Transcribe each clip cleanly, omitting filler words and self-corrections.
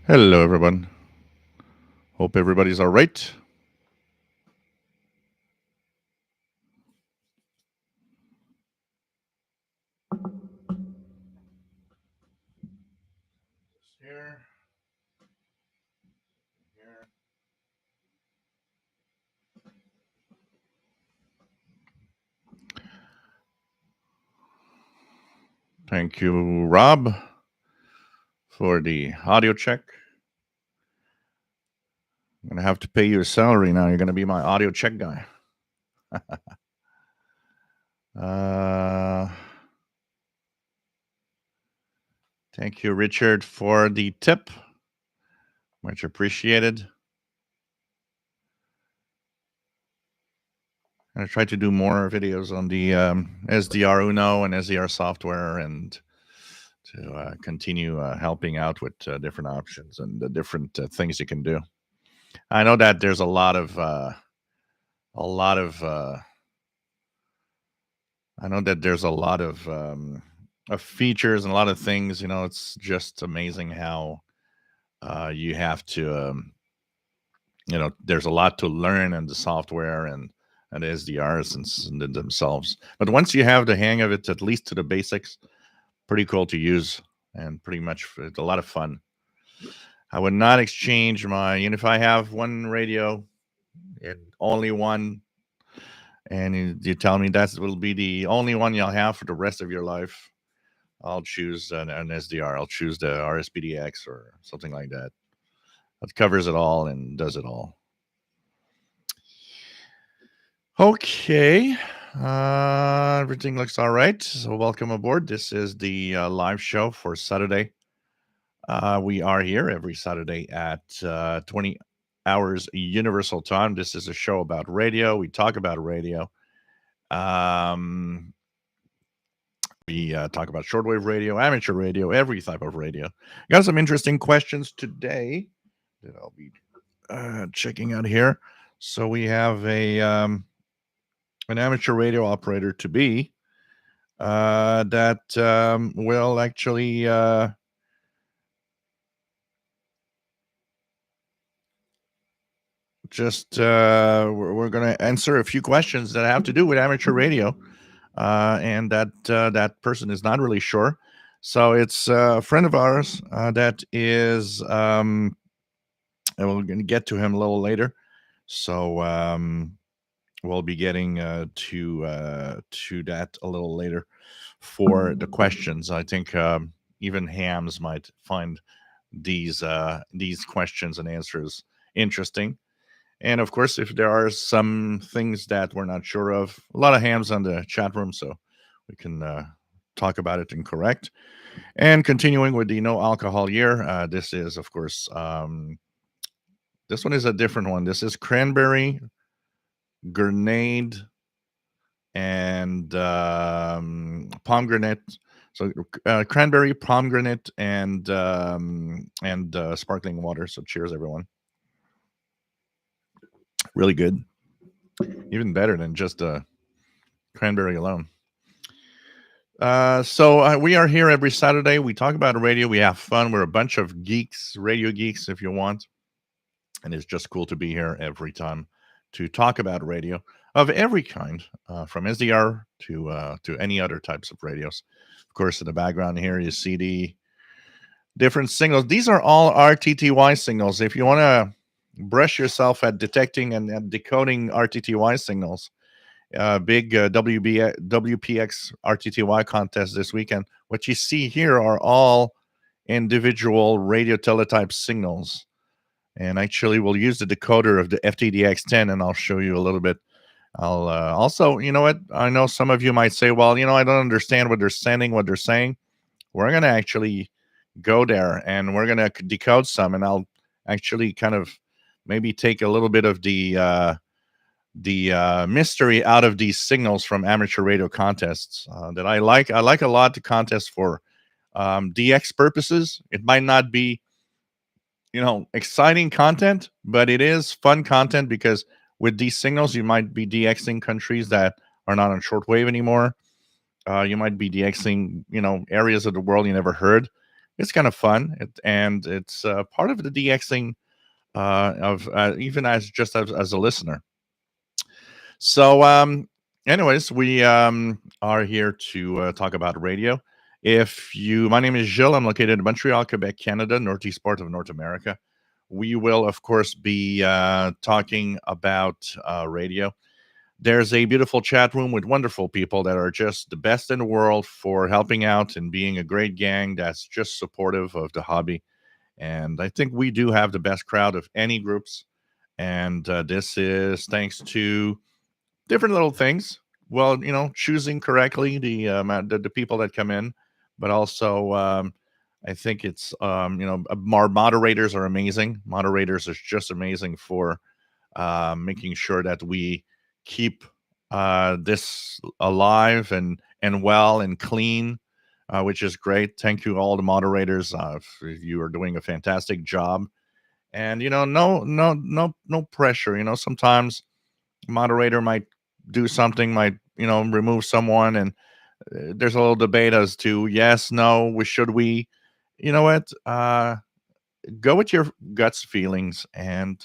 Hello, everyone. Hope everybody's all right. Here, here. Thank you, Rob, for the audio check. I'm going to have to pay you a salary now. You're going to be my audio check guy. uh, Thank you, Richard, for the tip. Much appreciated. I'm going to try to do more videos on the SDR Uno and SDR software and to continue helping out with different options and the different things you can do. I know that there's a lot of a lot of I know that there's a lot of features and a lot of things. It's just amazing how you have to there's a lot to learn in the software and the SDRs and themselves. But once you have the hang of it, at least to the basics, pretty cool to use and pretty much it's a lot of fun. I would not exchange if I have one radio and only one, and you tell me that will be the only one you'll have for the rest of your life, I'll choose an SDR. I'll choose the RSPDX or something like that. That covers it all and does it all. Okay. Everything looks all right. So welcome aboard. This is the live show for Saturday. We are here every Saturday at 20 hours Universal Time. This is a show about radio. We talk about radio. We talk about shortwave radio, amateur radio, every type of radio. Got some interesting questions today that I'll be checking out here. So we have an amateur radio operator to be that will actually we're going to answer a few questions that have to do with amateur radio, and that person is not really sure. So it's a friend of ours that is, and we're going to get to him a little later. So we'll be getting to that a little later for the questions. I think even hams might find these questions and answers interesting. And of course, if there are some things that we're not sure of, a lot of hams on the chat room, so we can talk about it and correct. And continuing with the no alcohol year, this is, of course, this one is a different one. This is cranberry, grenade, and pomegranate. So cranberry, pomegranate, and sparkling water. So cheers, everyone. Really good. Even better than just cranberry alone. So we are here every Saturday. We talk about radio. We have fun. We're a bunch of geeks, radio geeks, if you want. And it's just cool to be here every time to talk about radio of every kind, from SDR to any other types of radios. Of course, in the background here, you see the different signals. These are all RTTY signals. If you want to brush yourself at detecting and decoding RTTY signals, big WPX RTTY contest this weekend. What you see here are all individual radio teletype signals. And actually, we'll use the decoder of the FTDX10, and I'll show you a little bit. I'll also, you know what? I know some of you might say, well, I don't understand what they're sending, what they're saying. We're going to actually go there, and we're going to decode some, and I'll actually kind of maybe take a little bit of the mystery out of these signals from amateur radio contests that I like. I like a lot the contest for DX purposes. It might not be, exciting content, but it is fun content because with these signals, you might be DXing countries that are not on shortwave anymore. You might be DXing, areas of the world you never heard. it's kind of fun, and it's part of the DXing of even as a listener. So, anyways, we are here to talk about radio. My name is Gilles. I'm located in Montreal, Quebec, Canada, northeast part of North America. We will, of course, be talking about radio. There's a beautiful chat room with wonderful people that are just the best in the world for helping out and being a great gang that's just supportive of the hobby. And I think we do have the best crowd of any groups. And this is thanks to different little things. Well, choosing correctly the people that come in, but also I think it's our moderators are amazing. Moderators are just amazing for making sure that we keep this alive and well and clean, which is great. Thank you all the moderators. You are doing a fantastic job, and no pressure. Sometimes moderator might do something, might remove someone, and there's a little debate as to yes, no, should we? You know what? Go with your guts feelings, and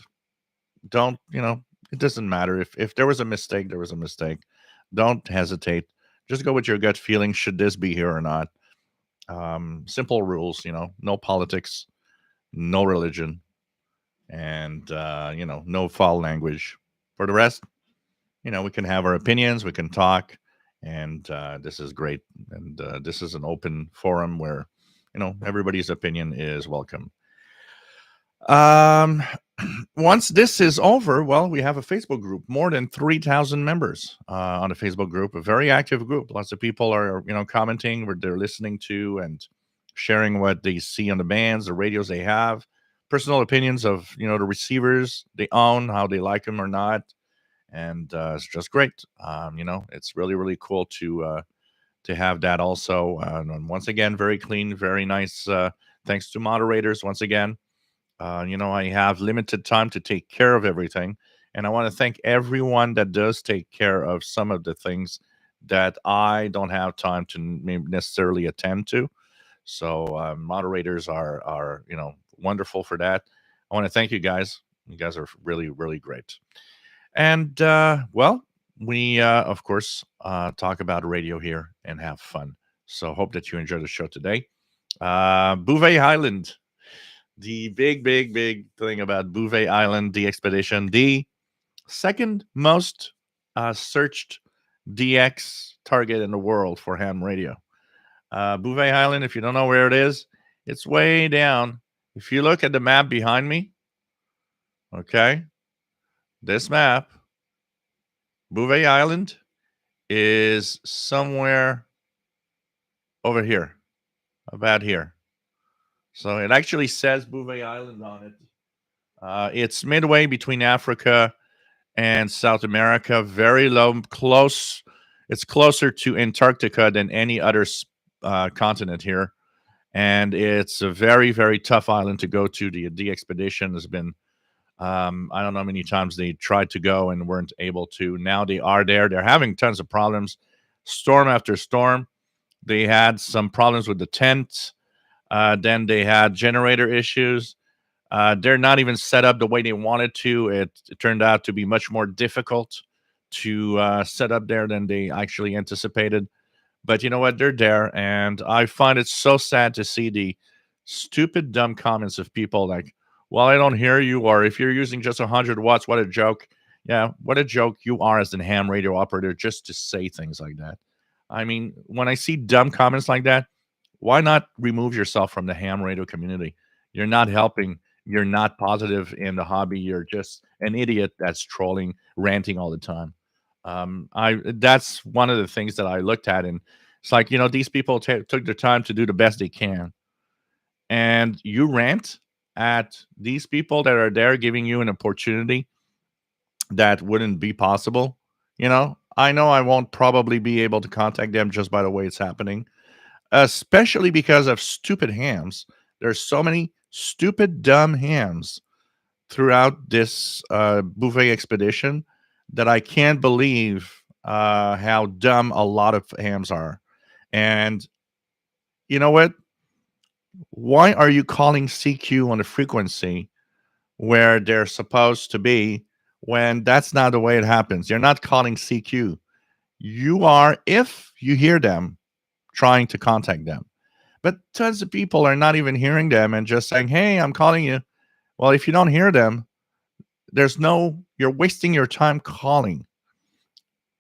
don't it doesn't matter if there was a mistake, there was a mistake. Don't hesitate. Just go with your gut feeling. Should this be here or not? Simple rules. No politics, no religion, and no foul language. For the rest, we can have our opinions, we can talk, and this is great. And this is an open forum where everybody's opinion is welcome. um Once this is over, well, we have a Facebook group, more than 3,000 members on a Facebook group, a very active group. Lots of people are commenting what they're listening to and sharing what they see on the bands, the radios they have, personal opinions of the receivers they own, how they like them or not. And it's just great. It's really really cool to have that also. And once again, very clean, very nice. Thanks to moderators once again. I have limited time to take care of everything, and I want to thank everyone that does take care of some of the things that I don't have time to maybe necessarily attend to. So moderators are wonderful for that. I want to thank you guys. You guys are really really great. And well, we of course talk about radio here and have fun. So hope that you enjoy the show today. Bouvet Island, the big, big, big thing about Bouvet Island, the expedition, the second most searched DX target in the world for ham radio. Bouvet Island, if you don't know where it is, it's way down. If you look at the map behind me, okay, this map, Bouvet Island is somewhere over here, about here. So it actually says Bouvet Island on it. It's midway between Africa and South America, very low, close. It's closer to Antarctica than any other continent here. And it's a very, very tough island to go to. The expedition has been, I don't know how many times they tried to go and weren't able to. Now they are there. They're having tons of problems, storm after storm. They had some problems with the tent. Then they had generator issues. They're not even set up the way they wanted to. It turned out to be much more difficult to set up there than they actually anticipated. But you know what? They're there. And I find it so sad to see the stupid, dumb comments of people like, well, I don't hear you. Or if you're using just 100 watts, what a joke. Yeah, what a joke you are as a ham radio operator just to say things like that. I mean, when I see dumb comments like that, why not remove yourself from the ham radio community? You're not helping. You're not positive in the hobby. You're just an idiot that's trolling, ranting all the time. I That's one of the things that I looked at, and it's like these people took the time to do the best they can, and you rant at these people that are there giving you an opportunity that wouldn't be possible. I know I won't probably be able to contact them just by the way it's happening, especially because of stupid hams. There's so many stupid, dumb hams throughout this Bouvet expedition that I can't believe how dumb a lot of hams are. And you know what? Why are you calling CQ on a frequency where they're supposed to be when that's not the way it happens? You're not calling CQ. You are, if you hear them, trying to contact them. But tons of people are not even hearing them and just saying, "Hey, I'm calling you." Well, if you don't hear them, you're wasting your time calling.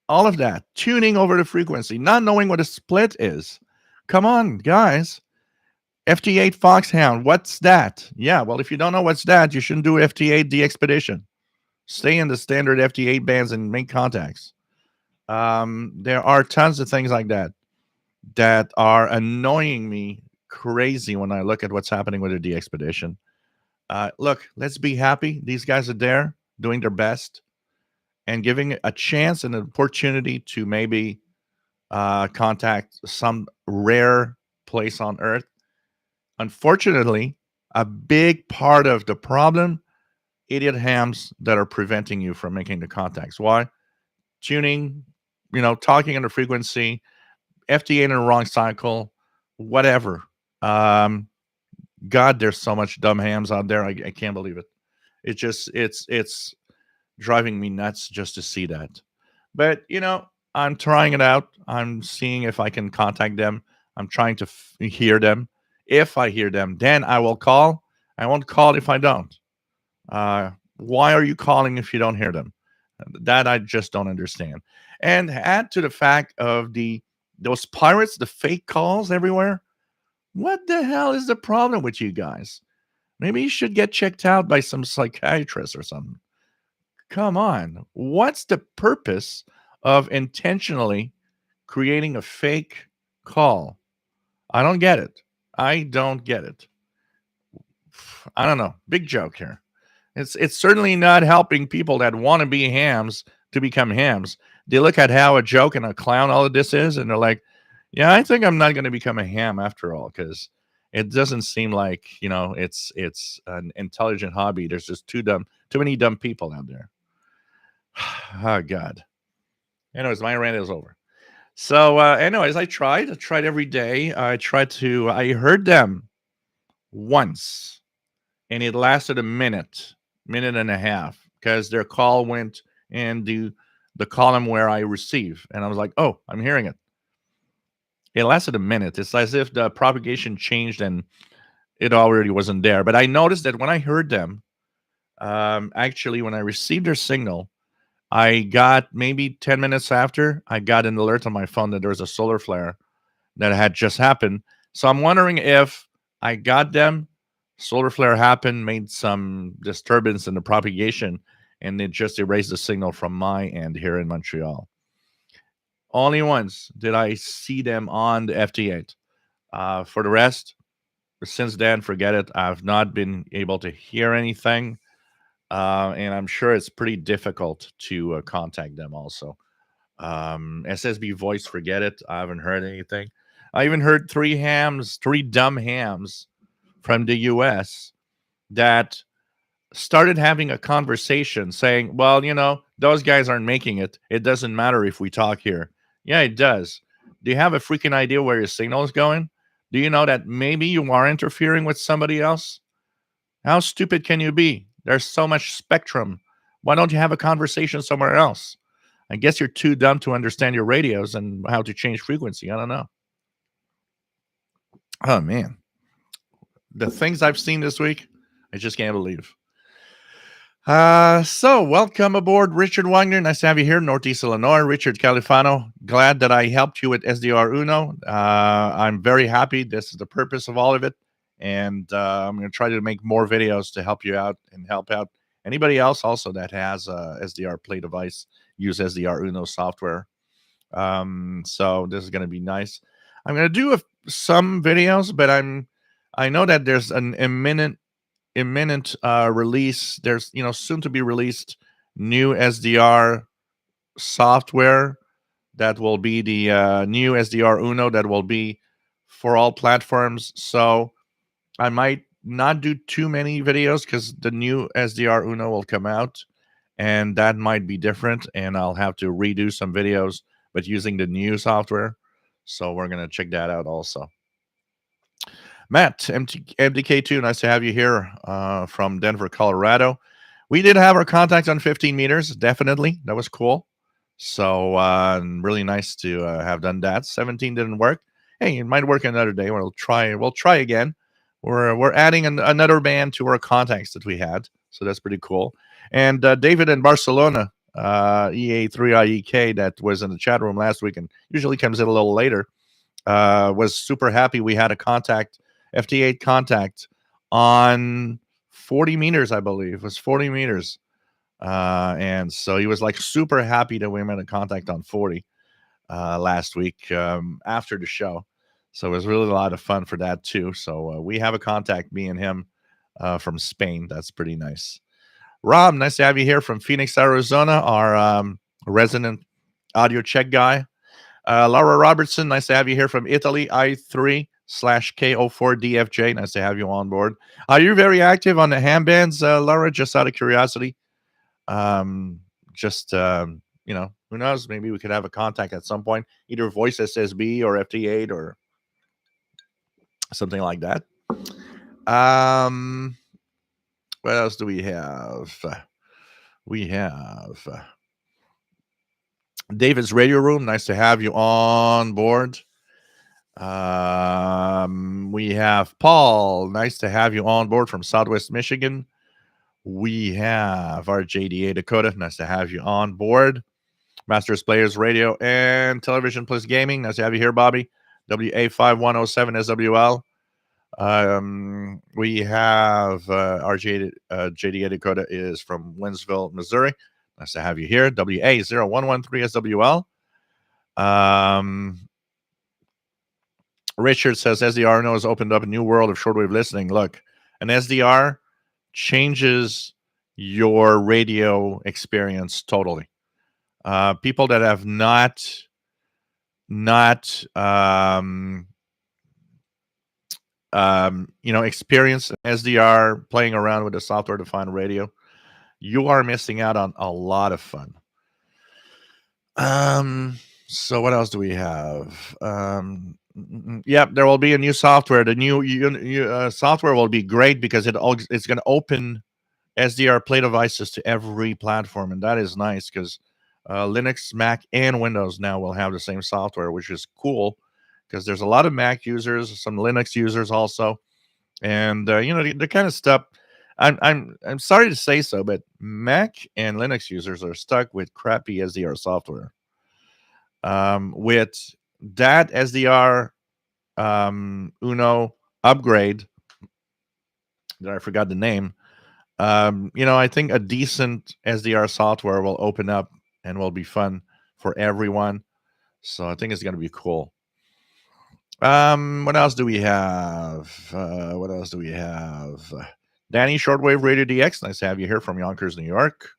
All of that, tuning over the frequency, not knowing what a split is. Come on, guys. FT8 Foxhound, what's that? Yeah, well, if you don't know what's that, you shouldn't do FT8 The Expedition. Stay in the standard FT8 bands and make contacts. There are tons of things like that that are annoying me crazy when I look at what's happening with the D Expedition. Look, let's be happy. These guys are there doing their best and giving a chance and an opportunity to maybe contact some rare place on Earth. Unfortunately, a big part of the problem, idiot hams that are preventing you from making the contacts. Why? Tuning, talking on the frequency, FDA in the wrong cycle, whatever. Um, God, there's so much dumb hams out there. I can't believe it. It's driving me nuts just to see that. But I'm trying it out. I'm seeing if I can contact them. I'm trying to hear them. If I hear them, then I will call. I won't call if I don't. Why are you calling if you don't hear them? That I just don't understand. And add to the fact of those pirates, the fake calls everywhere. What the hell is the problem with you guys? Maybe you should get checked out by some psychiatrist or something. Come on. What's the purpose of intentionally creating a fake call? I don't get it. I don't get it. I don't know. Big joke here. It's certainly not helping people that want to be hams to become hams. They look at how a joke and a clown all of this is, and they're like, "Yeah, I think I'm not going to become a ham after all," because it doesn't seem like it's an intelligent hobby. There's just too many dumb people out there. Oh God. Anyways, my rant is over. So, anyways, I tried every day. I heard them once, and it lasted a minute and a half, because their call went in the column where I receive, and I was like, "Oh, I'm hearing it." It lasted a minute. It's as if the propagation changed and it already wasn't there. But I noticed that when I heard them, actually, when I received their signal, I got maybe 10 minutes after, I got an alert on my phone that there was a solar flare that had just happened. So I'm wondering if I got them, solar flare happened, made some disturbance in the propagation, and it just erased the signal from my end here in Montreal. Only once did I see them on the FT8. For the rest, since then, forget it. I've not been able to hear anything, and I'm sure it's pretty difficult to contact them also. SSB voice, forget it. I haven't heard anything. I even heard three dumb hams from the US that started having a conversation saying, "Well, those guys aren't making it. It doesn't matter if we talk here." Yeah, it does. Do you have a freaking idea where your signal is going? Do you know that maybe you are interfering with somebody else? How stupid can you be? There's so much spectrum. Why don't you have a conversation somewhere else? I guess you're too dumb to understand your radios and how to change frequency. I don't know. Oh man, the things I've seen this week, I just can't believe. So welcome aboard, Richard Wagner. Nice to have you here, Northeast Illinois. Richard Califano. Glad that I helped you with SDR Uno. I'm very happy. This is the purpose of all of it. And I'm going to try to make more videos to help you out and help out anybody else also that has a SDR Play device. Use SDR Uno software. So this is going to be nice. I'm going to do some videos, but I know that there's an imminent release. There's soon to be released new SDR software that will be the new SDR Uno that will be for all platforms. So I might not do too many videos because the new SDR Uno will come out, and that might be different, and I'll have to redo some videos, but using the new software. So we're gonna check that out also. Matt, MDK2, nice to have you here from Denver, Colorado. We did have our contact on 15 meters, definitely. That was cool. So really nice to have done that. 17 didn't work. Hey, it might work another day. We'll try. We'll try again. We're adding another band to our contacts that we had, so that's pretty cool. And David in Barcelona, EA3IEK, that was in the chat room last week and usually comes in a little later, was super happy we had a contact, FT8 contact on 40 meters, I believe. It was 40 meters. And so he was like super happy that we made a contact on 40 last week after the show. So it was really a lot of fun for that too. So we have a contact, me and him, from Spain. That's pretty nice. Rob, nice to have you here from Phoenix, Arizona, our resident audio check guy. Laura Robertson, nice to have you here from Italy, I3/KO4DFJ. Nice to have you on board. Are you very active on the ham bands, Laura, just out of curiosity? Just, who knows? Maybe we could have a contact at some point, either voice SSB or FT8 or something like that. What else do we have? We have David's Radio Room. Nice to have you on board. We have Paul. Nice to have you on board from Southwest Michigan. We have our JDA Dakota. Nice to have you on board. Masters Players Radio and Television Plus Gaming. Nice to have you here, Bobby. WA5107 SWL. We have our JDA Dakota is from Winsville, Missouri. Nice to have you here. WA0113 SWL. Richard says SDR has opened up a new world of shortwave listening. Look, an SDR changes your radio experience totally. People that have not experienced SDR, playing around with a software-defined radio, you are missing out on a lot of fun. So what else do we have? Yep, there will be a new software. The new software will be great because it's going to open SDR Play devices to every platform, and that is nice because Linux, Mac, and Windows now will have the same software, which is cool because there's a lot of Mac users, some Linux users also, and the kind of stuff. I'm sorry to say so, but Mac and Linux users are stuck with crappy SDR software. With that SDR Uno upgrade, that I forgot the name. I think a decent SDR software will open up and will be fun for everyone. So I think it's going to be cool. What else do we have? Danny, Shortwave Radio DX. Nice to have you here from Yonkers, New York.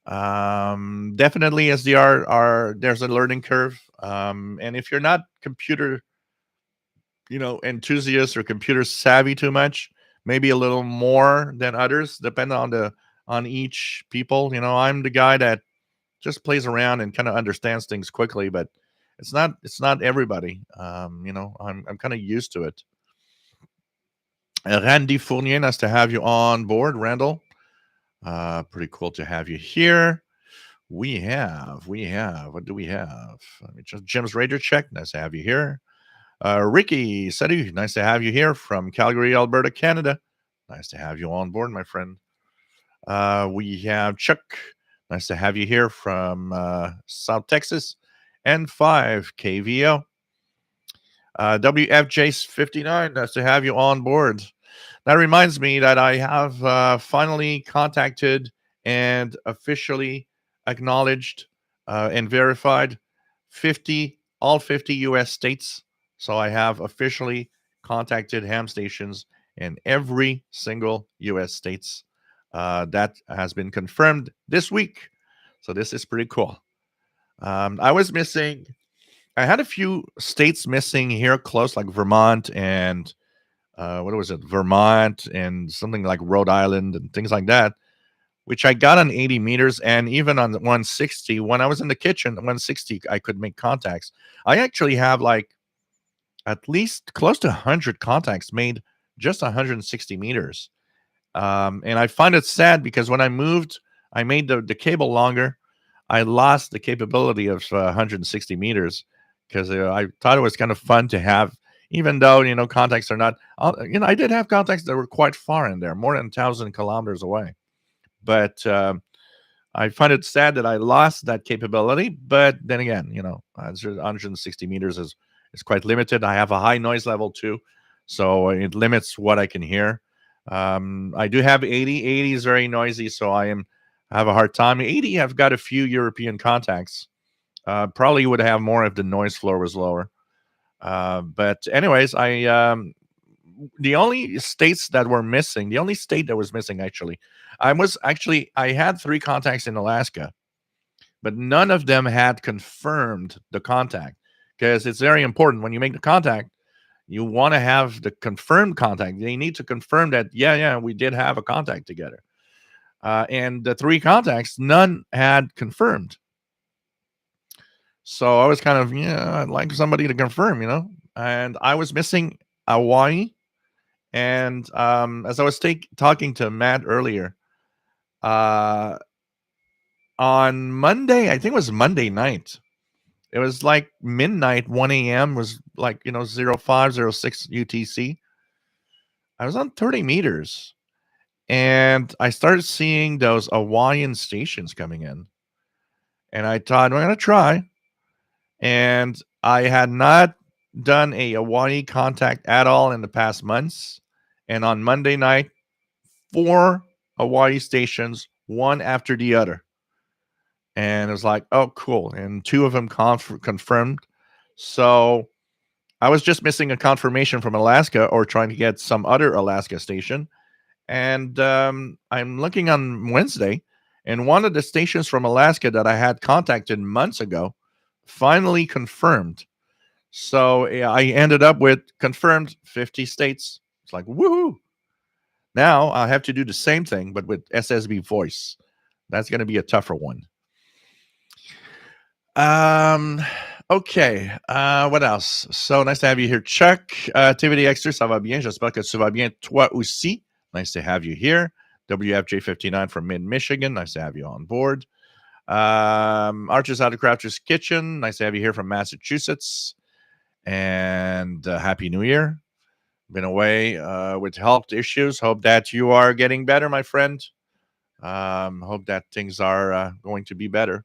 Definitely SDR there's a learning curve. And if you're not computer, enthusiast or computer savvy too much, maybe a little more than others, depending on each people. I'm the guy that just plays around and kind of understands things quickly, but it's not everybody. I'm kind of used to it. Randy Fournier, nice to have you on board, Randall. Pretty cool to have you here. We have, what do we have? Let me just, Jim's Radio Check, nice to have you here. Ricky, salut, nice to have you here from Calgary, Alberta, Canada. Nice to have you on board, my friend. We have Chuck, nice to have you here from South Texas. N5 KVO. WFJ59, nice to have you on board. That reminds me that I have finally contacted and officially acknowledged and verified all 50 U.S. states. So I have officially contacted ham stations in every single U.S. states. That has been confirmed this week. So this is pretty cool. I was missing. I had a few states missing here close, like Vermont and what was it? Vermont and something like Rhode Island and things like that, which I got on 80 meters and even on 160. When I was in the kitchen, 160, I could make contacts. I actually have like at least close to 100 contacts made just 160 meters. And I find it sad because when I moved, I made the cable longer. I lost the capability of 160 meters because I thought it was kind of fun to have, even though, contacts are not, I did have contacts that were quite far in there, more than 1,000 kilometers away. But I find it sad that I lost that capability. But then again, 160 meters is quite limited. I have a high noise level too, so it limits what I can hear. I do have 80. 80 is very noisy, so I have a hard time. 80, I've got a few European contacts. Probably would have more if the noise floor was lower. But anyways, the only states that were missing, the only state that was missing actually, I had 3 contacts in Alaska, but none of them had confirmed the contact because it's very important when you make the contact. You want to have the confirmed contact. They need to confirm that, yeah, we did have a contact together. And the 3 contacts, none had confirmed. So I was kind of, I'd like somebody to confirm, And I was missing Hawaii. And as I was talking to Matt earlier, uh, on Monday, I think it was Monday night, it was like midnight, 1 a.m. was like, 0506 UTC. I was on 30 meters and I started seeing those Hawaiian stations coming in. And I thought, I'm going to try. And I had not done a Hawaii contact at all in the past months. And on Monday night, 4 Hawaii stations, one after the other. And it was like, oh, cool. And 2 of them confirmed. So I was just missing a confirmation from Alaska or trying to get some other Alaska station. And I'm looking on Wednesday, and one of the stations from Alaska that I had contacted months ago finally confirmed. So yeah, I ended up with confirmed 50 states. It's like, woohoo. Now I have to do the same thing, but with SSB voice. That's going to be a tougher one. Okay. What else? So nice to have you here, Chuck. Activity Extra, ça va bien? J'espère que tu vas bien toi aussi. Nice to have you here. WFJ59 from Mid-Michigan. Nice to have you on board. Archer's Out of Croucher's Kitchen. Nice to have you here from Massachusetts. And Happy New Year. Been away with health issues. Hope that you are getting better, my friend. Hope that things are going to be better.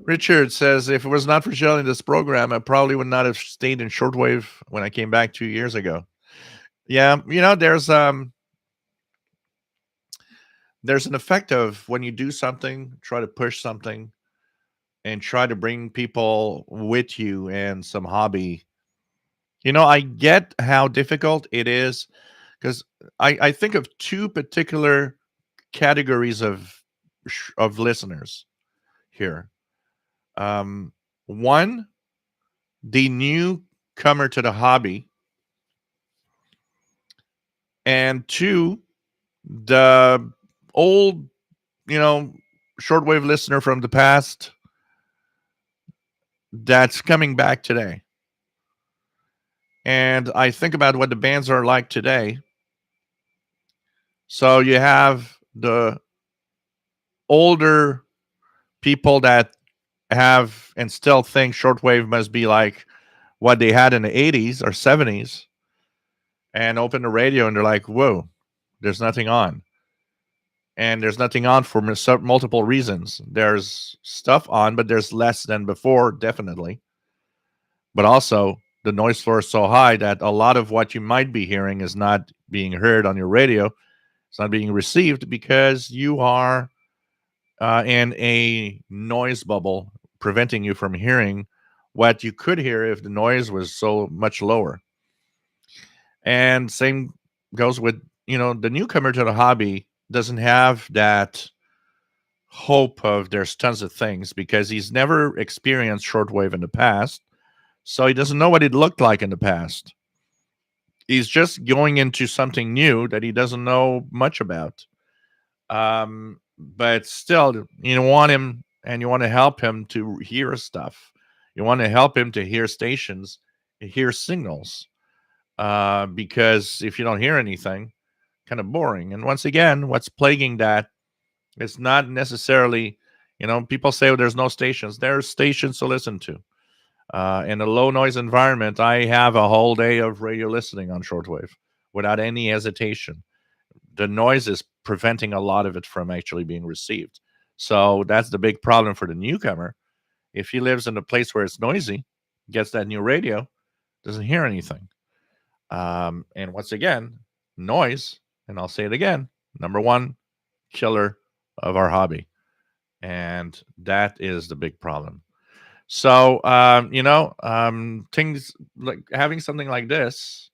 Richard says, if it was not for Shell in this program, I probably would not have stayed in shortwave when I came back 2 years ago. Yeah, there's an effect of when you do something, try to push something, and try to bring people with you and some hobby. I get how difficult it is because I think of 2 particular categories of listeners here. One, the newcomer to the hobby, and 2, the old, shortwave listener from the past that's coming back today. And I think about what the bands are like today. So you have the older people that have and still think shortwave must be like what they had in the 80s or 70s, and open the radio and they're like, whoa, there's nothing on. And there's nothing on for multiple reasons. There's stuff on, but there's less than before, definitely. But also, the noise floor is so high that a lot of what you might be hearing is not being heard on your radio. It's not being received because you are in a noise bubble, preventing you from hearing what you could hear if the noise was so much lower. And same goes with, the newcomer to the hobby doesn't have that hope of there's tons of things because he's never experienced shortwave in the past. So he doesn't know what it looked like in the past. He's just going into something new that he doesn't know much about. But still, you want him and you want to help him to hear stuff. You want to help him to hear stations, hear signals, because if you don't hear anything, kind of boring. And once again, what's plaguing that is not necessarily, people say, oh, there's no stations. There's stations to listen to. In a low noise environment, I have a whole day of radio listening on shortwave without any hesitation. The noise is preventing a lot of it from actually being received. So that's the big problem for the newcomer. If he lives in a place where it's noisy, gets that new radio, doesn't hear anything. And once again, noise, and I'll say it again, number one killer of our hobby. And that is the big problem. So, things like having something like this,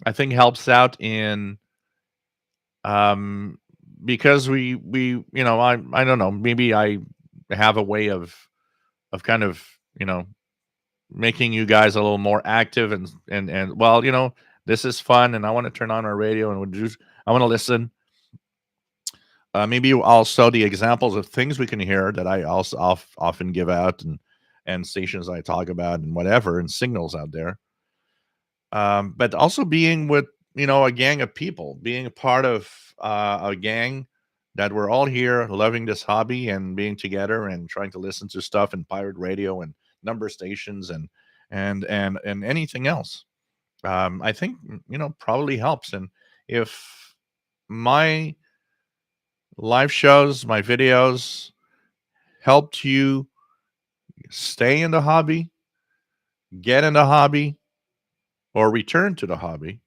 I think helps out in, um, because I don't know, maybe I have a way of kind of, you know, making you guys a little more active and well, this is fun and I want to turn on our radio and I want to listen. Maybe also the examples of things we can hear that I also often give out and stations I talk about and whatever and signals out there. But also being with a gang of people, being a part of a gang that we're all here loving this hobby and being together and trying to listen to stuff in pirate radio and number stations and anything else. I think probably helps. And if my live shows, my videos helped you stay in the hobby, get in the hobby, or return to the hobby,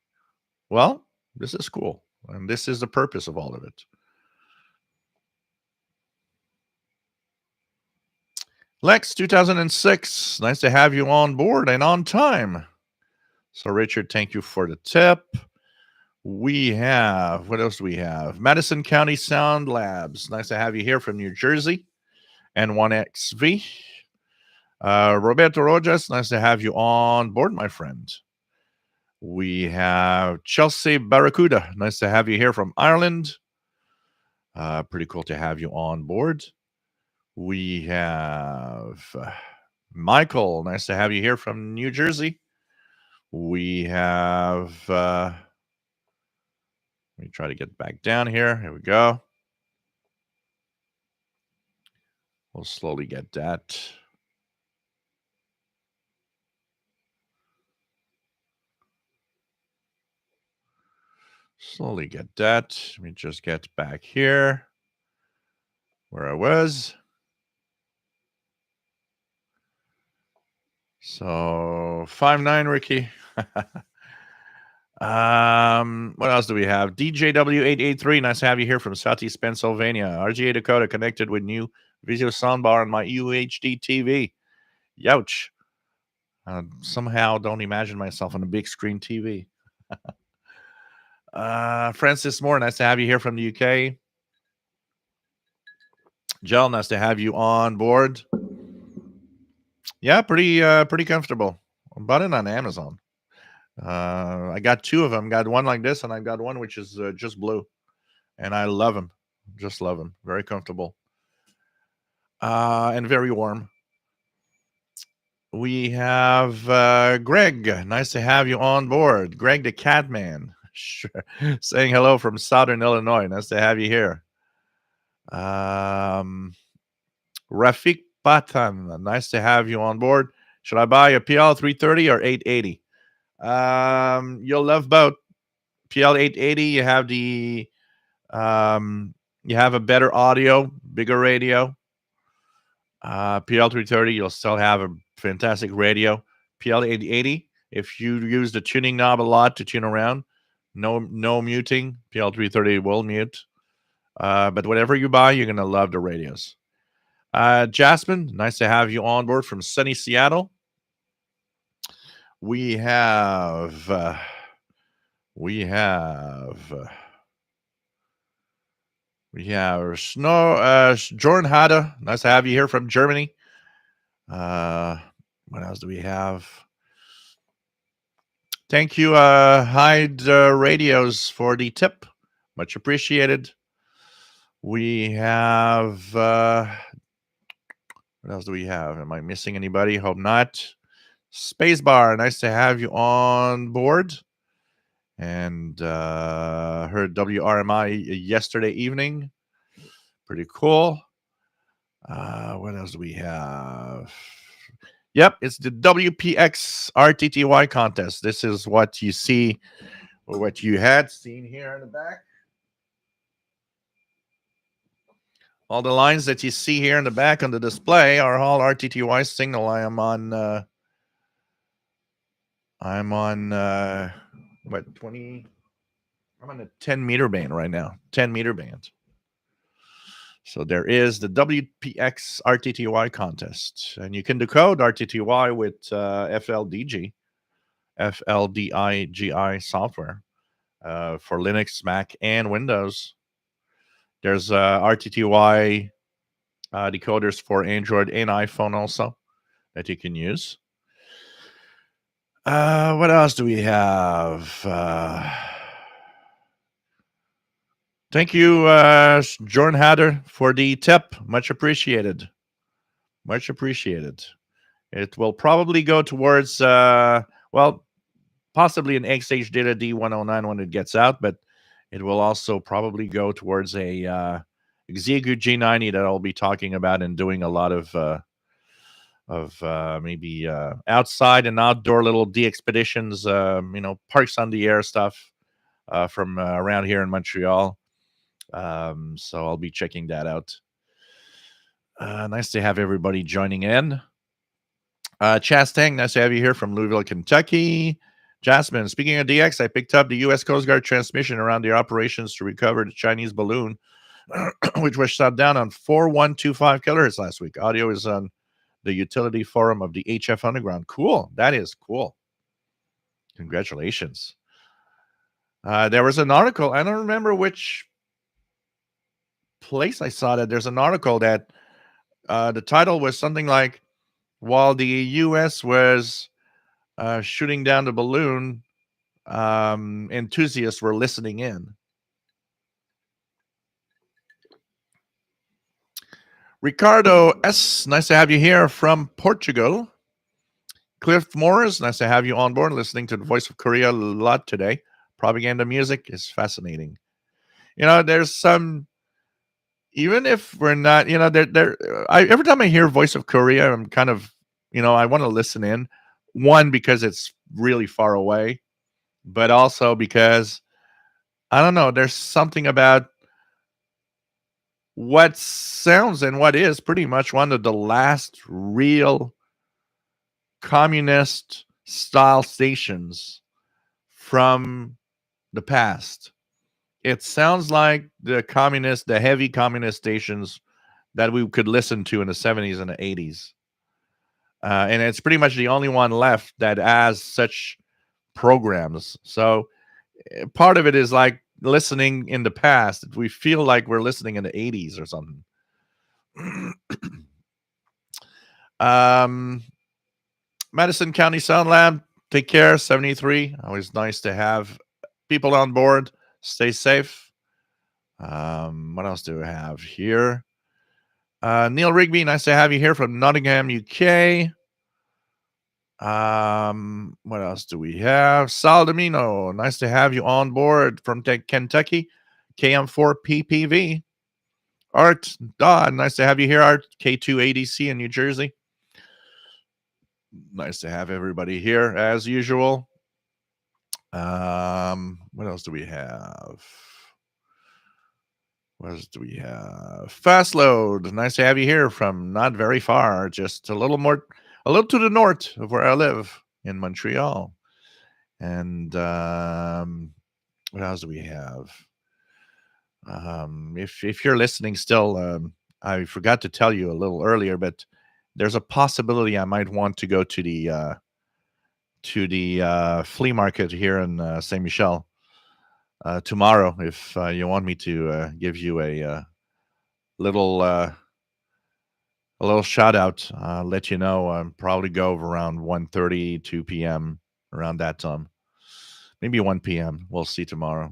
well, this is cool. And this is the purpose of all of it. Lex 2006, nice to have you on board and on time. So, Richard, thank you for the tip. We have, what else do we have? Madison County Sound Labs. Nice to have you here from New Jersey. And 1XV. Roberto Rojas, nice to have you on board, my friend. We have Chelsea Barracuda. Nice to have you here from Ireland. Pretty cool to have you on board. We have Michael. Nice to have you here from New Jersey. We have, let me try to get back down here. Here we go. We'll slowly get that. Slowly get that. Let me just get back here where I was. So 5'9", Ricky. What else do we have? DJW883. Nice to have you here from Southeast Pennsylvania. RGA Dakota connected with new video soundbar on my UHD TV. Youch. Somehow don't imagine myself on a big screen TV. Francis Moore, nice to have you here from the UK. Jill, nice to have you on board. Yeah, pretty comfortable. I bought it on Amazon. I got two of them. Got one like this, and I got one which is just blue, and I love them. Just love them. Very comfortable, and very warm. We have Greg. Nice to have you on board, Greg the Catman. Sure. Saying hello from Southern Illinois. Nice to have you here. Rafik Patan. Nice to have you on board. Should I buy a PL 330 or 880? You'll love both. PL 880, you have you have a better audio, bigger radio. PL 330, you'll still have a fantastic radio. PL 880, if you use the tuning knob a lot to tune around, no muting. PL 330 will mute. But whatever you buy, you're gonna love the radios. Jasmine, nice to have you on board from sunny Seattle. We have Jordan Hada. Nice to have you here from Germany. What else do we have? Thank you, Hyde Radios, for the tip. Much appreciated. We have What else do we have? Am I missing anybody? Hope not. Spacebar, nice to have you on board. And heard WRMI yesterday evening. Pretty cool. What else do we have? Yep, it's the WPX RTTY contest. This is what you see, or what you had seen here in the back. All the lines that you see here in the back on the display are all RTTY signal. I'm on what 20? I'm on a 10-meter band right now. 10-meter band. So there is the WPX RTTY contest, and you can decode RTTY with FLDIGI software for Linux, Mac, and Windows. There's RTTY decoders for Android and iPhone also that you can use. What else do we have? Thank you, Jordan Hatter, for the tip. Much appreciated. Much appreciated. It will probably go towards, possibly an XH Data D109 when it gets out, but it will also probably go towards a Xiegu G90 that I'll be talking about and doing a lot of maybe outside and outdoor little de-expeditions, parks on the air stuff from around here in Montreal. So I'll be checking that out. Nice to have everybody joining in. Chastang, nice to have you here from Louisville, Kentucky. Jasmine, speaking of DX, I picked up the U.S. Coast Guard transmission around their operations to recover the Chinese balloon, which was shot down on 4125 kilohertz last week. Audio is on the utility forum of the HF Underground. Cool. That is cool. Congratulations. There was an article. I don't remember which place I saw that. There's an article that the title was something like, while the U.S. was shooting down the balloon, enthusiasts were listening in. Ricardo S., nice to have you here from Portugal. Cliff Morris, nice to have you on board, listening to the Voice of Korea a lot today. Propaganda music is fascinating. There's some, even if we're not, every time I hear Voice of Korea, I'm kind of, I want to listen in. One, because it's really far away, but also because, I don't know, there's something about what sounds and what is pretty much one of the last real communist style stations from the past. It sounds like the heavy communist stations that we could listen to in the 70s and the 80s. And it's pretty much the only one left that has such programs. So part of it is like listening in the past. We feel like we're listening in the 80s or something. Madison County Sound Lab, take care. 73. Always nice to have people on board. Stay safe. What else do we have here? Neil Rigby, nice to have you here from Nottingham, UK. What else do we have? Sal Domino, nice to have you on board from Kentucky. KM4 PPV. Art Dodd, nice to have you here. Art K2 ADC in New Jersey. Nice to have everybody here as usual. What else do we have? Fast Load, nice to have you here from not very far, just a little to the north of where I live in Montreal. And what else do we have? If you're listening still, I forgot to tell you a little earlier, but there's a possibility I might want to go to the flea market here in Saint Michel tomorrow. If you want me to give you a little shout out, let you know. Probably go around 1:30, 2 p.m. around that time. Maybe 1 p.m. We'll see tomorrow,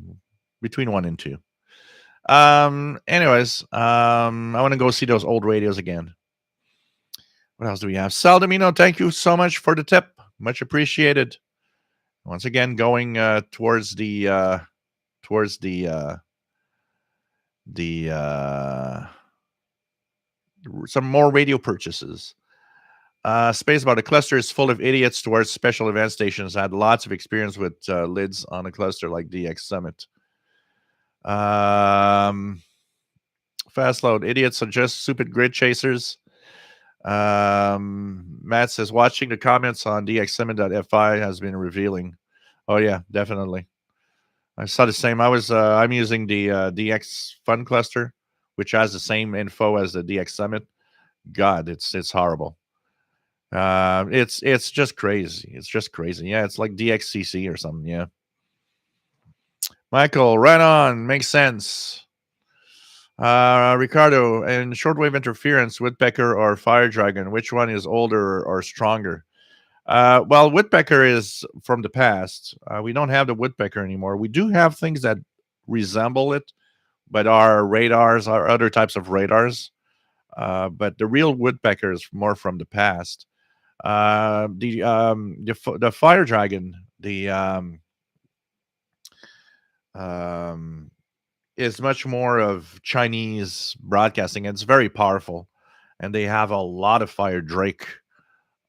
between 1 and 2. Anyways, I want to go see those old radios again. What else do we have? Saldamino, thank you so much for the tip. Much appreciated. Once again, going towards the some more radio purchases. Space about a cluster is full of idiots towards special event stations. I had lots of experience with lids on a cluster like DX Summit. Fast load. Idiots are just stupid grid chasers. Matt says watching the comments on dxsummit.fi has been revealing. Oh yeah, definitely. I saw the same. I'm using the DX Fun Cluster, which has the same info as the DX Summit. God, it's horrible. It's just crazy. It's just crazy. Yeah, it's like DXCC or something. Yeah. Michael, right on. Makes sense. Ricardo, and shortwave interference, Woodpecker or Fire Dragon, which one is older or stronger? Well, Woodpecker is from the past. We don't have the Woodpecker anymore. We do have things that resemble it, but our radars are other types of radars. But the real Woodpecker is more from the past. The Fire Dragon, um, is much more of Chinese broadcasting. It's very powerful, and they have a lot of Fire Drake,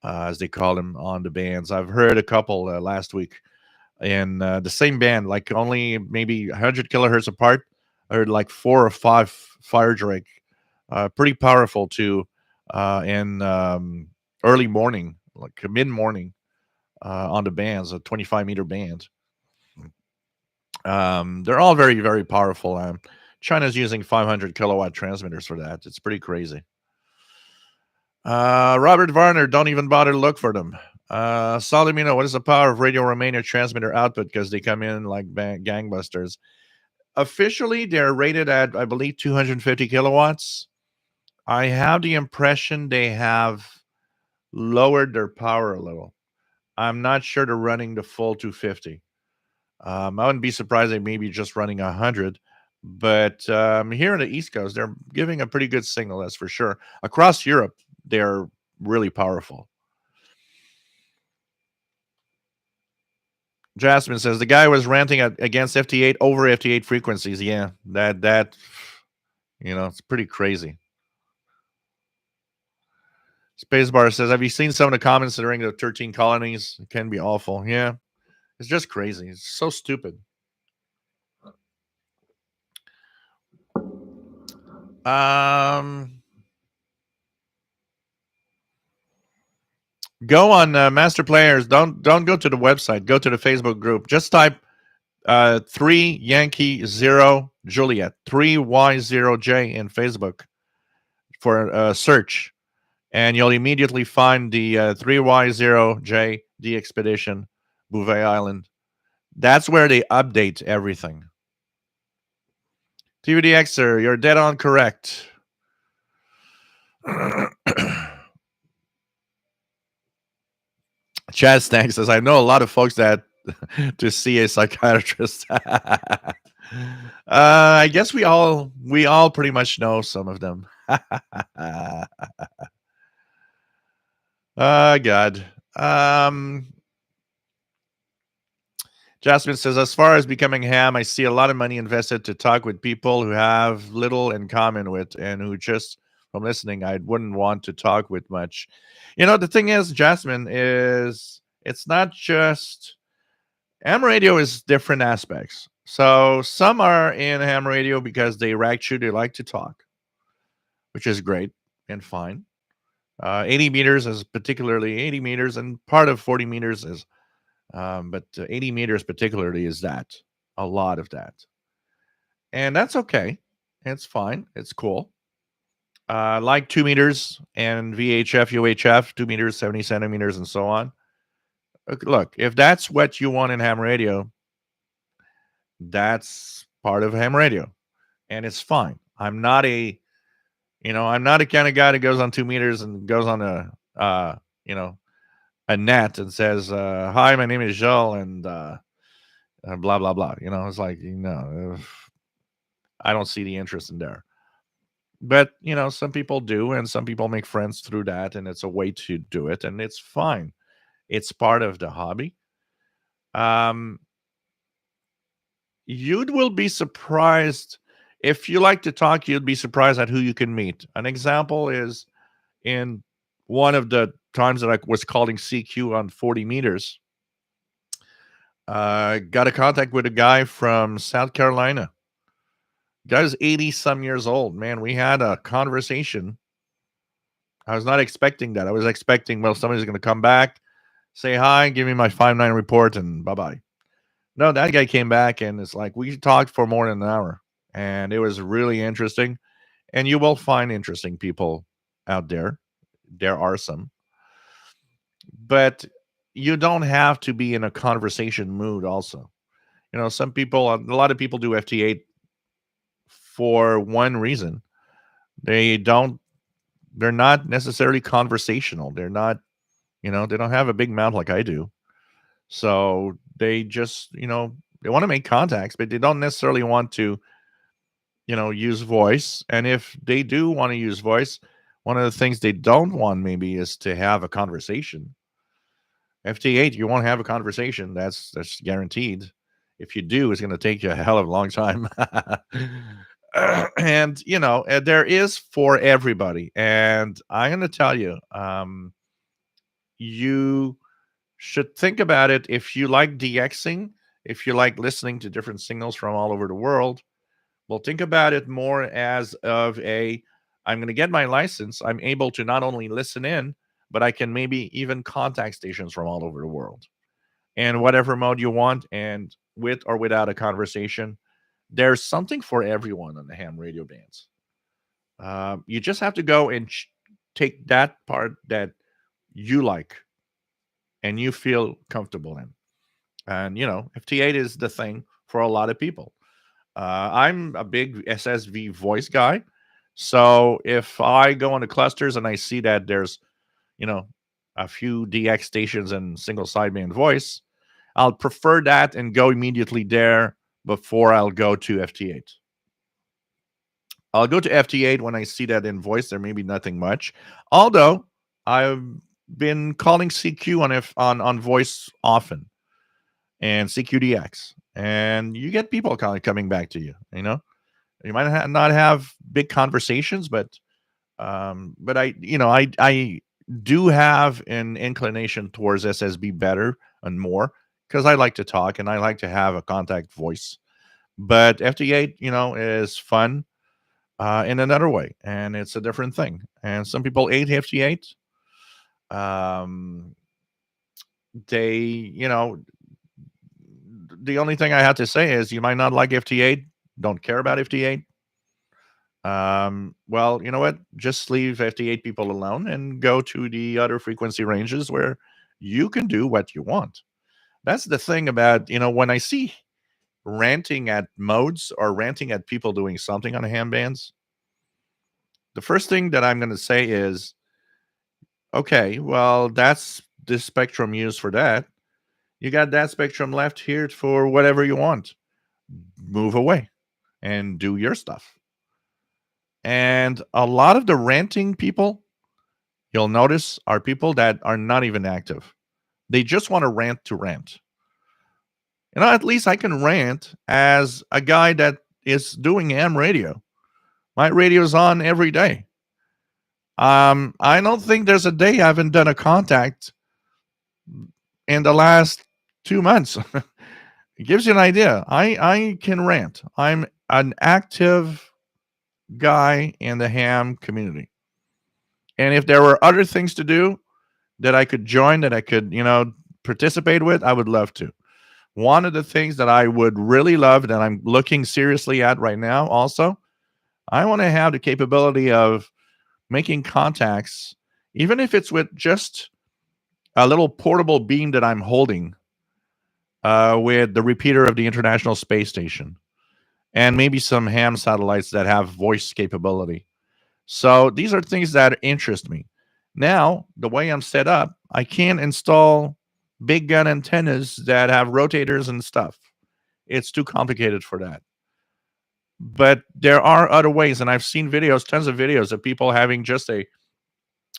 as they call them, on the bands. I've heard a couple last week in the same band, like only maybe 100 kilohertz apart. I heard like 4 or 5 Fire Drake, pretty powerful too, in early morning, like mid morning, on the bands, a 25-meter band. They're all very, very powerful. China's using 500 kilowatt transmitters for that. It's pretty crazy. Robert Varner, don't even bother to look for them. Salimino, what is the power of Radio Romania transmitter output? Because they come in like gangbusters. Officially, they're rated at, I believe, 250 kilowatts. I have the impression they have lowered their power a little. I'm not sure they're running the full 250. I wouldn't be surprised they may be just running 100. But here on the East Coast, they're giving a pretty good signal, that's for sure. Across Europe, they're really powerful. Jasmine says the guy was ranting against FT8 over FT8 frequencies. Yeah, that it's pretty crazy. Spacebar says, have you seen some of the comments during the 13 colonies? It can be awful. Yeah, it's just crazy. It's so stupid. Go on Master Players. Don't go to the website. Go to the Facebook group. Just type 3 Yankee 0 Juliet 3Y0J in Facebook for search, and you'll immediately find the 3Y0J the expedition Bouvet Island. That's where they update everything. TVDXer, you're dead on correct. Chaz Stank says, I know a lot of folks that to see a psychiatrist. I guess we all pretty much know some of them. God. Jasmine says, as far as becoming ham, I see a lot of money invested to talk with people who have little in common with and who just from listening, I wouldn't want to talk with much. The thing is, Jasmine, is it's not just ham radio is different aspects. So some are in ham radio because they they like to talk, which is great and fine. 80 meters is particularly 80 meters, and part of 40 meters is, but 80 meters particularly is that, a lot of that. And that's okay. It's fine. It's cool. Like 2 meters and VHF, UHF, 2 meters, 70 centimeters, and so on. Look, if that's what you want in ham radio, that's part of ham radio, and it's fine. I'm not a kind of guy that goes on 2 meters and goes on a net and says, "Hi, my name is Joel," and blah blah blah. It's like I don't see the interest in there. But some people do, and some people make friends through that, and it's a way to do it, and it's fine. It's part of the hobby. Um, you will be surprised if you like to talk. You'd be surprised at who you can meet. An example is in one of the times that I was calling CQ on 40 meters. Got a contact with a guy from South Carolina. Guy's 80 some years old. Man, we had a conversation. I was not expecting that. I was expecting, well, somebody's going to come back, say hi, give me my 5-9 report, and bye bye. No, that guy came back and it's like we talked for more than an hour. And it was really interesting. And you will find interesting people out there. There are some. But you don't have to be in a conversation mood, also. Some people, a lot of people do FT8 for one reason. They don't, they're not necessarily conversational. They're not, they don't have a big mouth like I do. So they just, they want to make contacts, but they don't necessarily want to, use voice. And if they do want to use voice, one of the things they don't want maybe is to have a conversation. FT8, you won't have a conversation. That's guaranteed. If you do, it's going to take you a hell of a long time. And there is for everybody. And I'm going to tell you, you should think about it. If you like DXing, if you like listening to different signals from all over the world, well, think about it more as of I'm going to get my license. I'm able to not only listen in, but I can maybe even contact stations from all over the world. And whatever mode you want, and with or without a conversation, there's something for everyone on the ham radio bands. You just have to go and take that part that you like and you feel comfortable in. And, FT8 is the thing for a lot of people. I'm a big SSV voice guy. So if I go into clusters and I see that there's, you know, a few DX stations and single sideband voice, I'll prefer that and go immediately there before I'll go to FT8. I'll go to FT8 when I see that in voice there may be nothing much. Although I've been calling CQ on voice often and CQDX, and you get people kind of coming back to you. You might not have big conversations, but I do have an inclination towards SSB better and more because I like to talk and I like to have a contact voice. But FT8, is fun in another way, and it's a different thing. And some people hate FT8. Um, they, the only thing I have to say is you might not like FT8, don't care about FT8. Well, you know what? Just leave FT8 people alone and go to the other frequency ranges where you can do what you want. That's the thing about, when I see ranting at modes or ranting at people doing something on ham bands, the first thing that I'm going to say is, okay, well, that's the spectrum used for that. You got that spectrum left here for whatever you want. Move away and do your stuff. And a lot of the ranting people, you'll notice, are people that are not even active. They just want to rant to rant. At least I can rant as a guy that is doing ham radio. My radio's on every day. I don't think there's a day I haven't done a contact in the last 2 months. It gives you an idea. I can rant. I'm an active guy in the ham community. And if there were other things to do that I could join, that I could, participate with, I would love to. One of the things that I would really love that I'm looking seriously at right now also, I want to have the capability of making contacts, even if it's with just a little portable beam that I'm holding with the repeater of the International Space Station and maybe some ham satellites that have voice capability. So these are things that interest me. Now, the way I'm set up, I can't install big gun antennas that have rotators and stuff. It's too complicated for that. But there are other ways, and I've seen videos, tons of videos of people having just a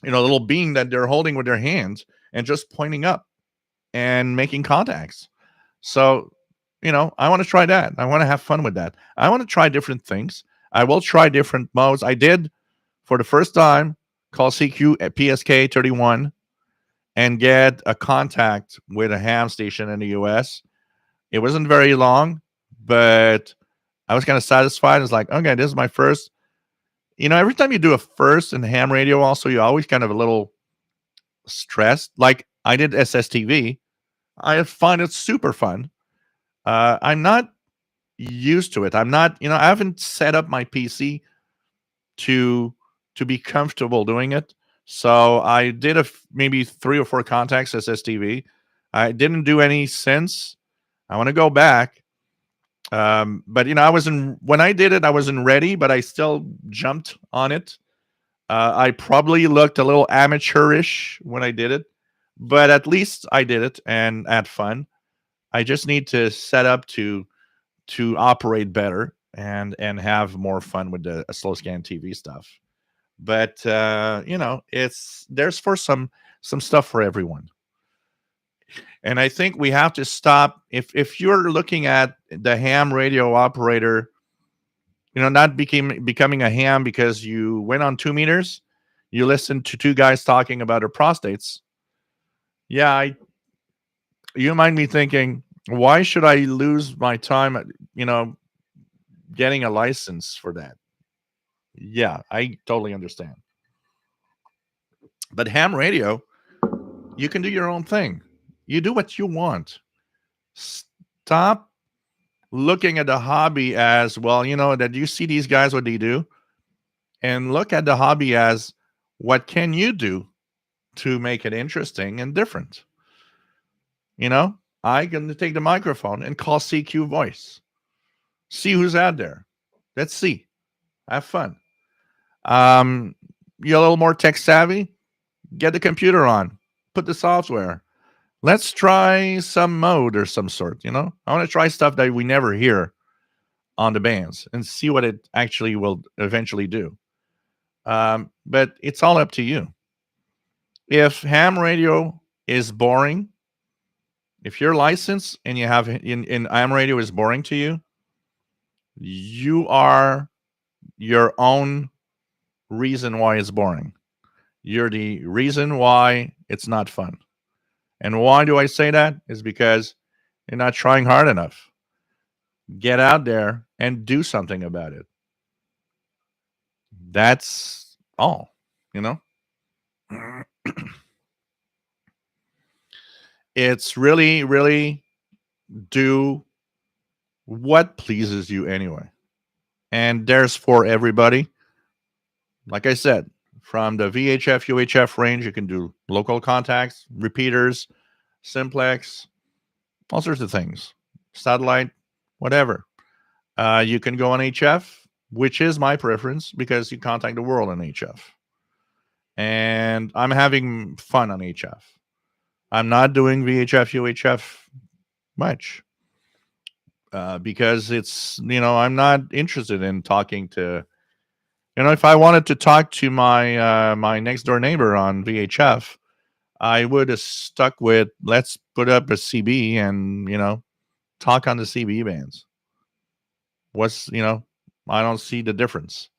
little beam that they're holding with their hands and just pointing up and making contacts. So, I want to try that. I want to have fun with that. I want to try different things. I will try different modes. I did for the first time call CQ at PSK 31 and get a contact with a ham station in the US. It wasn't very long, but I was kind of satisfied. It's like, okay, this is my first. Every time you do a first in ham radio, also, you're always kind of a little stressed. Like I did SSTV. I find it super fun. I'm not used to it. I'm not, I haven't set up my PC to be comfortable doing it. So I did maybe 3 or 4 contacts SSTV. I didn't do any since. I want to go back. But I wasn't when I did it. I wasn't ready, but I still jumped on it. I probably looked a little amateurish when I did it, but at least I did it and had fun. I just need to set up to operate better and have more fun with the slow scan TV stuff. But it's there's for some stuff for everyone. And I think we have to stop if you're looking at the ham radio operator, not becoming a ham because you went on 2 meters, you listened to 2 guys talking about their prostates. Yeah, you might be thinking, why should I lose my time getting a license for that? Yeah, I totally understand. But ham radio, you can do your own thing. You do what you want. Stop looking at the hobby as, well, that you see these guys what they do, and look at the hobby as, what can you do to make it interesting and different? I can take the microphone and call CQ voice. See who's out there. Let's see. Have fun. You're a little more tech savvy. Get the computer on. Put the software. Let's try some mode or some sort. I want to try stuff that we never hear on the bands and see what it actually will eventually do. But it's all up to you. If ham radio is boring, if your license and you have in ham radio is boring to you, you are your own reason why it's boring. You're the reason why it's not fun. And why do I say that? Is because you're not trying hard enough. Get out there and do something about it. That's all, you know? It's really, really do what pleases you anyway. And there's for everybody. Like I said, from the VHF, UHF range, you can do local contacts, repeaters, simplex, all sorts of things, satellite, whatever. You can go on HF, which is my preference because you contact the world on HF. And I'm having fun on HF. I'm not doing VHF, UHF much because it's, I'm not interested in talking to, if I wanted to talk to my next door neighbor on VHF, I would have stuck with, let's put up a CB and, talk on the CB bands. I don't see the difference.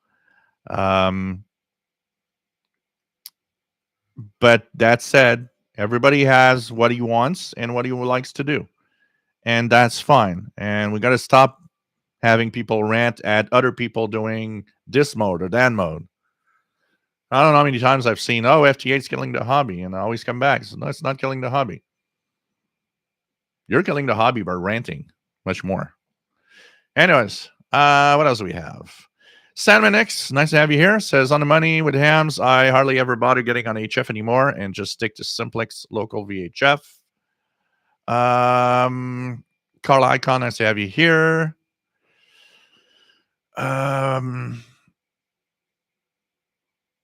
But that said, everybody has what he wants and what he likes to do. And that's fine. And we got to stop having people rant at other people doing this mode or that mode. I don't know how many times I've seen, FT8's killing the hobby, and I always come back. So, no, it's not killing the hobby. You're killing the hobby by ranting much more. Anyways, what else do we have? Sandman X, nice to have you here. Says, on the money with hams, I hardly ever bother getting on HF anymore and just stick to simplex local VHF. Carl Icon, nice to have you here.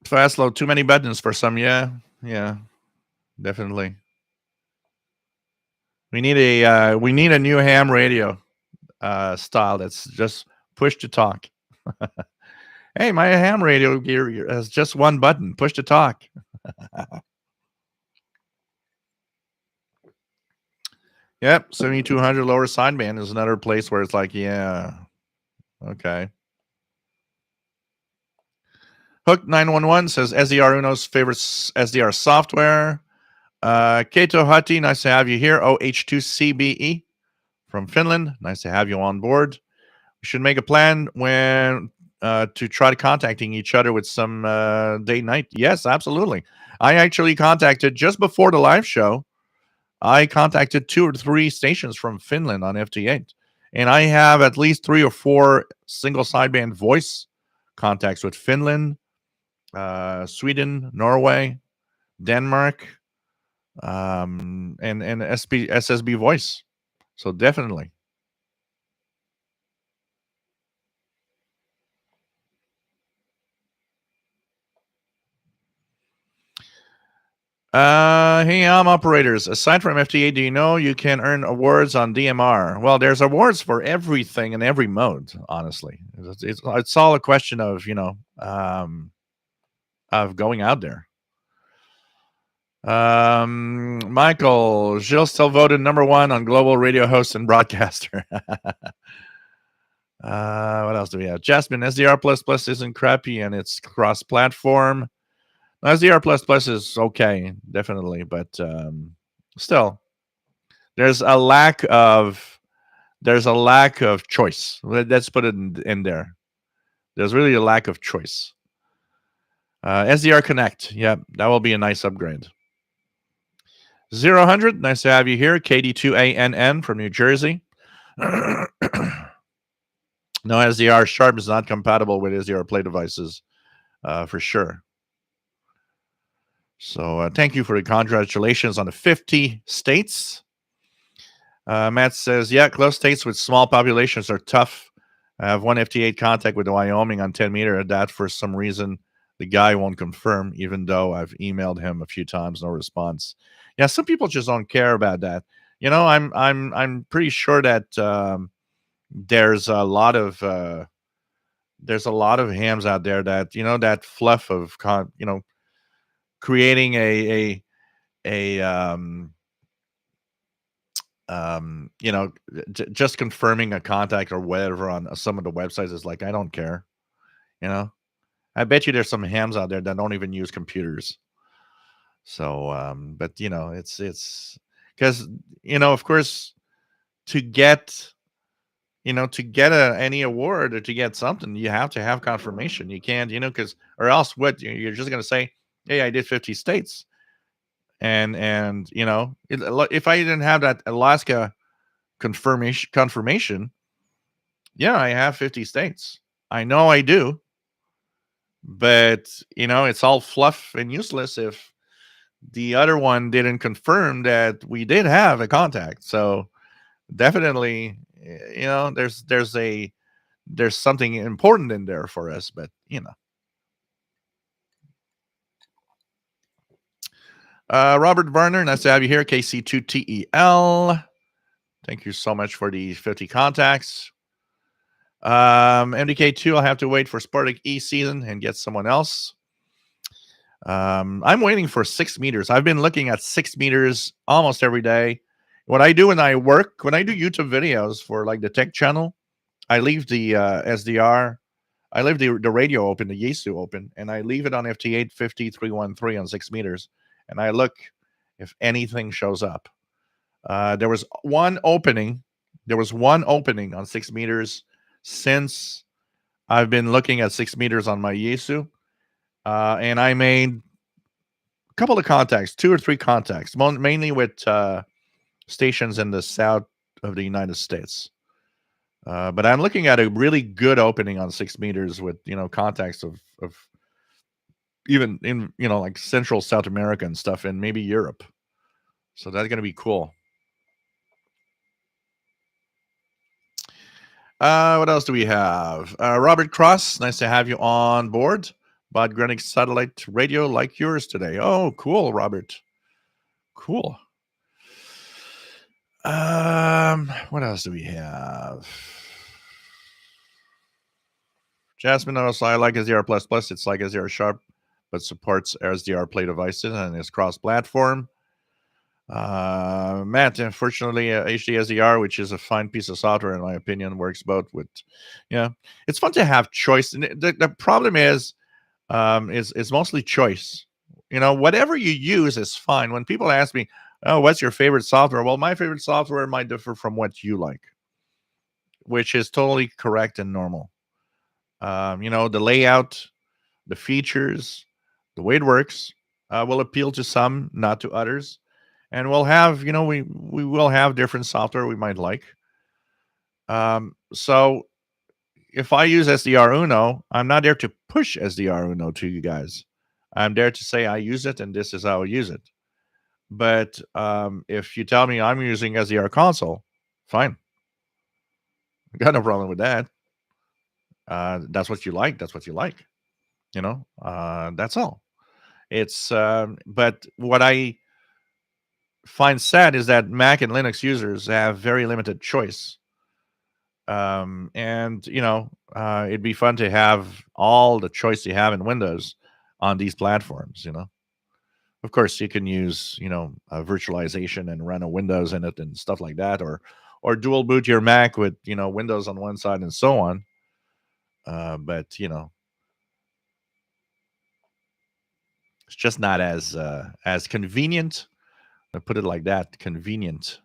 Fast load, too many buttons for some. Yeah, definitely. We need a new ham radio style that's just Push to talk. Hey, my ham radio gear has just one button. Push to talk. Yep, 7200 lower sideband is another place where it's like, yeah, okay. Hook 911 says SDR Uno's favorite SDR software. Keito Hati, nice to have you here. OH2CBE from Finland, nice to have you on board. We should make a plan when to try to contacting each other with some date night. Yes, absolutely. I actually contacted just before the live show. I contacted 2 or 3 stations from Finland on FT8, and I have at least 3 or 4 single sideband voice contacts with Finland, Sweden, Norway, Denmark, and SSB voice. So definitely. Hey, operators. Aside from FTA, do you know you can earn awards on DMR? Well, there's awards for everything in every mode. Honestly, it's all a question of of going out there. Michael, Gilles still voted #1 on global radio host and broadcaster. What else do we have? Jasmine, SDR++ isn't crappy and it's cross-platform. SDR++ is okay, definitely, but still, there's a lack of choice. Let's put it in there. There's really a lack of choice. SDR Connect, yeah, that will be a nice upgrade. 0-100, nice to have you here. KD2ANN from New Jersey. No, SDR Sharp is not compatible with SDR Play devices, for sure. So thank you for the congratulations on the 50 states. Matt says, yeah, close states with small populations are tough. I have one FT8 contact with Wyoming on 10 meter. That for some reason the guy won't confirm, even though I've emailed him a few times, no response. Yeah, some people just don't care about that. You know, I'm pretty sure that there's a lot of hams out there that that fluff of creating a just confirming a contact or whatever on some of the websites is like, I don't care. I bet you there's some hams out there that don't even use computers. So but it's because of course, to get any award or to get something, you have to have confirmation. You can't, because or else what, you're just going to say, hey, I did 50 states. And if I didn't have that Alaska confirmation, yeah, I have 50 states. I know I do, but it's all fluff and useless if the other one didn't confirm that we did have a contact. So definitely, there's something important in there for us, but Robert Varner, nice to have you here. KC2TEL. Thank you so much for the 50 contacts. MDK2, I'll have to wait for Spartak E season and get someone else. I'm waiting for 6 meters. I've been looking at 6 meters almost every day. What I do when I do YouTube videos for like the tech channel, I leave the SDR, I leave the radio open, the Yaesu open, and I leave it on FT8 50313 on 6 meters, and I look if anything shows up. There was one opening on 6 meters since I've been looking at 6 meters on my Yaesu, and I made a couple of contacts, 2 or 3 contacts, mainly with stations in the south of the United States. But I'm looking at a really good opening on 6 meters with contacts of even in like Central South America and stuff, and maybe Europe. So that's gonna be cool. What else do we have? Robert Cross, nice to have you on board. Bought Greenwich satellite radio like yours today. Oh, cool, Robert. Cool. What else do we have? Jasmine also, I like SDR plus plus. It's like SDR sharp, but supports SDR Play devices and is cross-platform. Matt, unfortunately, HD SDR, which is a fine piece of software in my opinion, works both with. Yeah, it's fun to have choice. And the problem is mostly choice. Whatever you use is fine. When people ask me, "Oh, what's your favorite software?" Well, my favorite software might differ from what you like, which is totally correct and normal. The layout, the features, the way it works will appeal to some, not to others. And we'll have, we will have different software we might like. So if I use SDR Uno, I'm not there to push SDR Uno to you guys. I'm there to say I use it and this is how I use it. But if you tell me I'm using SDR console, fine. I got no problem with that. That's what you like. That's what you like. That's all. But what I find sad is that Mac and Linux users have very limited choice. And it'd be fun to have all the choice you have in Windows on these platforms. Of course, you can use virtualization and run a Windows in it and stuff like that, or dual boot your Mac with Windows on one side and so on. But it's just not as convenient. I put it like that, convenient.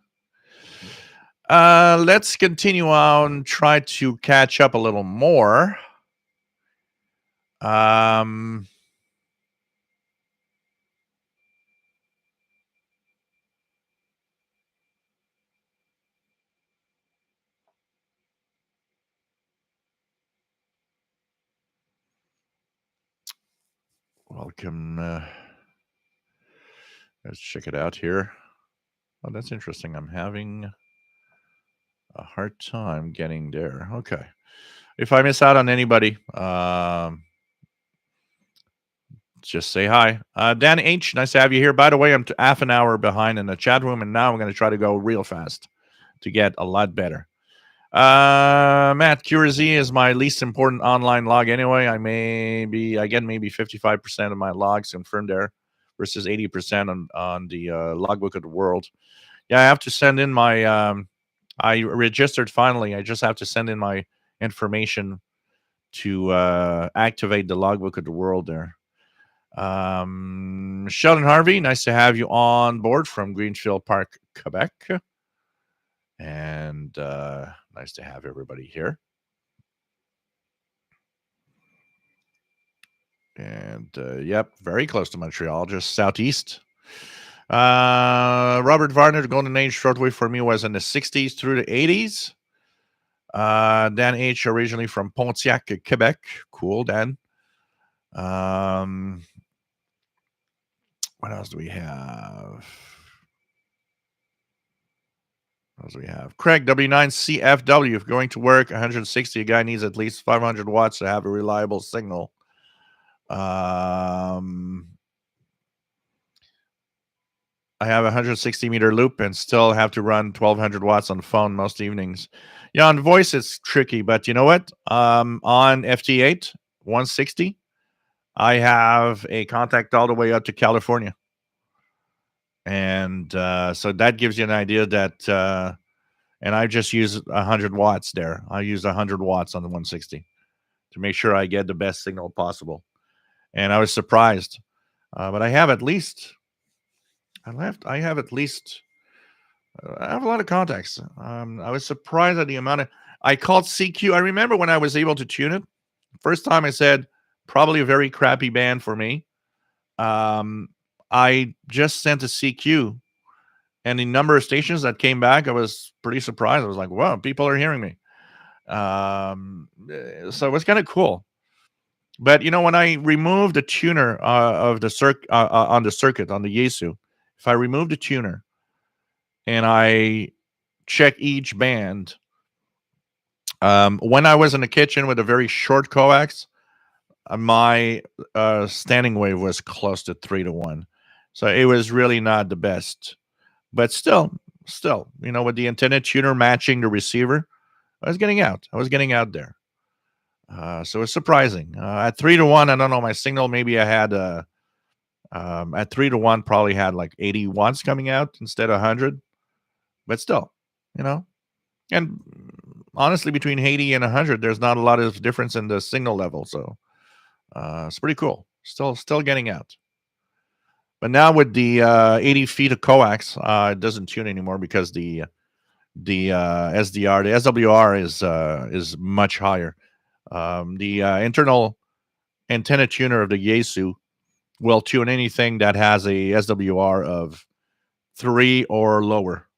Let's continue on. Try to catch up a little more. Welcome. Let's check it out here. Oh, that's interesting. I'm having a hard time getting there. Okay. If I miss out on anybody, just say hi. Dan H, nice to have you here. By the way, I'm half an hour behind in the chat room, and now I'm going to try to go real fast to get a lot better. Matt, QRZ is my least important online log anyway. I get maybe 55% of my logs confirmed there versus 80% on the logbook of the world. Yeah, I have to send in my I registered finally. I just have to send in my information to activate the logbook of the world there. Sheldon Harvey, nice to have you on board from Greenfield Park, Quebec. And nice to have everybody here. And yep, very close to Montreal, just southeast. Robert Varner, the golden age shortwave for me was in the 60s through the 80s. Dan H, originally from Pontiac, Quebec. Cool, Dan. What else do we have? Craig, W9CFW. If going to work 160, a guy needs at least 500 watts to have a reliable signal. I have a 160 meter loop and still have to run 1200 watts on the phone most evenings. Yeah, on voice it's tricky, but you know what? On FT8 160, I have a contact all the way up to California. And so that gives you an idea that, and I just use 100 watts there. I use 100 watts on the 160 to make sure I get the best signal possible. And I was surprised, but I have at least, I have a lot of contacts. I was surprised at the amount of, I called CQ. I remember when I was able to tune it. First time I said, probably a very crappy band for me. I just sent a CQ, and the number of stations that came back, I was pretty surprised. I was like, wow, people are hearing me. So it was kind of cool. But when I remove the tuner of the on the circuit on the Yaesu, if I remove the tuner and I check each band, when I was in the kitchen with a very short coax, my standing wave was close to 3-1. So it was really not the best. But still, with the antenna tuner matching the receiver, I was getting out there. So it's surprising. At 3 to 1, I don't know my signal. Maybe I had at 3 to 1 probably had like 80 watts coming out instead of 100, but still, you know. And honestly, between 80 and 100, there's not a lot of difference in the signal level. So it's pretty cool. Still getting out. But now with the 80 feet of coax, it doesn't tune anymore because the SDR, the SWR is much higher. The internal antenna tuner of the Yaesu will tune anything that has a SWR of 3 or lower.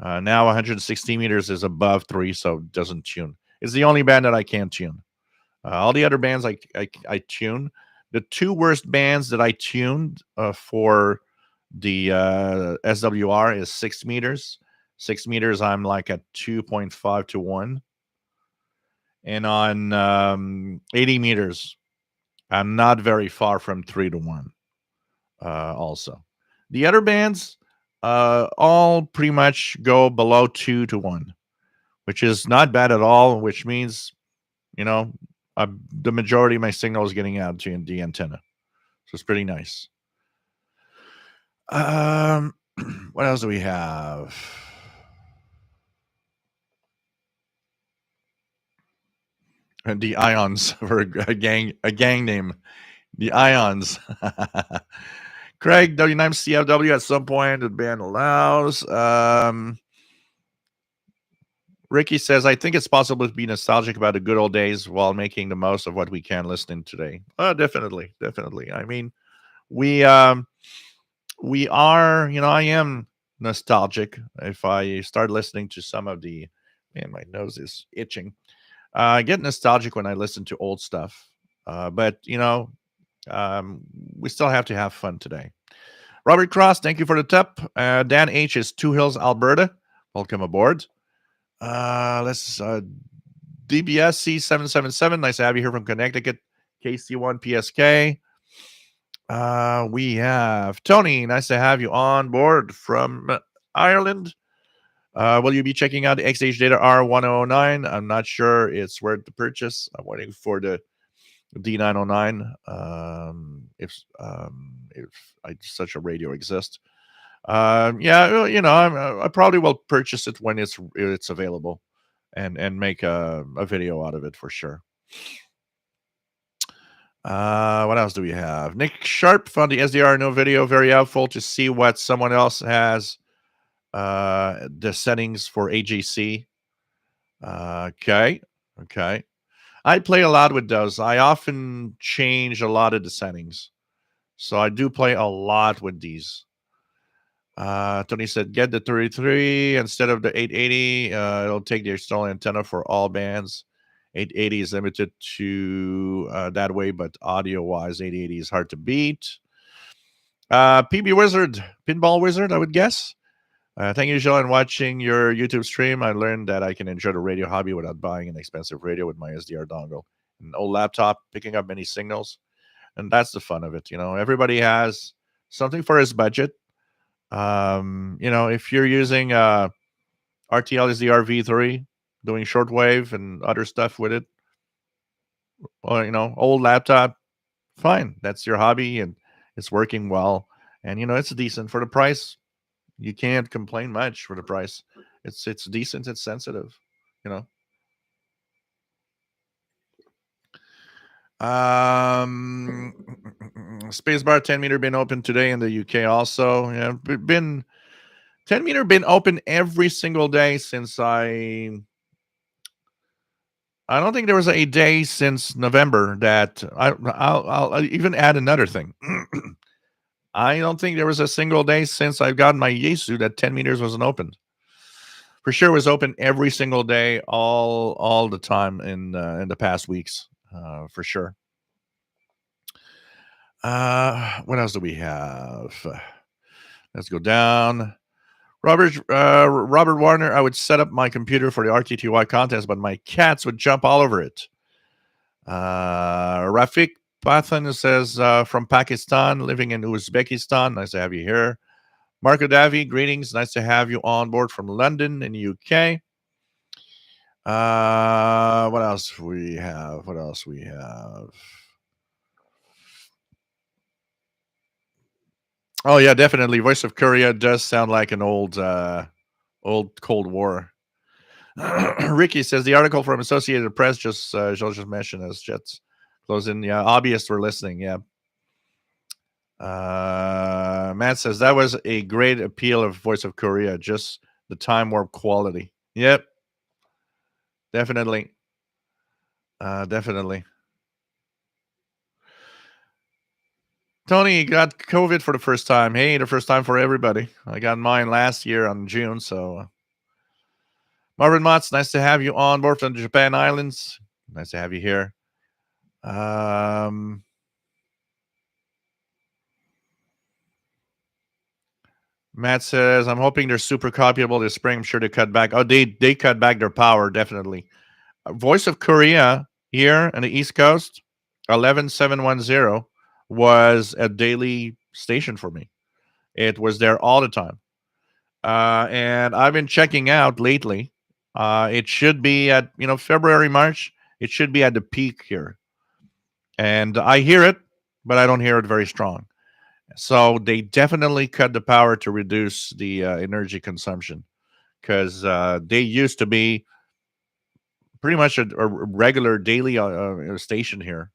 Now 160 meters is above 3, so it doesn't tune. It's the only band that I can't tune. All the other bands I tune. The two worst bands that I tuned for the SWR is 6 meters. 6 meters, I'm like at 2.5 to 1. And on 80 meters, I'm not very far from 3 to 1 also. The other bands all pretty much go below 2 to 1, which is not bad at all, which means, you know, the majority of my signal is getting out to the antenna. So it's pretty nice. What else do we have? The Ions for a gang name. The Ions. Craig, W9CFW at some point the band allows. Ricky says, I think it's possible to be nostalgic about the good old days while making the most of what we can listening today. Definitely. I mean, we are, I am nostalgic. If I start listening to some of the, man, my nose is itching. I get nostalgic when I listen to old stuff. But, we still have to have fun today. Robert Cross, thank you for the tip. Dan H is Two Hills, Alberta. Welcome aboard. Let's DBS C777. Nice to have you here from Connecticut. KC1 PSK. We have Tony. Nice to have you on board from Ireland. Will you be checking out the XH Data R1009? I'm not sure it's worth the purchase. I'm waiting for the D909. If such a radio exists. I probably will purchase it when it's available, and make a video out of it for sure. What else do we have? Nick Sharp found the SDR no video very helpful to see what someone else has. The settings for AJC. Okay. I play a lot with those. I often change a lot of the settings, so I do play a lot with these. Tony said, get the 33 instead of the 880. It'll take the external antenna for all bands. 880 is limited to that way, but audio-wise, 880 is hard to beat. PB Wizard, Pinball Wizard, I would guess. Thank you, Jill, and watching your YouTube stream. I learned that I can enjoy the radio hobby without buying an expensive radio with my SDR dongle. An old laptop, picking up many signals. And that's the fun of it. Everybody has something for his budget. If you're using RTL SDR V3, doing shortwave and other stuff with it, or, old laptop, fine. That's your hobby and it's working well. And, it's decent for the price. You can't complain much for the price. It's decent. It's sensitive, Spacebar 10 meter been open today in the UK also. Been 10 meter been open every single day since I don't think there was a day since November that I'll even add another thing. I don't think there was a single day since I've gotten my Yaesu that 10 meters wasn't opened. For sure, it was open every single day, all the time in the past weeks, for sure. What else do we have? Let's go down. Robert Warner, I would set up my computer for the RTTY contest, but my cats would jump all over it. Rafik Pathan says, from Pakistan, living in Uzbekistan. Nice to have you here. Marco Davi, greetings. Nice to have you on board from London in the UK. What else we have? What else we have? Oh yeah, definitely. Voice of Korea does sound like an old Cold War. Ricky says the article from Associated Press just mentioned as jets closing. Yeah, obvious we're listening. Yeah. Matt says that was a great appeal of Voice of Korea, just the time warp quality. Yep, definitely. Definitely. Tony got COVID for the first time. Hey, the first time for everybody. I got mine last year on June. So, Marvin Motts, nice to have you on board from the Japan Islands. Nice to have you here. Um, Matt says, I'm hoping they're super copyable this spring. I'm sure they cut back. Oh, they cut back their power, definitely. Voice of Korea here on the East Coast, 11710 was a daily station for me. It was there all the time. And I've been checking out lately. It should be at, February, March. It should be at the peak here. And I hear it, but I don't hear it very strong. So they definitely cut the power to reduce the energy consumption because they used to be pretty much a regular daily station here.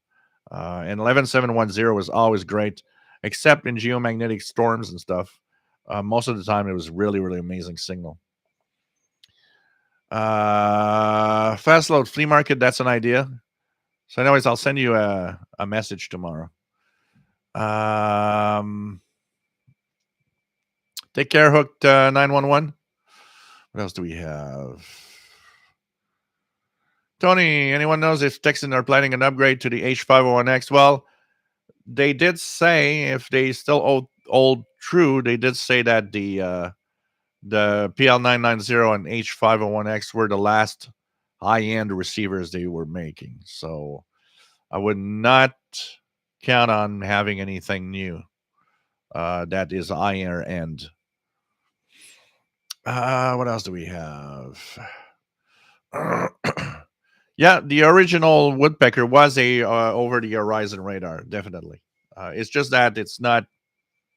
And 11710 was always great, except in geomagnetic storms and stuff. Most of the time, it was really, really amazing signal. Fast load flea market, that's an idea. So, anyways, I'll send you a message tomorrow. Take care, Hooked 911. What else do we have? Tony, anyone knows if Texan are planning an upgrade to the H501X? Well, they did say if they still hold true, they did say that the PL990 and H501X were the last high-end receivers they were making. So I would not count on having anything new that is higher end. What else do we have? Yeah, the original Woodpecker was a over the horizon radar, definitely. It's just that it's not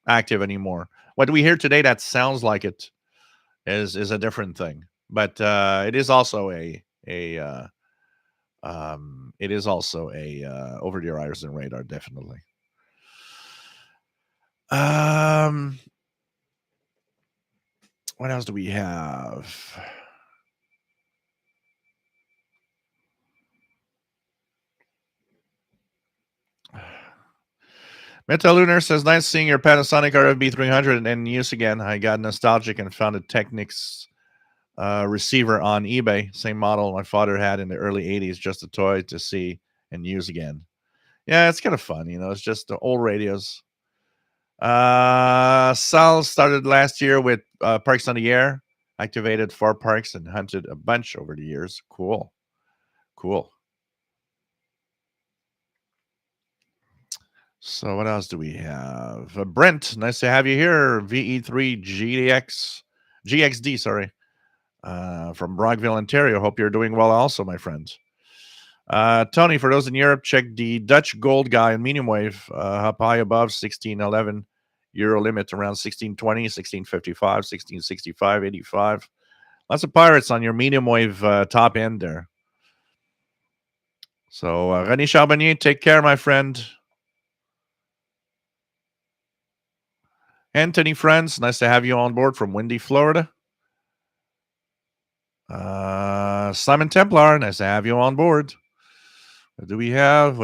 active anymore. What we hear today that sounds like it is a different thing, but it is also a over the horizon radar, definitely. Um, what else do we have? Metalunar says, nice seeing your Panasonic RFB 300 in use again. I got nostalgic and found a Technics receiver on eBay. Same model my father had in the early 80s, just a toy to see and use again. Yeah, it's kind of fun. It's just the old radios. Sal started last year with Parks on the Air, activated 4 parks and hunted a bunch over the years. Cool. So what else do we have? Brent, nice to have you here. VE3 GXD, sorry, from Brockville, Ontario. Hope you're doing well, also, my friend. Tony, for those in Europe, check the Dutch Gold Guy in medium wave, up high above 1611 euro limit, around 1620, 1655, 1665, 85. Lots of pirates on your medium wave top end there. So René Charbonnier, take care, my friend. Anthony Friends, nice to have you on board from windy Florida. Simon Templar, nice to have you on board. What do we have?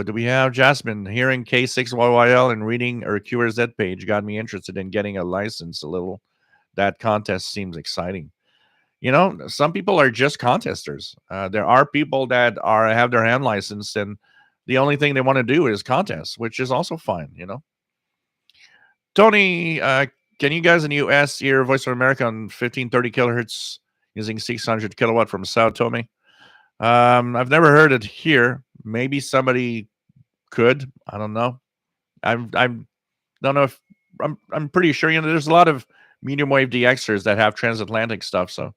Jasmine, hearing K6YYL and reading her QRZ page got me interested in getting a license a little. That contest seems exciting. Some people are just contesters. There are people that have their hand license and the only thing they want to do is contest, which is also fine, Tony, can you guys in the US hear Voice of America on 1530 kilohertz using 600 kilowatt from Sao Tome? I've never heard it here. Maybe somebody could. I don't know. I don't know if I'm pretty sure there's a lot of medium wave DXers that have transatlantic stuff. So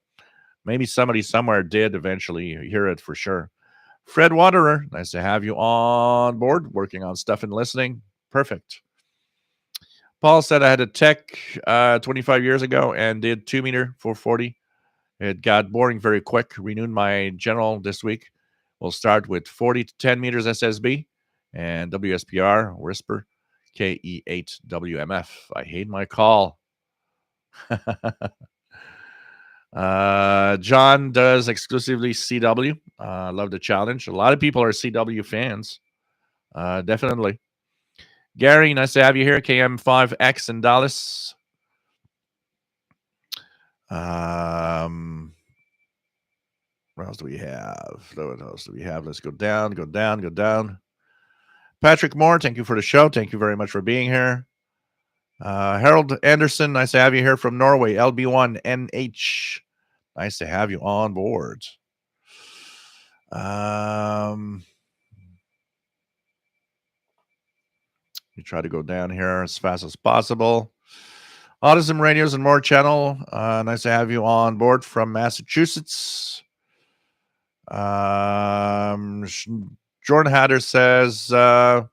Maybe somebody somewhere did eventually hear it for sure. Fred Waterer, nice to have you on board, working on stuff and listening. Perfect. Paul said I had a tech 25 years ago and did 2 meter 440. It got boring very quick. Renewed my general this week. We'll start with 40 to 10 meters SSB and WSPR, Whisper, KE8WMF. I hate my call. John does exclusively CW. Love the challenge. A lot of people are CW fans. Definitely. Gary, nice to have you here. KM5X in Dallas. What else do we have? What else do we have? Let's go down, go down, go down. Patrick Moore, thank you for the show. Thank you very much for being here. Harold Anderson, nice to have you here from Norway. LB1NH, nice to have you on board. You try to go down here as fast as possible. Autism Radios and More channel. Nice to have you on board from Massachusetts. Jordan Hatter says, I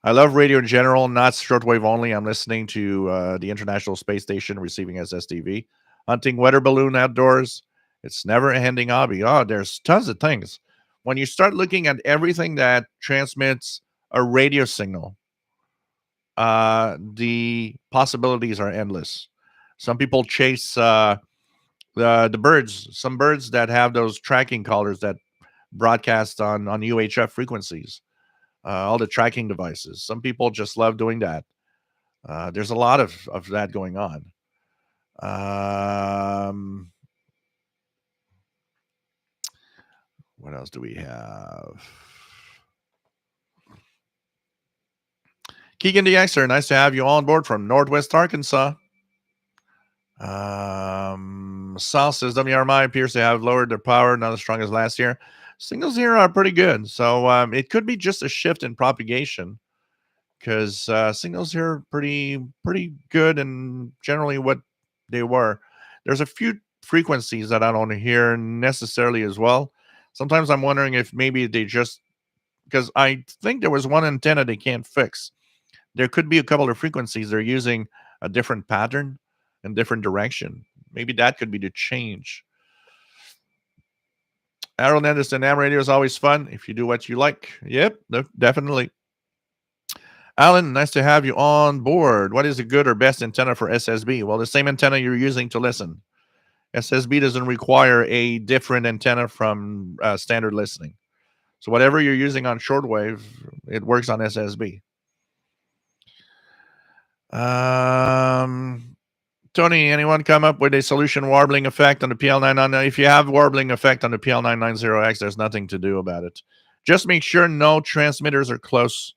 love radio in general, not shortwave only. I'm listening to the International Space Station receiving SSTV. Hunting weather balloon outdoors. It's never a ending hobby. Oh, there's tons of things. When you start looking at everything that transmits a radio signal, the possibilities are endless. Some people chase the birds, some birds that have those tracking collars that broadcast on UHF frequencies, all the tracking devices. Some people just love doing that. There's a lot of that going on. What else do we have? Keegan the Xer, nice to have you on board from Northwest Arkansas. Sal says WRMI appears to have lowered their power, not as strong as last year. Signals here are pretty good, so it could be just a shift in propagation, because signals here are pretty good and generally what they were. There's a few frequencies that I don't hear necessarily as well. Sometimes I'm wondering if maybe they just, because I think there was one antenna they can't fix. There could be a couple of frequencies they're using a different pattern and different direction. Maybe that could be the change. Harold Anderson, AM radio is always fun if you do what you like. Yep, definitely. Alan, nice to have you on board. What is a good or best antenna for SSB? Well, the same antenna you're using to listen. SSB doesn't require a different antenna from standard listening. So whatever you're using on shortwave, it works on SSB. Tony, anyone come up with a solution warbling effect on the PL990? If you have warbling effect on the PL990X, there's nothing to do about it. Just make sure no transmitters are close.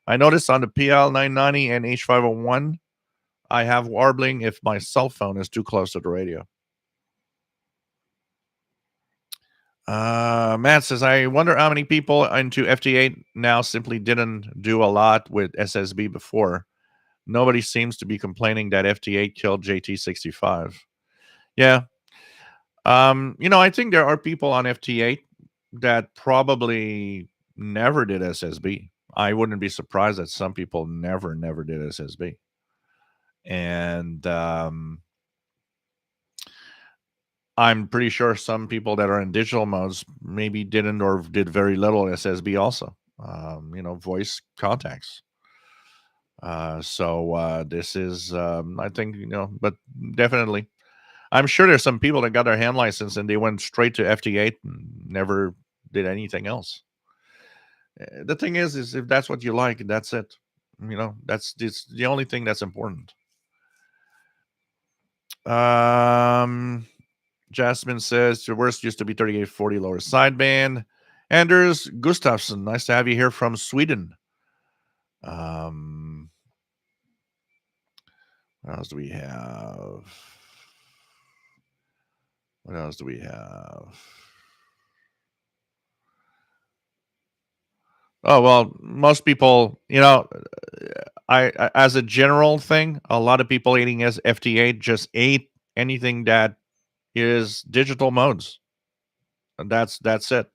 I noticed on the PL990 and H501, I have warbling if my cell phone is too close to the radio. Matt says, I wonder how many people into FT8 now simply didn't do a lot with SSB before. Nobody seems to be complaining that FT8 killed JT65. Yeah. I think there are people on FT8 that probably never did SSB. I wouldn't be surprised that some people never did SSB. And I'm pretty sure some people that are in digital modes maybe didn't or did very little SSB also. Voice contacts. So this is, I think, but definitely, I'm sure there's some people that got their ham license and they went straight to FT8 and never did anything else. The thing is if that's what you like, that's it. That's the only thing that's important. Jasmine says the worst used to be 3840 lower sideband. Anders Gustafsson, nice to have you here from Sweden. What else do we have? Oh, well, most people, I as a general thing, a lot of people eating as FT8 just ate anything that is digital modes. And that's it.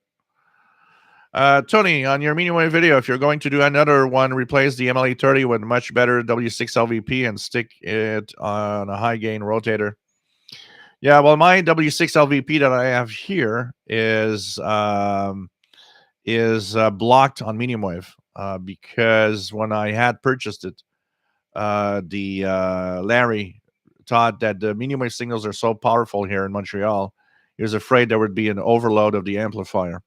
Tony, on your medium wave video, if you're going to do another one, replace the MLE30 with much better W6 LVP and stick it on a high gain rotator. Yeah, well, my W6 LVP that I have here is blocked on medium wave because when I had purchased it, the Larry thought that the medium wave signals are so powerful here in Montreal, he was afraid there would be an overload of the amplifier.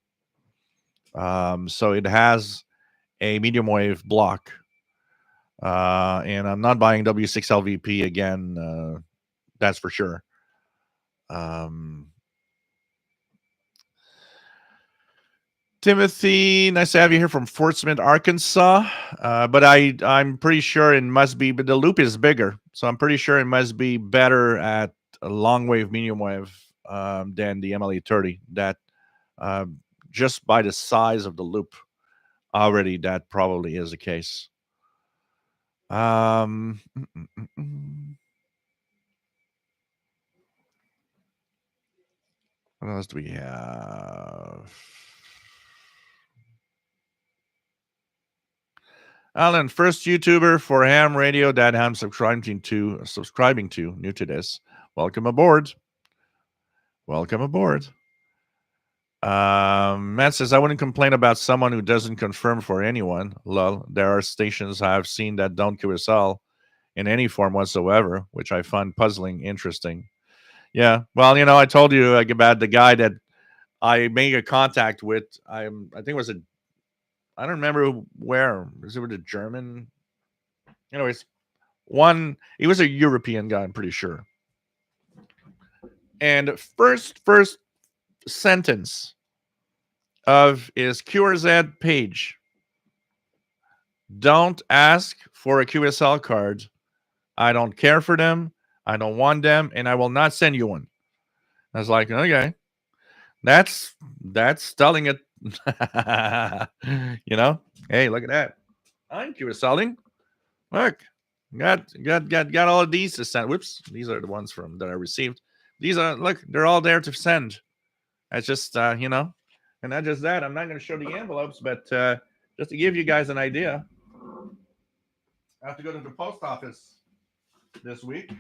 So it has a medium wave block, and I'm not buying W6 LVP again. That's for sure. Timothy, nice to have you here from Fort Smith, Arkansas. But I'm pretty sure it must be, but the loop is bigger, so I'm pretty sure it must be better at a long wave, medium wave than the MLE30. That just by the size of the loop, already that probably is the case. What else do we have? Alan, first YouTuber for ham radio that I'm subscribing to, new to this. Welcome aboard. Welcome aboard. Matt says, I wouldn't complain about someone who doesn't confirm for anyone. Lol. There are stations I've seen that don't QSL in any form whatsoever, which I find puzzling, interesting. Yeah. Well, I told you about the guy that I made a contact with. I think it was I don't remember where. Was it with a German? Anyways, he was a European guy, I'm pretty sure. And first sentence of his QRZ page: don't ask for a QSL card. I don't care for them. I don't want them, and I will not send you one. I was like, okay, that's telling it. Hey, look at that. I'm QSLing. Look, got all of these to send. Whoops, these are the ones that I received. These are, look, they're all there to send. That's just and not just that. I'm not going to show the envelopes, but just to give you guys an idea, I have to go to the post office this week.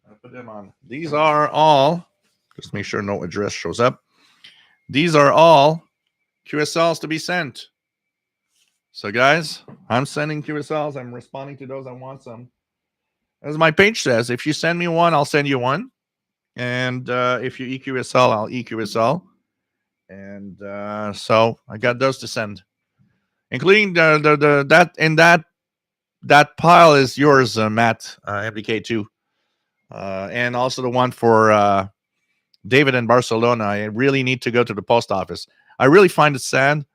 I put them on. These are all, just make sure no address shows up. These are all QSLs to be sent. So, guys, I'm sending QSLs. I'm responding to those. I want some. As my page says, if you send me one, I'll send you one. And if you EQSL, I'll EQSL. And so I got those to send, including that pile is yours, Matt, MDK2, and also the one for David in Barcelona. I really need to go to the post office. I really find it sad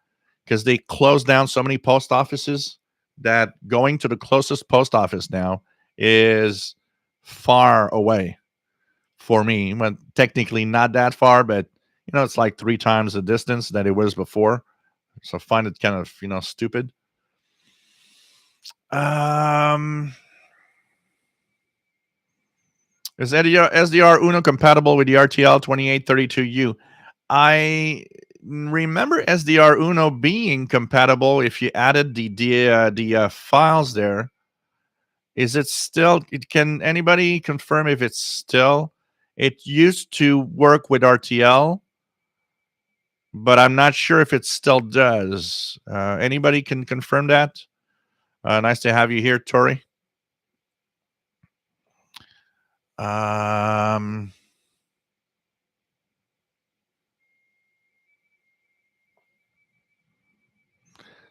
because they closed down so many post offices that going to the closest post office now is far away for me. But technically not that far, but it's like 3 times the distance that it was before. So I find it kind of, stupid. Is SDR Uno compatible with the RTL 2832U? I remember SDR Uno being compatible if you added the files there. Is it still? Can anybody confirm if it's still? It used to work with RTL, but I'm not sure if it still does. Anybody can confirm that? Nice to have you here, Tori.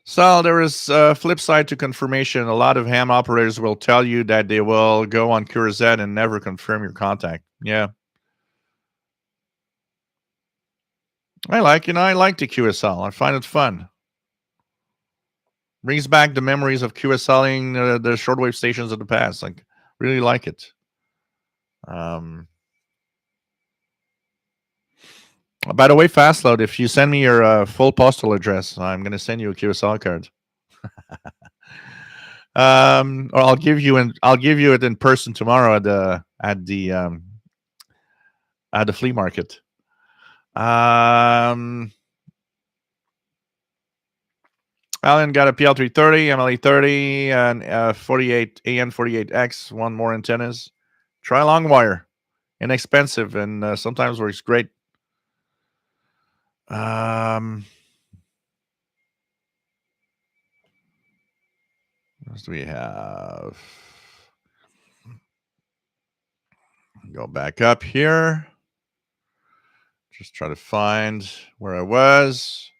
So there is a flip side to confirmation. A lot of ham operators will tell you that they will go on QRZ and never confirm your contact. Yeah. I like the QSL. I find it fun. Brings back the memories of QSLing the shortwave stations of the past. Like, really like it. By the way, Fastload, if you send me your full postal address, I'm going to send you a QSL card. Or I'll give you it in person tomorrow at the at the flea market. Alan got a PL330, MLE30, and 48 AN48X. One more antennas. Try long wire. Inexpensive and sometimes works great. What else do we have? Go back up here. Just try to find where I was.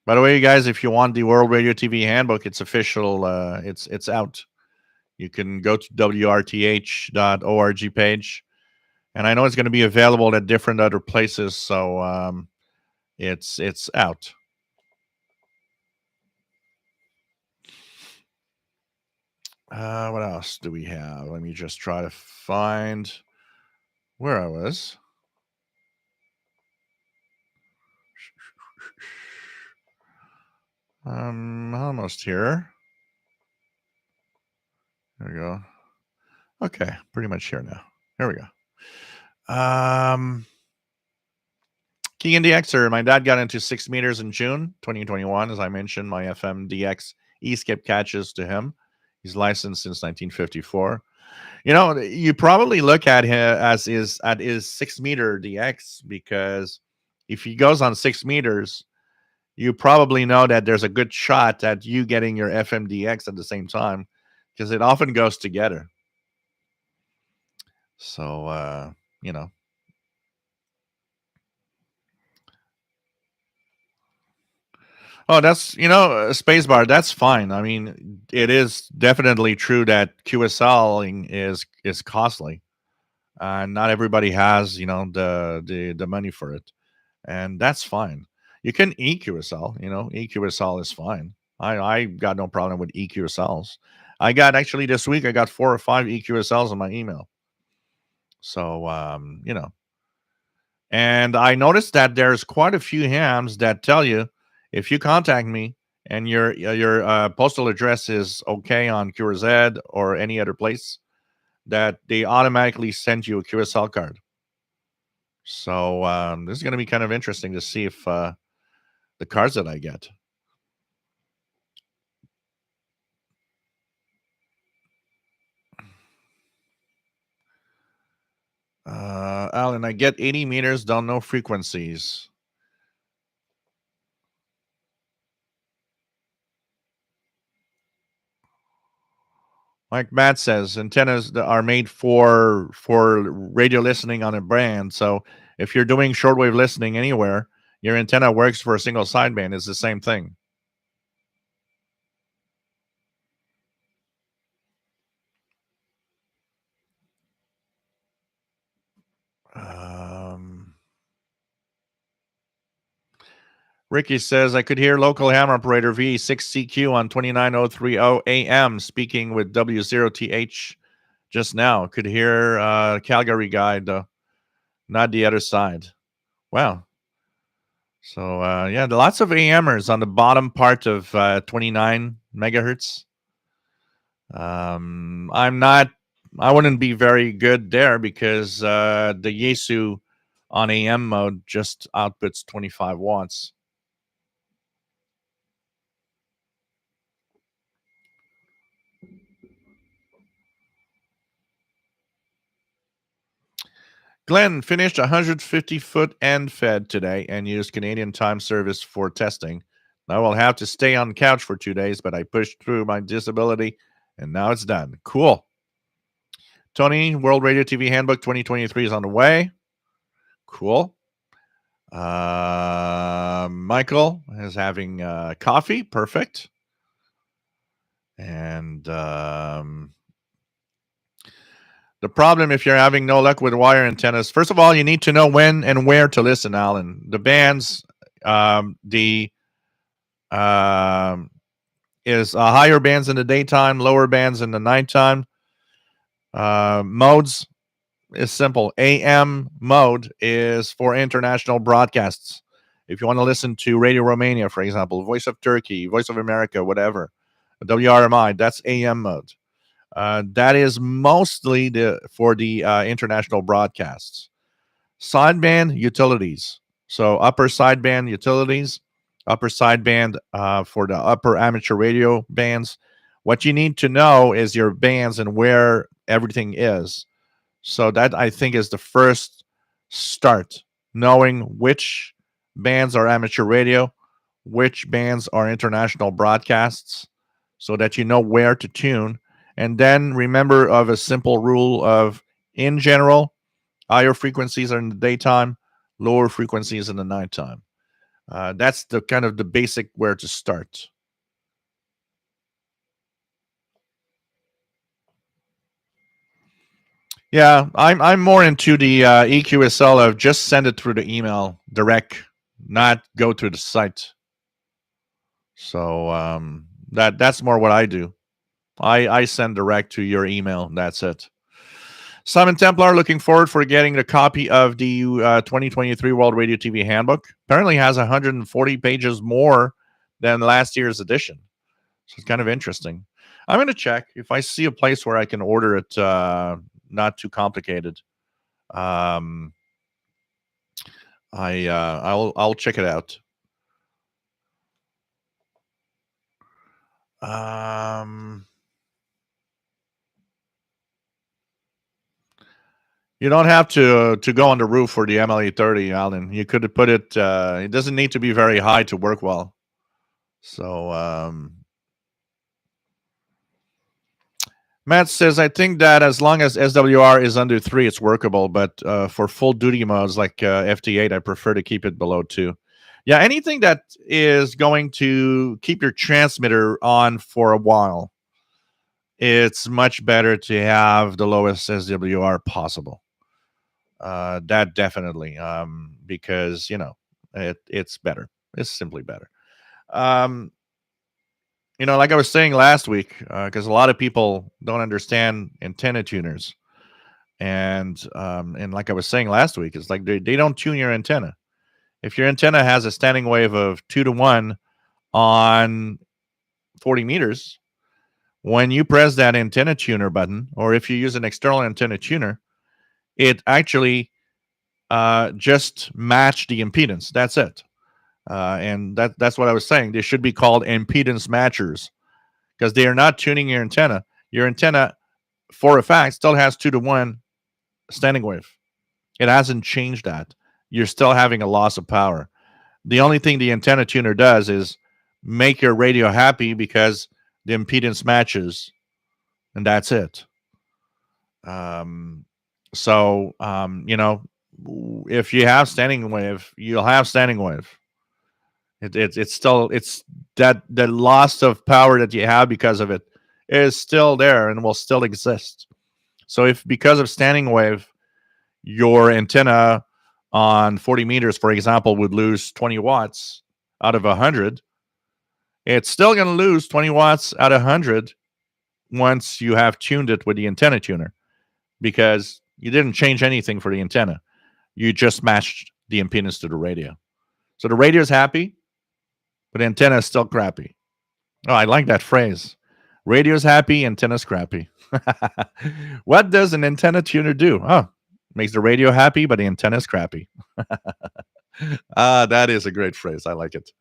By the way, you guys, if you want the World Radio TV Handbook, it's official. It's out. You can go to wrth.org page, and I know it's going to be available at different other places. So it's out. What else do we have? Let me just try to find where I was. Almost here. There we go. Okay, pretty much here now. Here we go. King DXer, my dad got into 6 meters in June 2021. As I mentioned, my FM DX E-skip catches to him. He's licensed since 1954. You know, you probably look at him as at his 6 meter DX, because if he goes on 6 meters, you probably know that there's a good shot at you getting your FM DX at the same time, because it often goes together. So, you know. Oh, that's, spacebar. That's fine. I mean, it is definitely true that QSL is costly. Not everybody has, the money for it, and that's fine. You can EQSL. EQSL is fine. I got no problem with EQSLs. I got, actually, this week I got 4 or 5 EQSLs in my email. So, and I noticed that there's quite a few hams that tell you, if you contact me and your postal address is okay on QRZ or any other place, that they automatically send you a QSL card. So this is going to be kind of interesting to see if the cards that I get. Alan, I get 80 meters, don't know frequencies. Like Matt says, antennas are made for radio listening on a brand. So if you're doing shortwave listening anywhere, your antenna works for a single sideband. It's the same thing. Ricky says, I could hear local ham operator V6CQ on 29030 AM speaking with W0TH just now. Could hear Calgary guy, though, not the other side. Wow. So, yeah, lots of AMers on the bottom part of 29 megahertz. I wouldn't be very good there, because the Yaesu on AM mode just outputs 25 watts. Glenn finished 150-foot end fed today and used Canadian time service for testing. I will have to stay on the couch for 2 days, but I pushed through my disability, and now it's done. Cool. Tony, World Radio TV Handbook 2023 is on the way. Cool. Michael is having coffee. Perfect. And the problem, if you're having no luck with wire antennas, first of all, you need to know when and where to listen, Alan. The bands, is higher bands in the daytime, lower bands in the nighttime. Modes is simple. AM mode is for international broadcasts. If you want to listen to Radio Romania, for example, Voice of Turkey, Voice of America, whatever, WRMI, that's AM mode. That is mostly for the international broadcasts. Sideband utilities. So upper sideband utilities, upper sideband for the upper amateur radio bands. What you need to know is your bands and where everything is. So that I think is the first start, knowing which bands are amateur radio, which bands are international broadcasts, so that you know where to tune. And then remember of a simple rule of, in general, higher frequencies are in the daytime, lower frequencies in the nighttime. That's the kind of the basic where to start. Yeah, I'm more into the EQSL of just send it through the email direct, not go through the site. So that's more what I do. I send direct to your email. That's it. Simon Templar looking forward for getting a copy of the 2023 World Radio TV Handbook. Apparently has 140 pages more than last year's edition. So it's kind of interesting. I'm going to check if I see a place where I can order it. Not too complicated. Um, I'll check it out. You don't have to go on the roof for the MLE 30, Alan. You could put it. It doesn't need to be very high to work well. So Matt says, I think that as long as SWR is under 3, it's workable. But for full duty modes like FT8, I prefer to keep it below 2. Yeah, anything that is going to keep your transmitter on for a while, it's much better to have the lowest SWR possible. That definitely, because it's better. It's simply better. Like I was saying last week, because a lot of people don't understand antenna tuners, and like I was saying last week, it's like they don't tune your antenna. If your antenna has a standing wave of 2-to-1 on 40 meters, when you press that antenna tuner button, or if you use an external antenna tuner, it actually just match the impedance. That's it. And that's what I was saying. They should be called impedance matchers, because they are not tuning your antenna. Your antenna, for a fact, still has 2-to-1 standing wave. It hasn't changed that. You're still having a loss of power. The only thing the antenna tuner does is make your radio happy because the impedance matches, and that's it. So if you have standing wave, you'll have standing wave. It's still that the loss of power that you have because of it is still there and will still exist. So if because of standing wave, your antenna on 40 meters, for example, would lose 20 watts out of 100, it's still going to lose 20 watts out of 100 once you have tuned it with the antenna tuner, because you didn't change anything for the antenna. You just matched the impedance to the radio. So the radio is happy, but the antenna is still crappy. Oh, I like that phrase. Radio's happy, antenna's crappy. What does an antenna tuner do? Oh, makes the radio happy, but the antenna's crappy. That is a great phrase. I like it.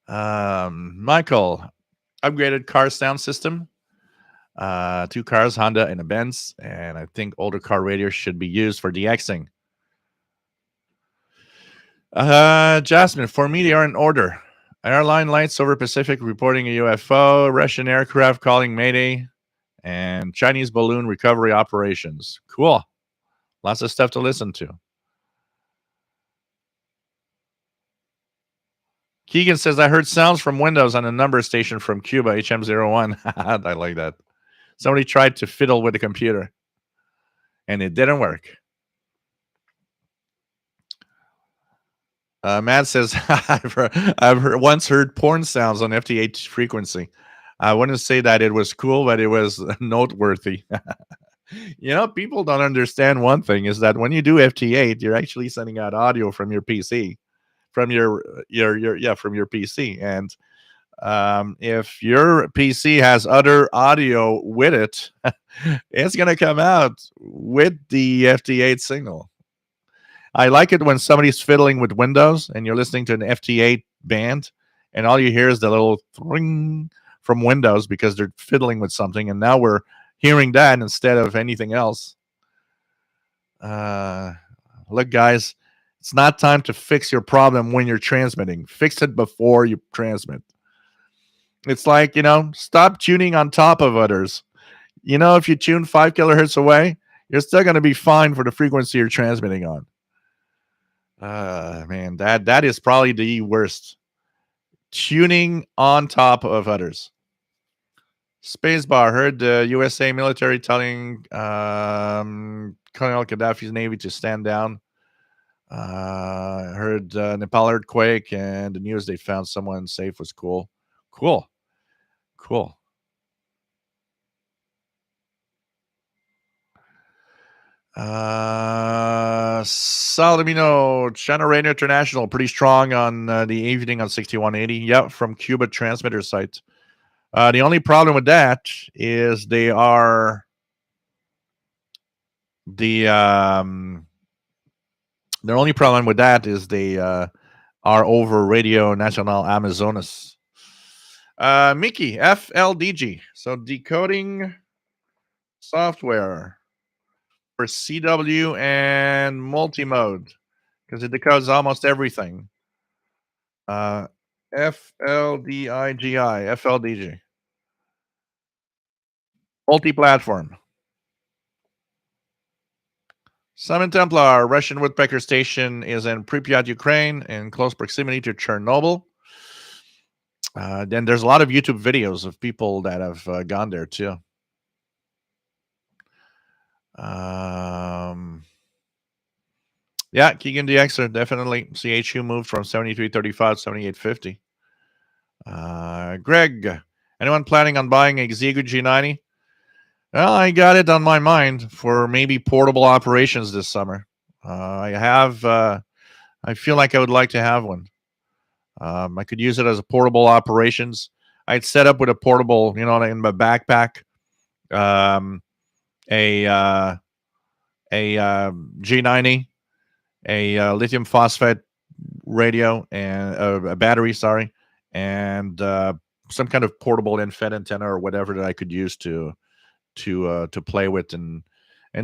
Michael, upgraded car sound system. 2 cars, Honda and a Benz, and I think older car radios should be used for DXing. Jasmine, for me, they are in order. Airline lights over Pacific reporting a UFO, Russian aircraft calling Mayday, and Chinese balloon recovery operations. Cool. Lots of stuff to listen to. Keegan says, I heard sounds from Windows on a number station from Cuba, HM01. I like that. Somebody tried to fiddle with the computer, and it didn't work. Matt says, I've once heard porn sounds on FT8 frequency. I wouldn't say that it was cool, but it was noteworthy. People don't understand one thing is that when you do FT8, you're actually sending out audio from your PC, from your PC, and If your PC has other audio with it, it's gonna come out with the FT8 signal. I like it when somebody's fiddling with Windows and you're listening to an FT8 band, and all you hear is the little ring from Windows because they're fiddling with something, and now we're hearing that instead of anything else. Uh, Look, guys, it's not time to fix your problem when you're transmitting. Fix it before you transmit. It's like, stop tuning on top of others. If you tune 5 kilohertz away, you're still going to be fine for the frequency you're transmitting on. Man, that is probably the worst. Tuning on top of others. Spacebar, heard the USA military telling Colonel Gaddafi's navy to stand down. Heard Nepal earthquake and the news they found someone safe was cool. Cool. Salamino, Channel Radio International, pretty strong on the evening on 6180. Yep, from Cuba transmitter site. The only problem with that is they are their only problem with that is they are over Radio Nacional Amazonas. Mickey, FLDG. So decoding software for CW and multimode because it decodes almost everything. FLDIGI. Multi-platform. Summon Templar, Russian Woodpecker Station is in Pripyat, Ukraine, in close proximity to Chernobyl. Then there's a lot of YouTube videos of people that have gone there too. Yeah, Keegan DXer, definitely. CHU moved from 7335 to 7850. Greg, anyone planning on buying a Xiegu G90? Well, I got it on my mind for maybe portable operations this summer. I feel like I would like to have one. I could use it as a portable operations. I'd set up with a portable, in my backpack, a G90, a lithium phosphate radio and a battery, sorry, and some kind of portable infed antenna or whatever that I could use to play with and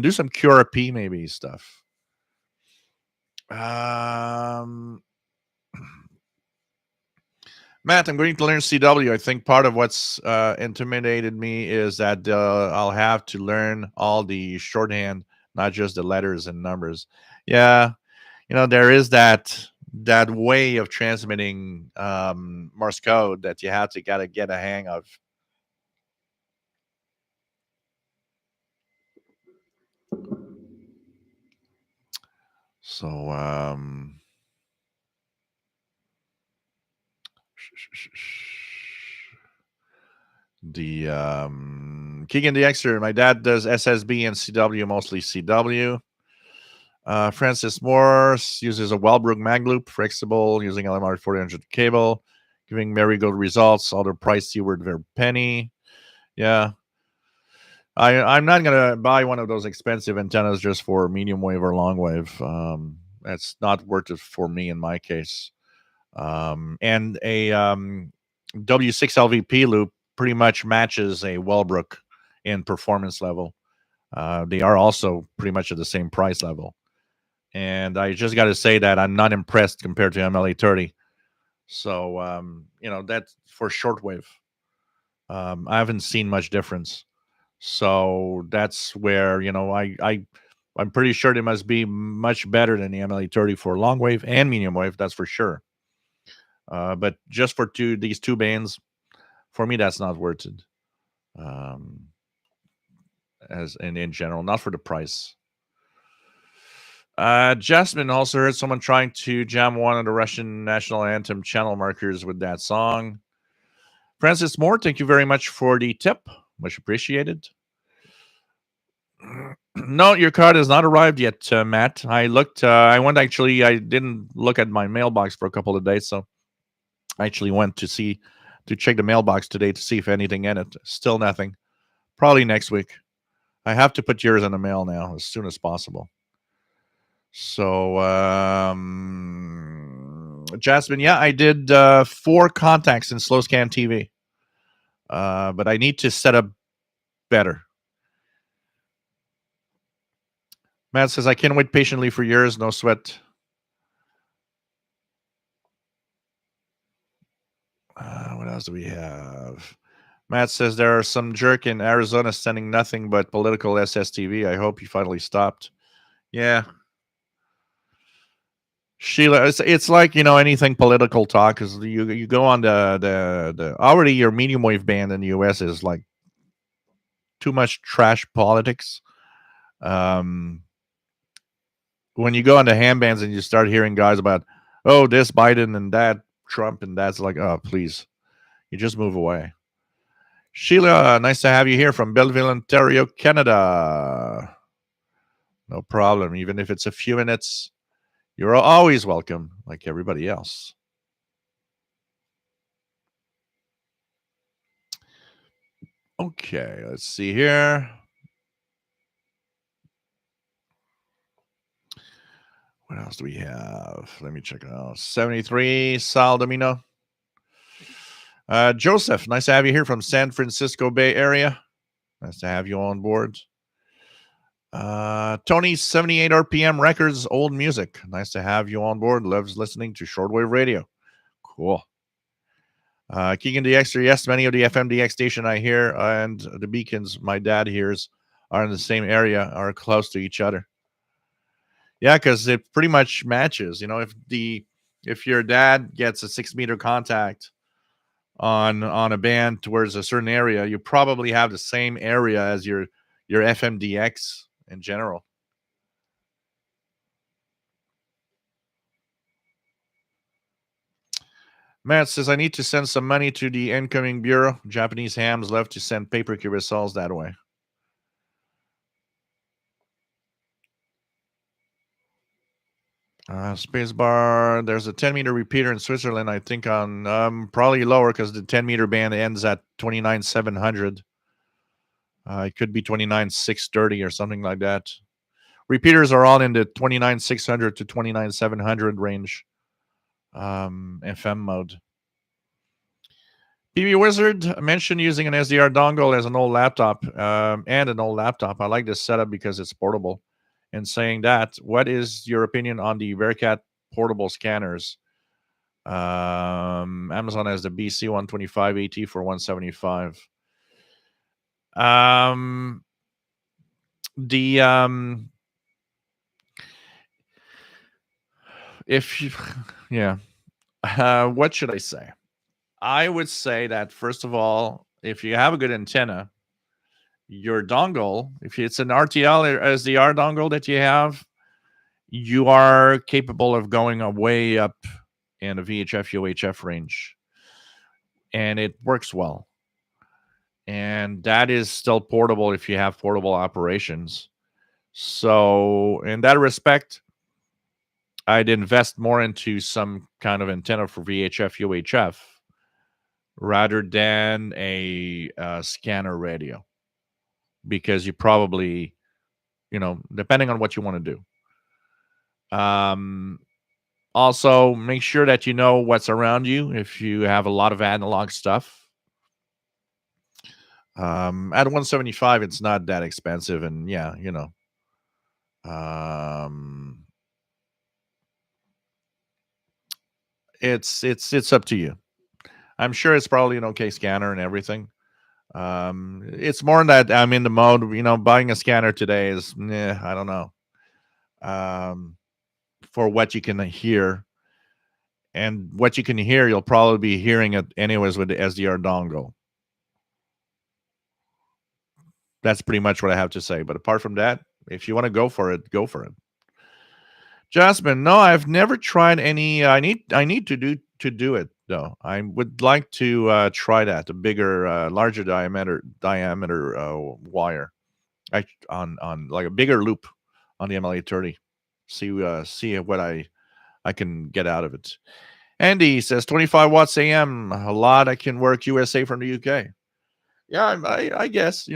do some QRP maybe stuff. Matt, I'm going to learn CW. I think part of what's intimidated me is that I'll have to learn all the shorthand, not just the letters and numbers. Yeah, there is that way of transmitting Morse code that you have to gotta get a hang of. So the Keegan DXer, my dad does SSB and CW, mostly CW. Francis Morse uses a Wellbrook mag loop, flexible, using LMR 400 cable, giving very good results. Although pricey, were very penny. Yeah, I'm not gonna buy one of those expensive antennas just for medium wave or long wave. That's not worth it for me in my case. And a W6 LVP loop pretty much matches a Wellbrook in performance level. They are also pretty much at the same price level. And I just got to say that I'm not impressed compared to MLA30. So, that's for shortwave. I haven't seen much difference. So that's where, I'm pretty sure they must be much better than the MLA30 for long wave and medium wave. That's for sure. But just for these two bands, for me, that's not worth it. As in general, not for the price. Jasmine also heard someone trying to jam one of the Russian national anthem channel markers with that song. Francis Moore, thank you very much for the tip. Much appreciated. No, your card has not arrived yet, Matt. I looked. I didn't look at my mailbox for a couple of days, so I actually went to see to check the mailbox today to see if anything in it. Still nothing. Probably next week. I have to put yours in the mail now as soon as possible. So, Jasmine, yeah, I did 4 contacts in slow scan TV, but I need to set up better. Matt says, I can't wait patiently for years, no sweat. What else do we have? Matt says, there are some jerk in Arizona sending nothing but political SSTV. I hope he finally stopped. Yeah. Sheila, it's like, anything political talk, because you go on the already your medium wave band in the US is like too much trash politics. Um, when you go on the ham bands and you start hearing guys about, oh, this Biden and that Trump, and that's like, oh, please, you just move away. Sheila, nice to have you here from Belleville, Ontario, Canada. No problem. Even if it's a few minutes, you're always welcome, like everybody else. Okay, let's see here. What else do we have? Let me check it out. 73, Sal Domino. Joseph, nice to have you here from San Francisco Bay Area. Nice to have you on board. Tony, 78 RPM Records, old music. Nice to have you on board. Loves listening to Shortwave Radio. Cool. Keegan DX, yes, many of the FMDX station I hear and the beacons my dad hears are in the same area, are close to each other. Yeah, because it pretty much matches. If your dad gets a 6-meter contact on a band towards a certain area, you probably have the same area as your FMDX in general. Matt says, I need to send some money to the incoming bureau. Japanese hams love to send paper carousels that way. Spacebar, there's a 10-meter repeater in Switzerland, I think on probably lower because the 10-meter band ends at 29,700. It could be 29,630 or something like that. Repeaters are all in the 29,600 to 29,700 range. FM mode. PB Wizard mentioned using an SDR dongle as an old laptop and an old laptop. I like this setup because it's portable. And saying that, what is your opinion on the Bearcat portable scanners? Amazon has the BC 125 AT for 175. If you, yeah, what should I say? I would say that, first of all, if you have a good antenna, your dongle, if it's an RTL or SDR dongle that you have, you are capable of going way up in a VHF UHF range, and it works well. And that is still portable if you have portable operations. So in that respect, I'd invest more into some kind of antenna for VHF UHF rather than a scanner radio, because you probably, depending on what you want to do. Also, make sure that you know what's around you if you have a lot of analog stuff. At 175, it's not that expensive, and yeah, it's up to you. I'm sure it's probably an okay scanner and everything. It's more that I'm in the mode. Buying a scanner today is, I don't know. For what you can hear, and what you can hear, you'll probably be hearing it anyways with the SDR dongle. That's pretty much what I have to say. But apart from that, if you want to go for it, go for it. Jasmine, no, I've never tried any. I need to do it though. I would like to try that, a bigger, larger diameter wire, on like a bigger loop on the MLA 30. See what I can get out of it. Andy says 25 watts AM. A lot I can work USA from the UK. Yeah, I guess,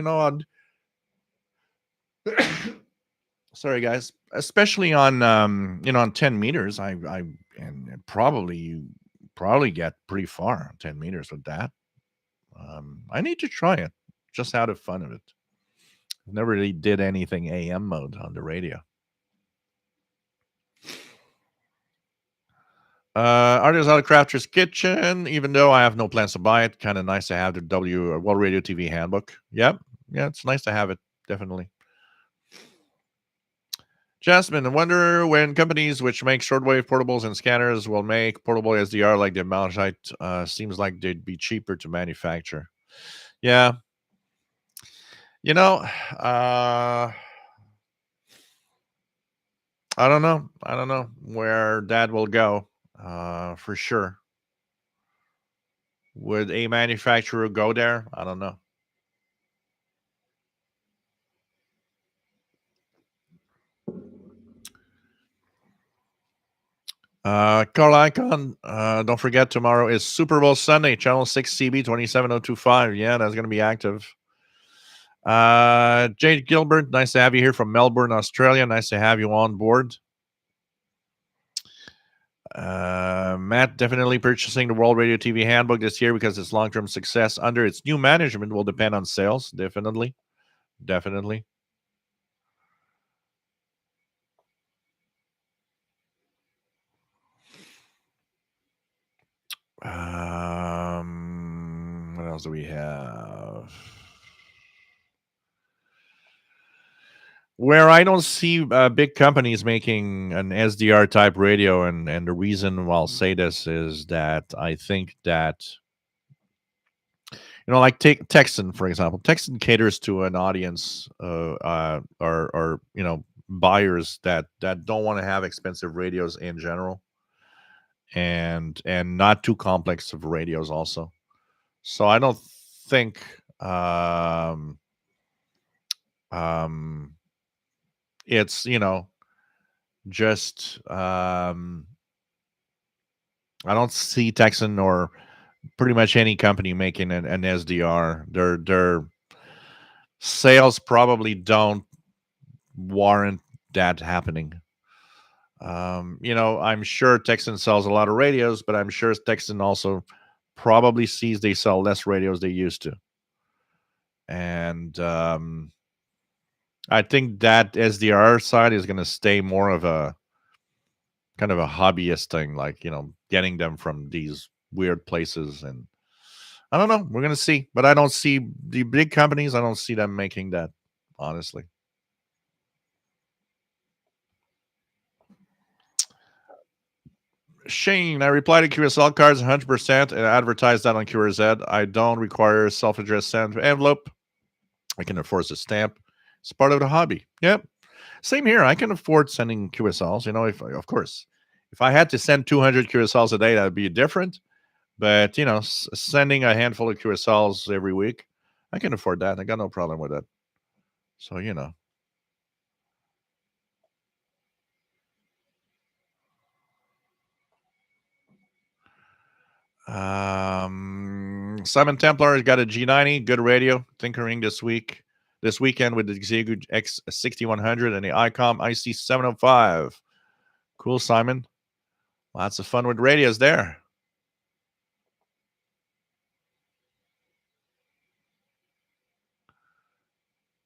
sorry guys, especially on on 10 meters. And probably you probably get pretty far on 10 meters with that. I need to try it just out of fun of it. Never really did anything AM mode on the radio. Artist out of Crafter's Kitchen. Even though I have no plans to buy it, kind of nice to have the World Radio TV handbook. Yep, yeah, it's nice to have it. Definitely. Jasmine, I wonder when companies which make shortwave portables and scanners will make portable SDR like the Malachite. Seems like they'd be cheaper to manufacture. Yeah, you know, I don't know. I don't know where that will go. For sure. Would a manufacturer go there? I don't know. Carl Icon, don't forget tomorrow is Super Bowl Sunday, Channel 6 CB 27025. Yeah, that's going to be active. Jade Gilbert, nice to have you here from Melbourne, Australia. Nice to have you on board. Matt, definitely purchasing the World Radio TV Handbook this year because its long-term success under its new management will depend on sales. Definitely. Definitely. What else do we have? Where I don't see big companies making an SDR type radio, and the reason why I'll say this is that I think that like take Texan for example. Texan caters to an audience, or buyers that don't want to have expensive radios in general, and not too complex of radios also. So I don't think um, it's just I don't see Texan or pretty much any company making an SDR. Their sales probably don't warrant that happening. I'm sure Texan sells a lot of radios, but I'm sure Texan also probably sees they sell less radios they used to. And I think that SDR side is going to stay more of a kind of a hobbyist thing, like, getting them from these weird places. And I don't know. We're going to see. But I don't see the big companies, I don't see them making that, honestly. Shane, I reply to QSL cards 100% and advertise that on QRZ. I don't require self-addressed send envelope. I can afford a stamp. It's part of the hobby. Yep. Same here. I can afford sending QSLs. If of course, if I had to send 200 QSLs a day, that would be different. But sending a handful of QSLs every week, I can afford that. I got no problem with that. So Simon Templar has got a G90, good radio, tinkering this weekend with the Xiegu X6100 and the ICOM IC705. Cool, Simon. Lots of fun with radios there.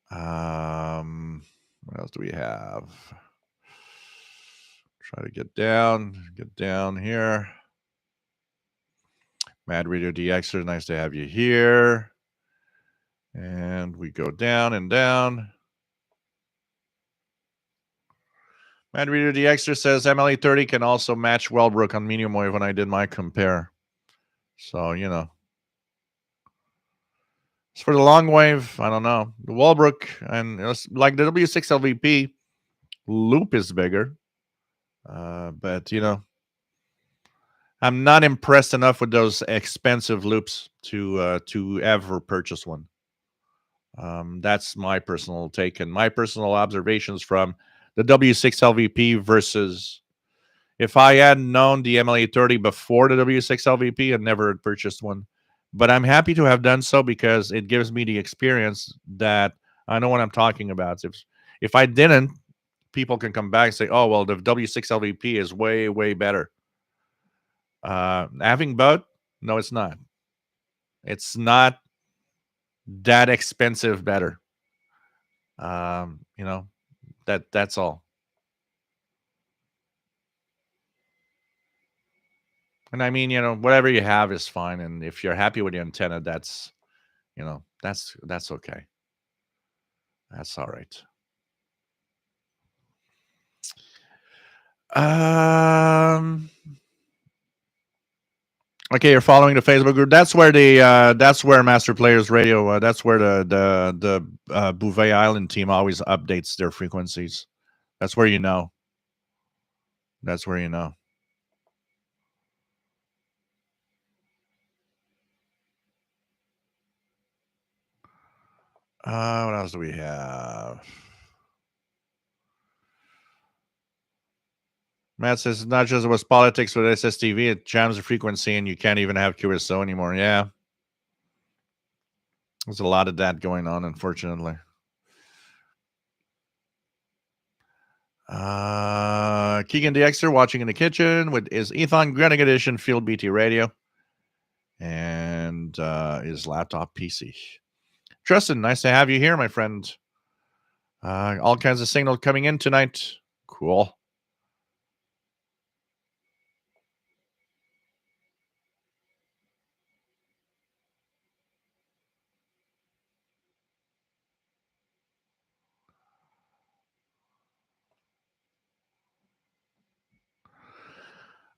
What else do we have? Try to get down here. Mad Radio DXer, nice to have you here. And we go down and down. Mad Radio DXer says MLA30 can also match Wellbrook on medium wave when I did my compare. So, As for the long wave, I don't know. The Wellbrook and like the W6LVP loop is bigger. But, I'm not impressed enough with those expensive loops to ever purchase one. That's my personal take and my personal observations from the W6 LVP versus If I had known the MLA30 before the W6LVP, I'd never had purchased one. But I'm happy to have done so because it gives me the experience that I know what I'm talking about. If I didn't, people can come back and say, "Oh, well, the W6LVP is way, way better." Having both, no, it's not. It's not that expensive better. You know, that's all. And I mean, whatever you have is fine. And if you're happy with the antenna, that's okay. That's all right. Um. Okay, you're following the Facebook group. That's where Master Players Radio. That's where the Bouvet Island team always updates their frequencies. That's where you know. That's where you know. What else do we have? Matt says it's not just with politics with SSTV. It jams the frequency, and you can't even have QSO anymore. Yeah, there's a lot of that going on, unfortunately. Keegan DXer watching in the kitchen with his Ethon Grenick Edition Field BT radio and his laptop PC. Tristan, nice to have you here, my friend. All kinds of signal coming in tonight. Cool.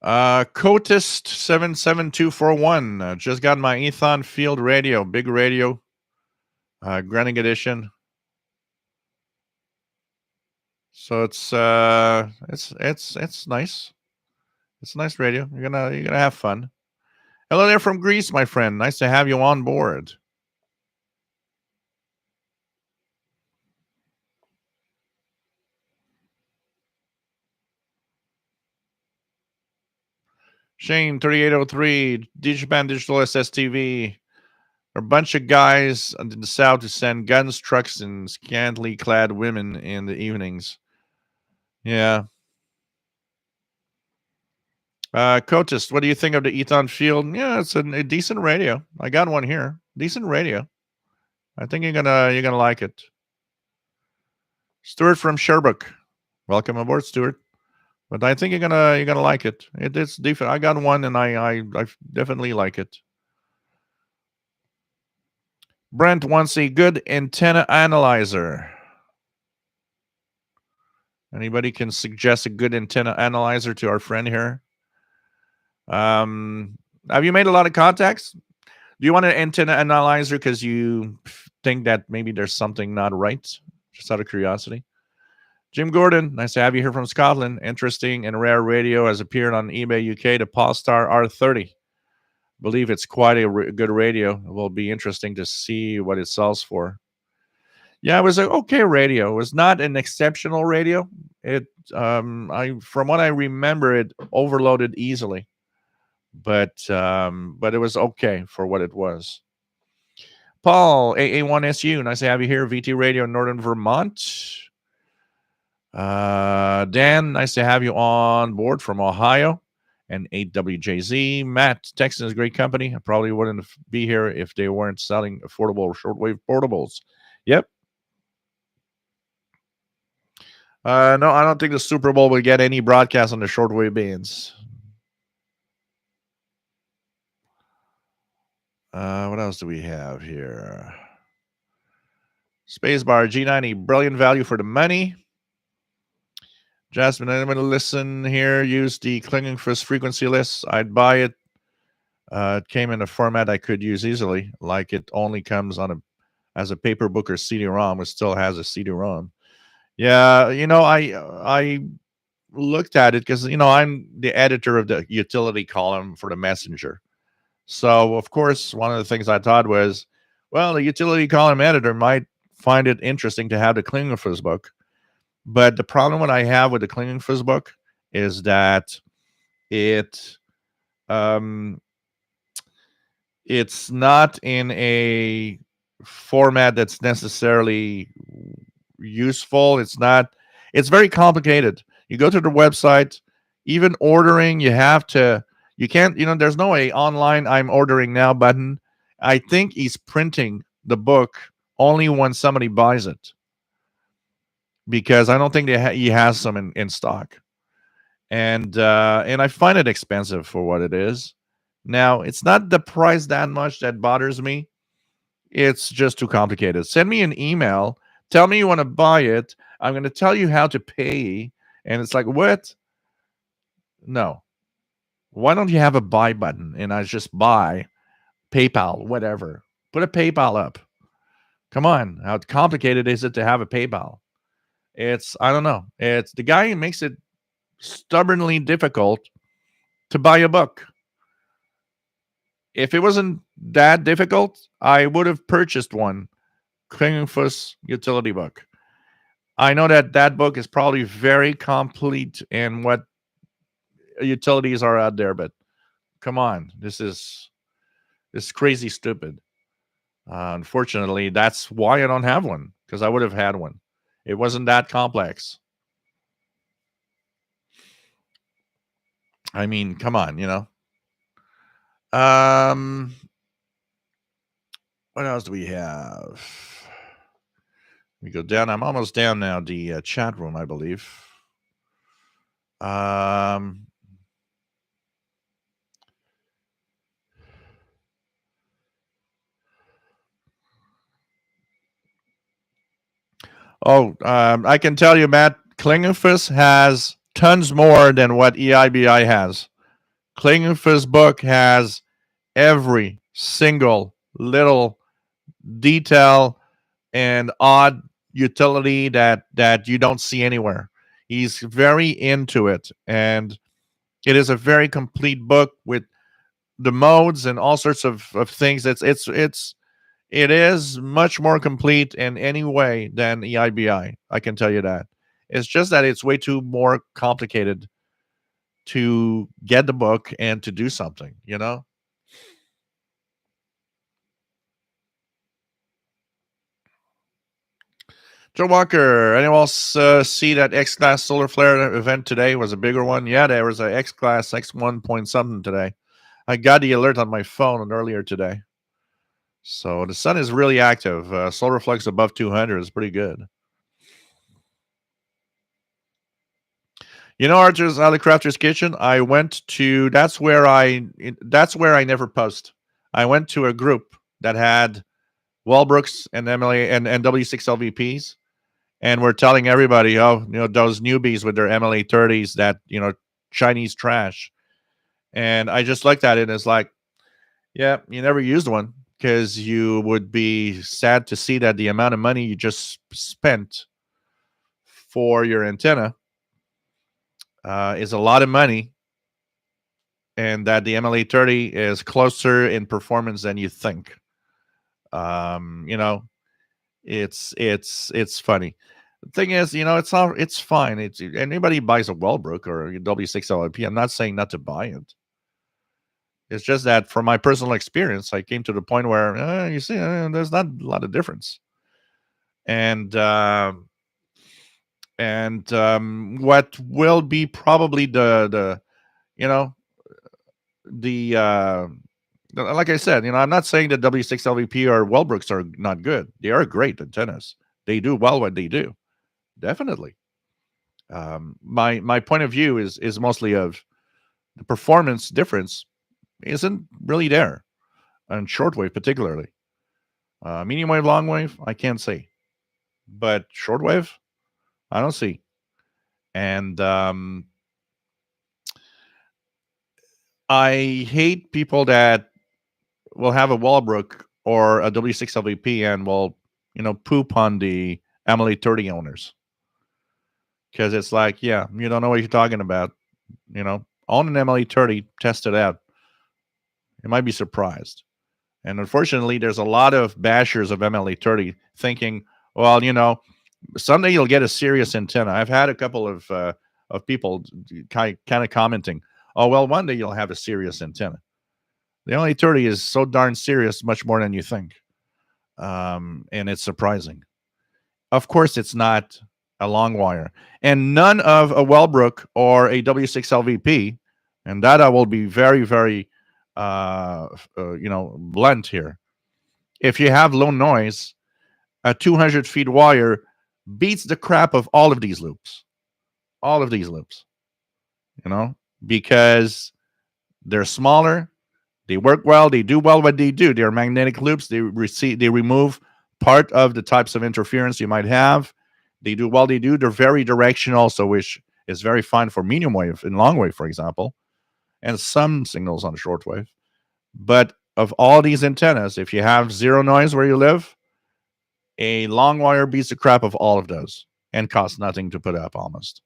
Cotist 77241. Just got my Ethon Field radio, big radio, Grenick Edition. So it's nice. It's a nice radio. You're gonna have fun. Hello there from Greece, my friend. Nice to have you on board. Shane 3803, Digipan Digital SSTV. A bunch of guys in the south to send guns, trucks, and scantily clad women in the evenings. Yeah. Cotis, what do you think of the Ethon Field? Yeah, it's a decent radio. I got one here. Decent radio. I think you're gonna like it. Stuart from Sherbrooke. Welcome aboard, Stuart. But I think you're gonna like it. It's different. I got one and I definitely like it. Brent wants a good antenna analyzer. Anybody can suggest a good antenna analyzer to our friend here? Have you made a lot of contacts? Do you want an antenna analyzer because you think that maybe there's something not right? Just out of curiosity. Jim Gordon, nice to have you here from Scotland. Interesting and rare radio has appeared on eBay UK, the Polestar R30. Believe it's quite a good radio. It will be interesting to see what it sells for. Yeah, it was an okay radio. It was not an exceptional radio. It, from what I remember, it overloaded easily, but it was okay for what it was. Paul AA1SU, nice to have you here. VT Radio, Northern Vermont. Dan, nice to have you on board from Ohio. And 8WJZ. Matt, Texas is a great company. I probably wouldn't be here if they weren't selling affordable shortwave portables. Yep. No, I don't think the Super Bowl will get any broadcast on the shortwave bands. What else do we have here? Spacebar G90, brilliant value for the money. Jasmine, I'm going to listen here. Use the Klingenfuss frequency list. I'd buy it. It came in a format I could use easily, like it only comes on as a paper book or CD-ROM. It still has a CD-ROM. Yeah, I looked at it because I'm the editor of the utility column for the Messenger. So of course, one of the things I thought was, well, the utility column editor might find it interesting to have the Klingenfuss book. But the problem that I have with the Klingenfuss book is that It um, it's not in a format that's necessarily useful. It's not. It's very complicated. You go to the website, even ordering, you have to. You can't. There's no a online "I'm ordering now" button. I think he's printing the book only when somebody buys it, because I don't think he has some in stock, and I find it expensive for what it is. Now, it's not the price that much that bothers me. It's just too complicated. Send me an email. Tell me you want to buy it. I'm going to tell you how to pay. And it's like, what? No. Why don't you have a buy button and I just buy PayPal, whatever? Put a PayPal up. Come on. How complicated is it to have a PayPal? I don't know. It's the guy who makes it stubbornly difficult to buy a book. If it wasn't that difficult, I would have purchased one. Klingenfuss utility book. I know that book is probably very complete in what utilities are out there, but come on, this is crazy stupid. Unfortunately, that's why I don't have one, because I would have had one. It wasn't that complex. I mean, come on. Um, what else do we have? We go down. I'm almost down now. The chat room, I believe. Um, I can tell you, Matt, Klingenfuss has tons more than what EIBI has. Klingenfuss book has every single little detail and odd utility that you don't see anywhere. He's very into it, and it is a very complete book with the modes and all sorts of things. It is much more complete in any way than EIBI. I can tell you that. It's just that it's way too more complicated to get the book and to do something. Joe Walker, anyone else see that X Class Solar Flare event today was a bigger one? Yeah, there was a X Class X1 point something today. I got the alert on my phone earlier today. So the sun is really active. Solar flux above 200 is pretty good. Archer's out of Crafter's Kitchen. I went to that's where I never post. I went to a group that had Walbrooks and MLA and W6LVPs, and we're telling everybody, oh, those newbies with their MLA 30s, that Chinese trash. And I just looked at it and it's like, yeah, you never used one, because you would be sad to see that the amount of money you just spent for your antenna is a lot of money, and that the MLA 30 is closer in performance than you think. Um, you know, it's funny. The thing is, it's fine. It's anybody buys a Wellbrook or a W6 LIP. I'm not saying not to buy it. It's just that from my personal experience, I came to the point where you see, there's not a lot of difference. And what will be probably the you know the like I said, I'm not saying that W6 LVP or Wellbrooks are not good. They are great antennas. They do well what they do, definitely. My point of view is mostly of the performance difference isn't really there on shortwave, particularly. Medium wave, long wave, I can't see, but shortwave, I don't see. And I hate people that will have a Walbrook or a W6 LVP and will, poop on the Emily 30 owners. Because it's like, yeah, you don't know what you're talking about. Own an Emily 30, test it out. You might be surprised. And unfortunately, there's a lot of bashers of MLA 30 thinking, well, someday you'll get a serious antenna. I've had a couple of people kind of commenting, Oh, well, one day you'll have a serious antenna. The MLA30 is so darn serious, much more than you think. And it's surprising. Of course, it's not a long wire. And none of a Wellbrook or a W6LVP, and that I will be very, very, blunt here. If you have low noise, a 200 feet wire beats the crap of all of these loops. All of these loops, you know, because they're smaller, they work well, they do well what they do. They're magnetic loops. They remove part of the types of interference you might have. They do well, they do. They're very directional, so which is very fine for medium wave and long wave, for example, and some signals on shortwave. But of all these antennas, if you have zero noise where you live, a long wire beats the crap of all of those and costs nothing to put up almost.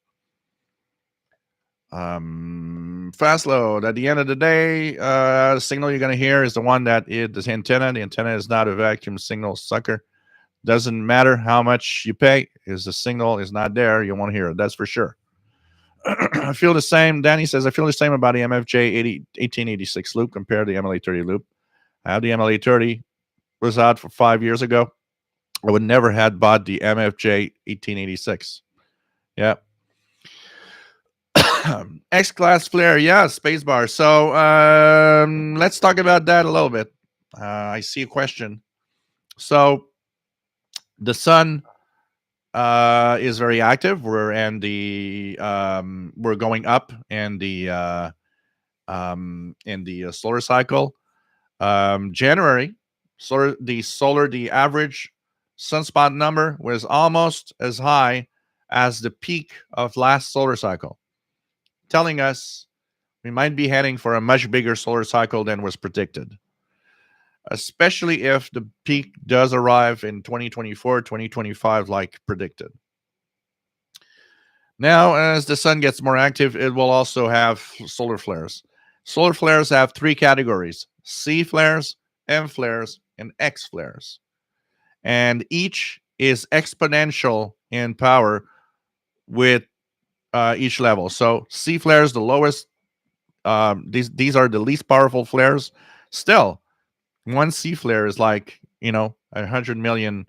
Fast load. At the end of the day, the signal you're going to hear is the one that is the antenna. The antenna is not a vacuum signal sucker. Doesn't matter how much you pay, is the signal is not there, you won't hear it. That's for sure. I feel the same. Danny says, I feel the same about the MFJ 1886 loop compared to the MLA30 loop. I have the MLA30, was out for 5 years ago. I would never had bought the MFJ 1886. Yeah. X-class flare, yeah, spacebar. So let's talk about that a little bit. I see a question. So the sun is very active. We're going up in the solar cycle. January, the average sunspot number was almost as high as the peak of last solar cycle, telling us we might be heading for a much bigger solar cycle than was predicted, especially if the peak does arrive in 2024, 2025, like predicted. Now, as the sun gets more active, it will also have solar flares. Solar flares have three categories: C flares, M flares, and X flares. And each is exponential in power with each level. So C flares, the lowest. These are the least powerful flares. Still, one C flare is like 100 million.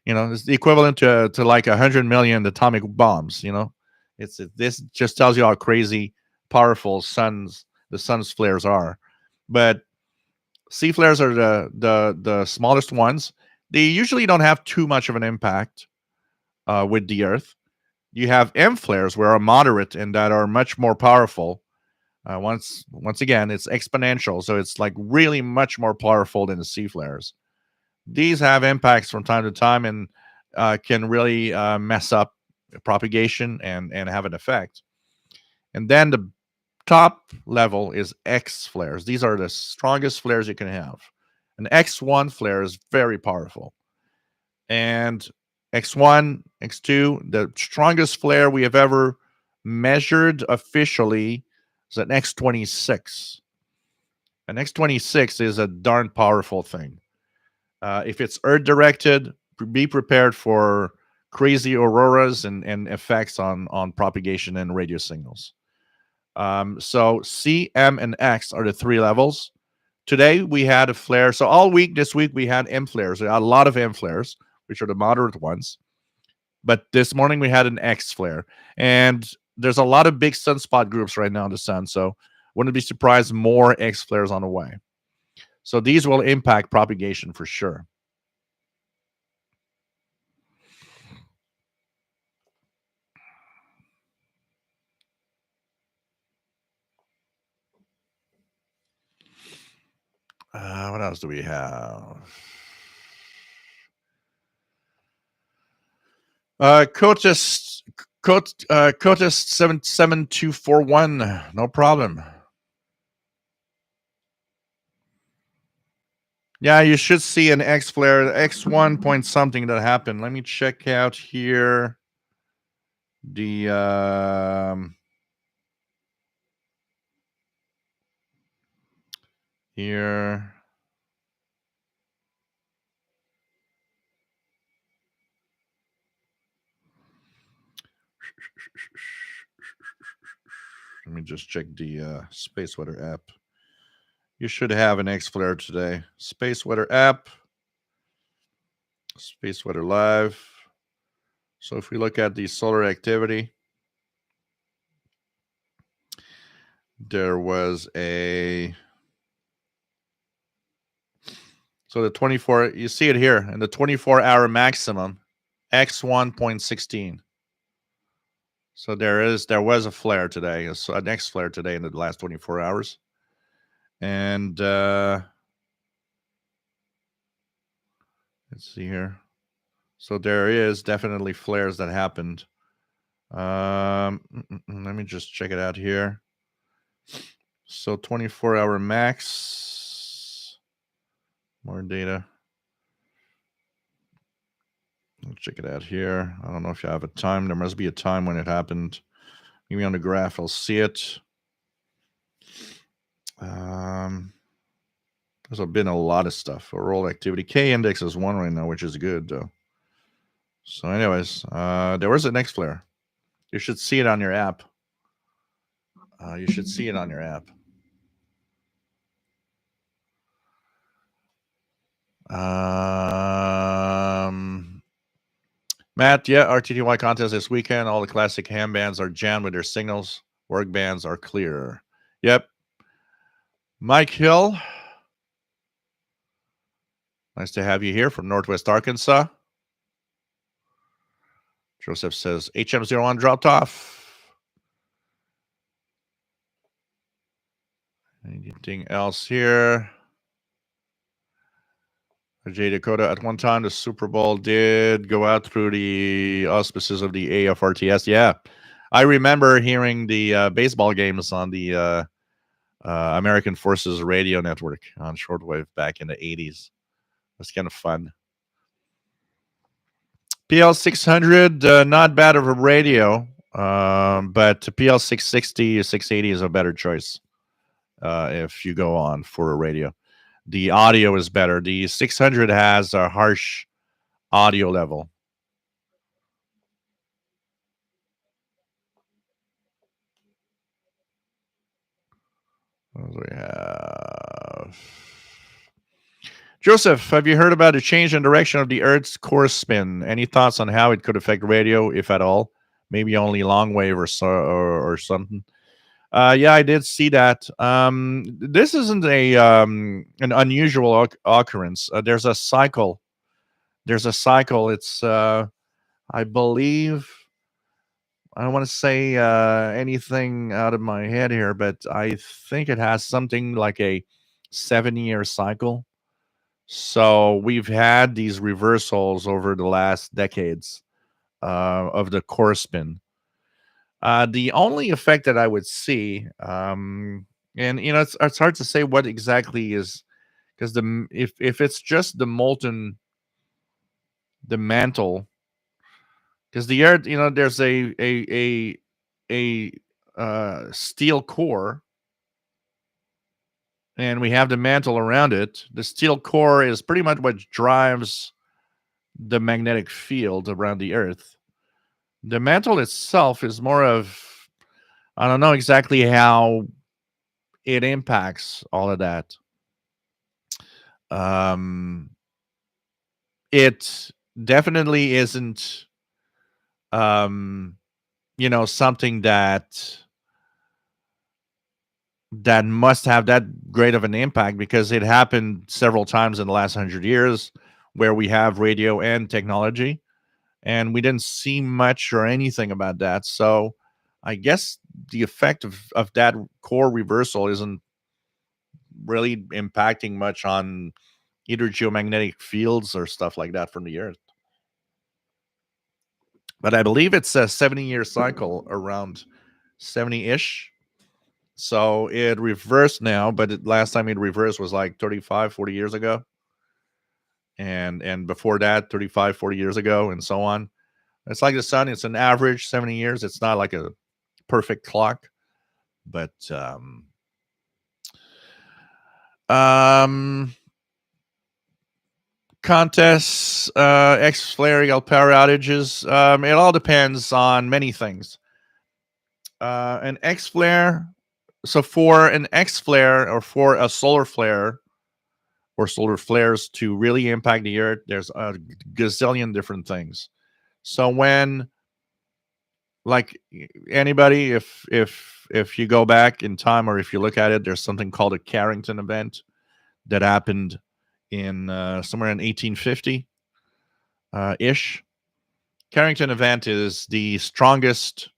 It's the equivalent to like 100 million atomic bombs. This just tells you how crazy powerful the sun's flares are. But C flares are the smallest ones. They usually don't have too much of an impact with the Earth. You have M flares, where are moderate and that are much more powerful. Once again, it's exponential, so it's like really much more powerful than the C flares. These have impacts from time to time and can really mess up propagation and have an effect. And then the top level is X flares. These are the strongest flares you can have. An X1 flare is very powerful. And X1, X2, the strongest flare we have ever measured officially is an X26. An X26 is a darn powerful thing. If it's Earth directed, be prepared for crazy auroras and effects on propagation and radio signals. So C, M, and X are the three levels. Today we had a flare. So all week this week we had M flares. We had a lot of M flares, which are the moderate ones. But this morning we had an X flare. And there's a lot of big sunspot groups right now in the sun. So wouldn't be surprised more X flares on the way. So these will impact propagation for sure. What else do we have? Cotis 77241. No problem. Yeah, you should see an X flare, X1 point something that happened. Let me check out here. The here. Let me just check the Space Weather app. You should have an X flare today. Space Weather app. Space Weather Live. So if we look at the solar activity, there was a... So the 24, you see it here, and the 24-hour maximum, X1.16. So there was a flare today, an X flare today in the last 24 hours. And let's see here. So there is definitely flares that happened. Let me just check it out here. So 24-hour max. More data. Let's check it out here. I don't know if you have a time. There must be a time when it happened. Maybe on the graph I'll see it. There's been a lot of stuff. Auroral activity. K index is 1 right now, which is good though. So anyways, there was an X flare. You should see it on your app. You should see it on your app. Matt, yeah, RTTY contest this weekend. All the classic ham bands are jammed with their signals. Work bands are clear. Yep. Mike Hill. Nice to have you here from Northwest Arkansas. Joseph says HM01 dropped off. Anything else here? J Dakota, at one time the Super Bowl did go out through the auspices of the AFRTS. Yeah, I remember hearing the baseball games on the American Forces Radio Network on shortwave back in the 80s. That's kind of fun. PL600, not bad of a radio, but PL660 or 680 is a better choice if you go on for a radio. The audio is better. The 600 has a harsh audio level. What do we have? Joseph, have you heard about a change in direction of the Earth's core spin? Any thoughts on how it could affect radio, if at all? Maybe only long wave or something. Yeah, I did see that. This isn't an unusual occurrence. There's a cycle. It's I believe, I don't want to say anything out of my head here, but I think it has something like a 7-year cycle. So we've had these reversals over the last decades of the core spin. The only effect that I would see, and it's hard to say what exactly is, because if it's just the mantle, because the Earth, there's a steel core, and we have the mantle around it. The steel core is pretty much what drives the magnetic field around the Earth. The mantle itself is more of, I don't know exactly how it impacts all of that. It definitely isn't, something that must have that great of an impact, because it happened several times in the last 100 years where we have radio and technology, and we didn't see much or anything about that. So I guess the effect of that core reversal isn't really impacting much on either geomagnetic fields or stuff like that from the Earth. But I believe it's a 70-year cycle, around 70-ish. So it reversed now, but last time it reversed was like 35, 40 years ago. And before that, 35, 40 years ago, and so on. It's like the sun. It's an average 70 years. It's not like a perfect clock. But contests, X flaring, power outages. It all depends on many things. An X flare. So for an X flare or for a solar flare or solar flares to really impact the Earth, there's a gazillion different things. So when, like, anybody, if you go back in time or if you look at it, there's something called a Carrington event that happened in somewhere in 1850 ish. Carrington event is the strongest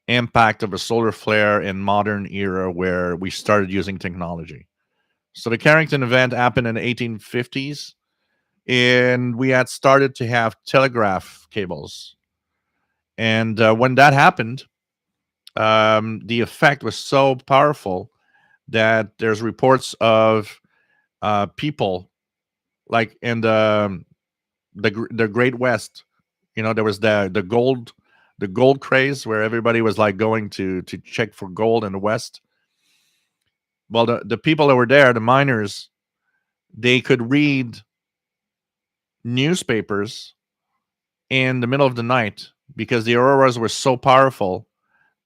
impact of a solar flare in modern era where we started using technology. So the Carrington event happened in the 1850s, and we had started to have telegraph cables. And when that happened, the effect was so powerful that there's reports of people like in the Great West. You know, there was the gold craze where everybody was like going to check for gold in the West. Well, the people that were there, the miners, they could read newspapers in the middle of the night because the auroras were so powerful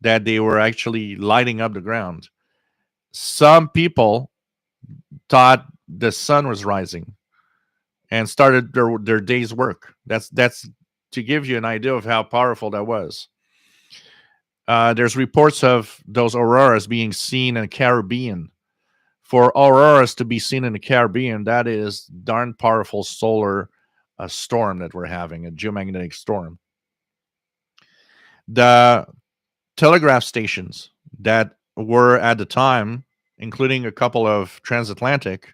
that they were actually lighting up the ground. Some people thought the sun was rising and started their day's work. That's to give you an idea of how powerful that was. There's reports of those auroras being seen in the Caribbean. For auroras to be seen in the Caribbean, that is darn powerful solar storm that we're having, a geomagnetic storm. The telegraph stations that were at the time, including a couple of transatlantic,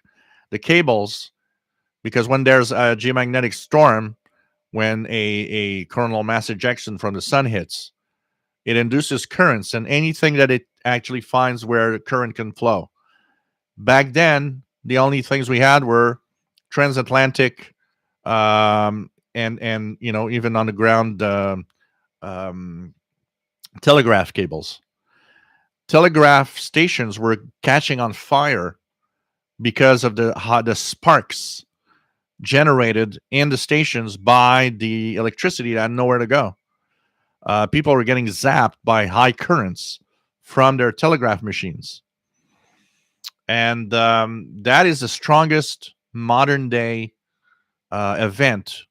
the cables, because when there's a geomagnetic storm, when a coronal mass ejection from the sun hits, it induces currents and anything that it actually finds where the current can flow. Back then, the only things we had were transatlantic, and even on the ground um, telegraph cables. Telegraph stations were catching on fire because of the sparks generated in the stations by the electricity that had nowhere to go. People were getting zapped by high currents from their telegraph machines. And that is the strongest modern day event.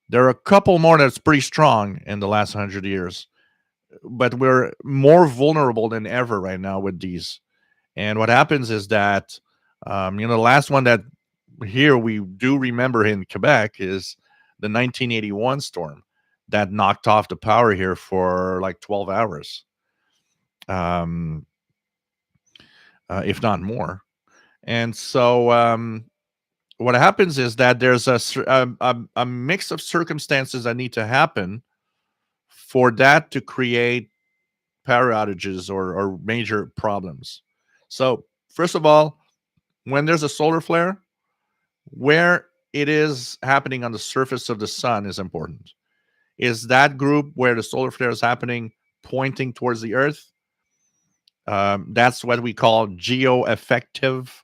There are a couple more that's pretty strong in the last 100 years, but we're more vulnerable than ever right now with these. And what happens is that, the last one that here we do remember in Quebec is the 1981 storm that knocked off the power here for like 12 hours, um, if not more. And so what happens is that there's a mix of circumstances that need to happen for that to create power outages or major problems. So, first of all, when there's a solar flare, where it is happening on the surface of the sun is important. Is that group where the solar flare is happening pointing towards the Earth? That's what we call geo-effective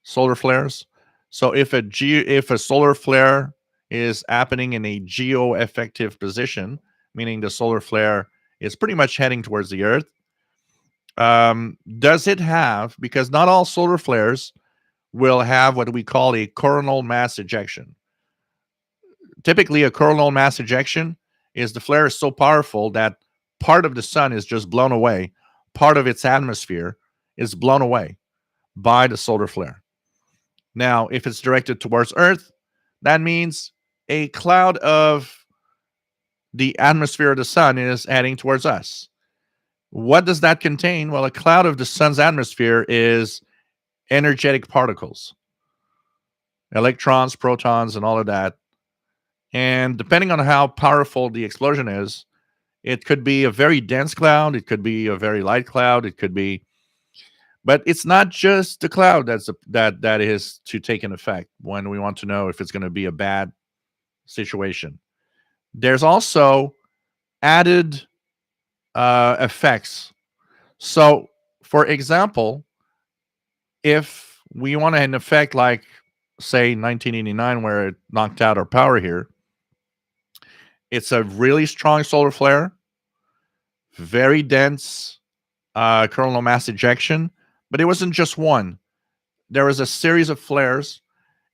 solar flares. So if a solar flare is happening in a geo-effective position, meaning the solar flare is pretty much heading towards the Earth, does it have? Because not all solar flares will have what we call a coronal mass ejection. Typically, a coronal mass ejection is the flare is so powerful that part of the sun is just blown away, part of its atmosphere is blown away by the solar flare. Now, if it's directed towards Earth, that means a cloud of the atmosphere of the sun is heading towards us. What does that contain? Well, a cloud of the sun's atmosphere is energetic particles, electrons, protons, and all of that. And depending on how powerful the explosion is, it could be a very dense cloud, it could be a very light cloud, it could be, but it's not just the cloud that is to take an effect when we want to know if it's going to be a bad situation. There's also added effects. So, for example, if we want an effect like, say, 1989, where it knocked out our power here, it's a really strong solar flare. very dense coronal mass ejection, but it wasn't just one. There was a series of flares,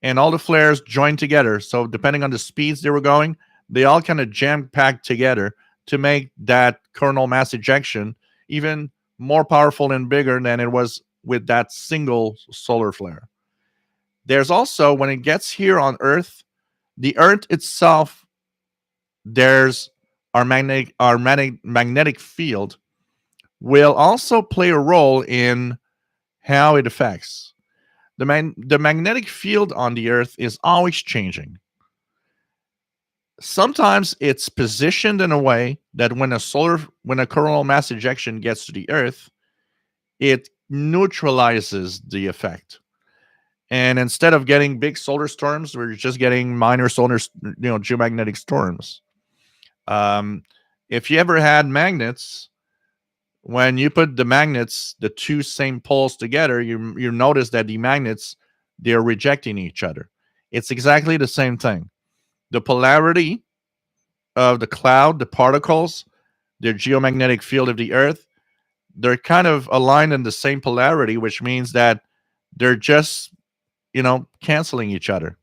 and all the flares joined together. So depending on the speeds they were going, they all kind of jam packed together to make that coronal mass ejection even more powerful and bigger than it was with that single solar flare. There's also, when it gets here on Earth, the Earth itself, there's our magnetic field will also play a role in how it affects. The magnetic field on the Earth is always changing. Sometimes it's positioned in a way that when a coronal mass ejection gets to the Earth, it neutralizes the effect. And instead of getting big solar storms, we're just getting minor geomagnetic storms. Um, if you ever had magnets, when you put the two same poles together, you notice that the magnets, they're rejecting each other. It's exactly the same thing. The polarity of the cloud, the particles, the geomagnetic field of the Earth, they're kind of aligned in the same polarity, which means that they're just, canceling each other.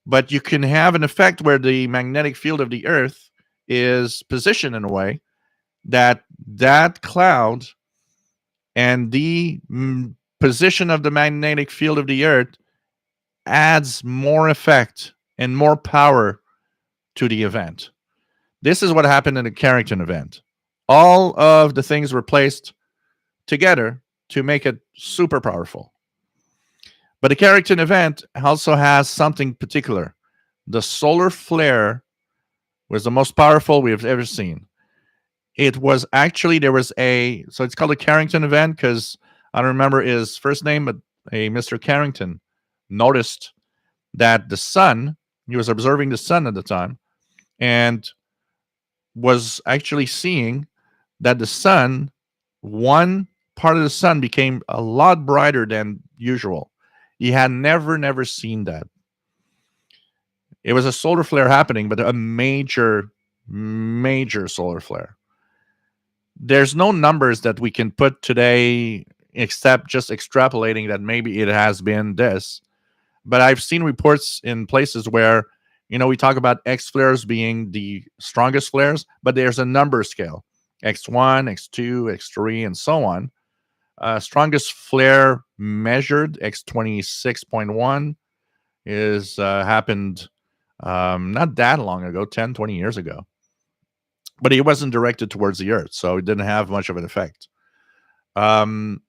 But you can have an effect where the magnetic field of the Earth is positioned in a way that that cloud and the position of the magnetic field of the Earth adds more effect and more power to the event. This is what happened in the Carrington event. All of the things were placed together to make it super powerful. But the Carrington event also has something particular. The solar flare was the most powerful we have ever seen. It was actually, so it's called a Carrington event because I don't remember his first name, but a Mr. Carrington noticed that he was observing the sun at the time, and was actually seeing that one part of the sun became a lot brighter than usual. He had never seen that. It was a solar flare happening, but a major solar flare. There's no numbers that we can put today except just extrapolating that maybe it has been this. But I've seen reports in places where, we talk about X flares being the strongest flares, but there's a number scale: X1, X2, X3, and so on. Strongest flare measured, X26.1, is happened not that long ago, 10, 20 years ago. But it wasn't directed towards the Earth, so it didn't have much of an effect. Um,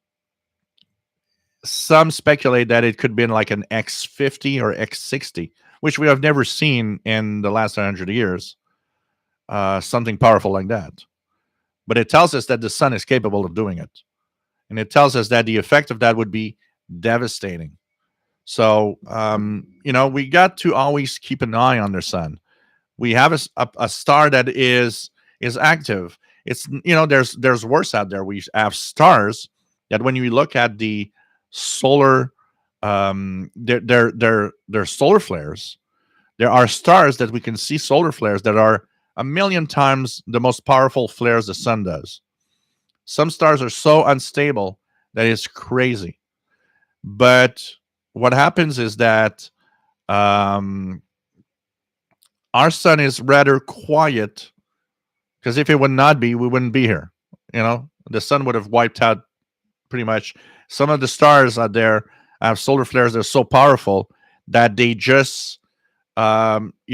some speculate that it could have been like an X50 or X60, which we have never seen in the last 100 years. Something powerful like that. But it tells us that the sun is capable of doing it. And it tells us that the effect of that would be devastating. So, we got to always keep an eye on the sun. We have a star that is active. It's, there's worse out there. We have stars that when you look at the solar, their solar flares, there are stars that we can see solar flares that are a million times the most powerful flares the sun does. Some stars are so unstable that it's crazy. But what happens is that our sun is rather quiet, because if it would not be, we wouldn't be here. The sun would have wiped out pretty much. Some of the stars out there have solar flares that are so powerful that they just radiate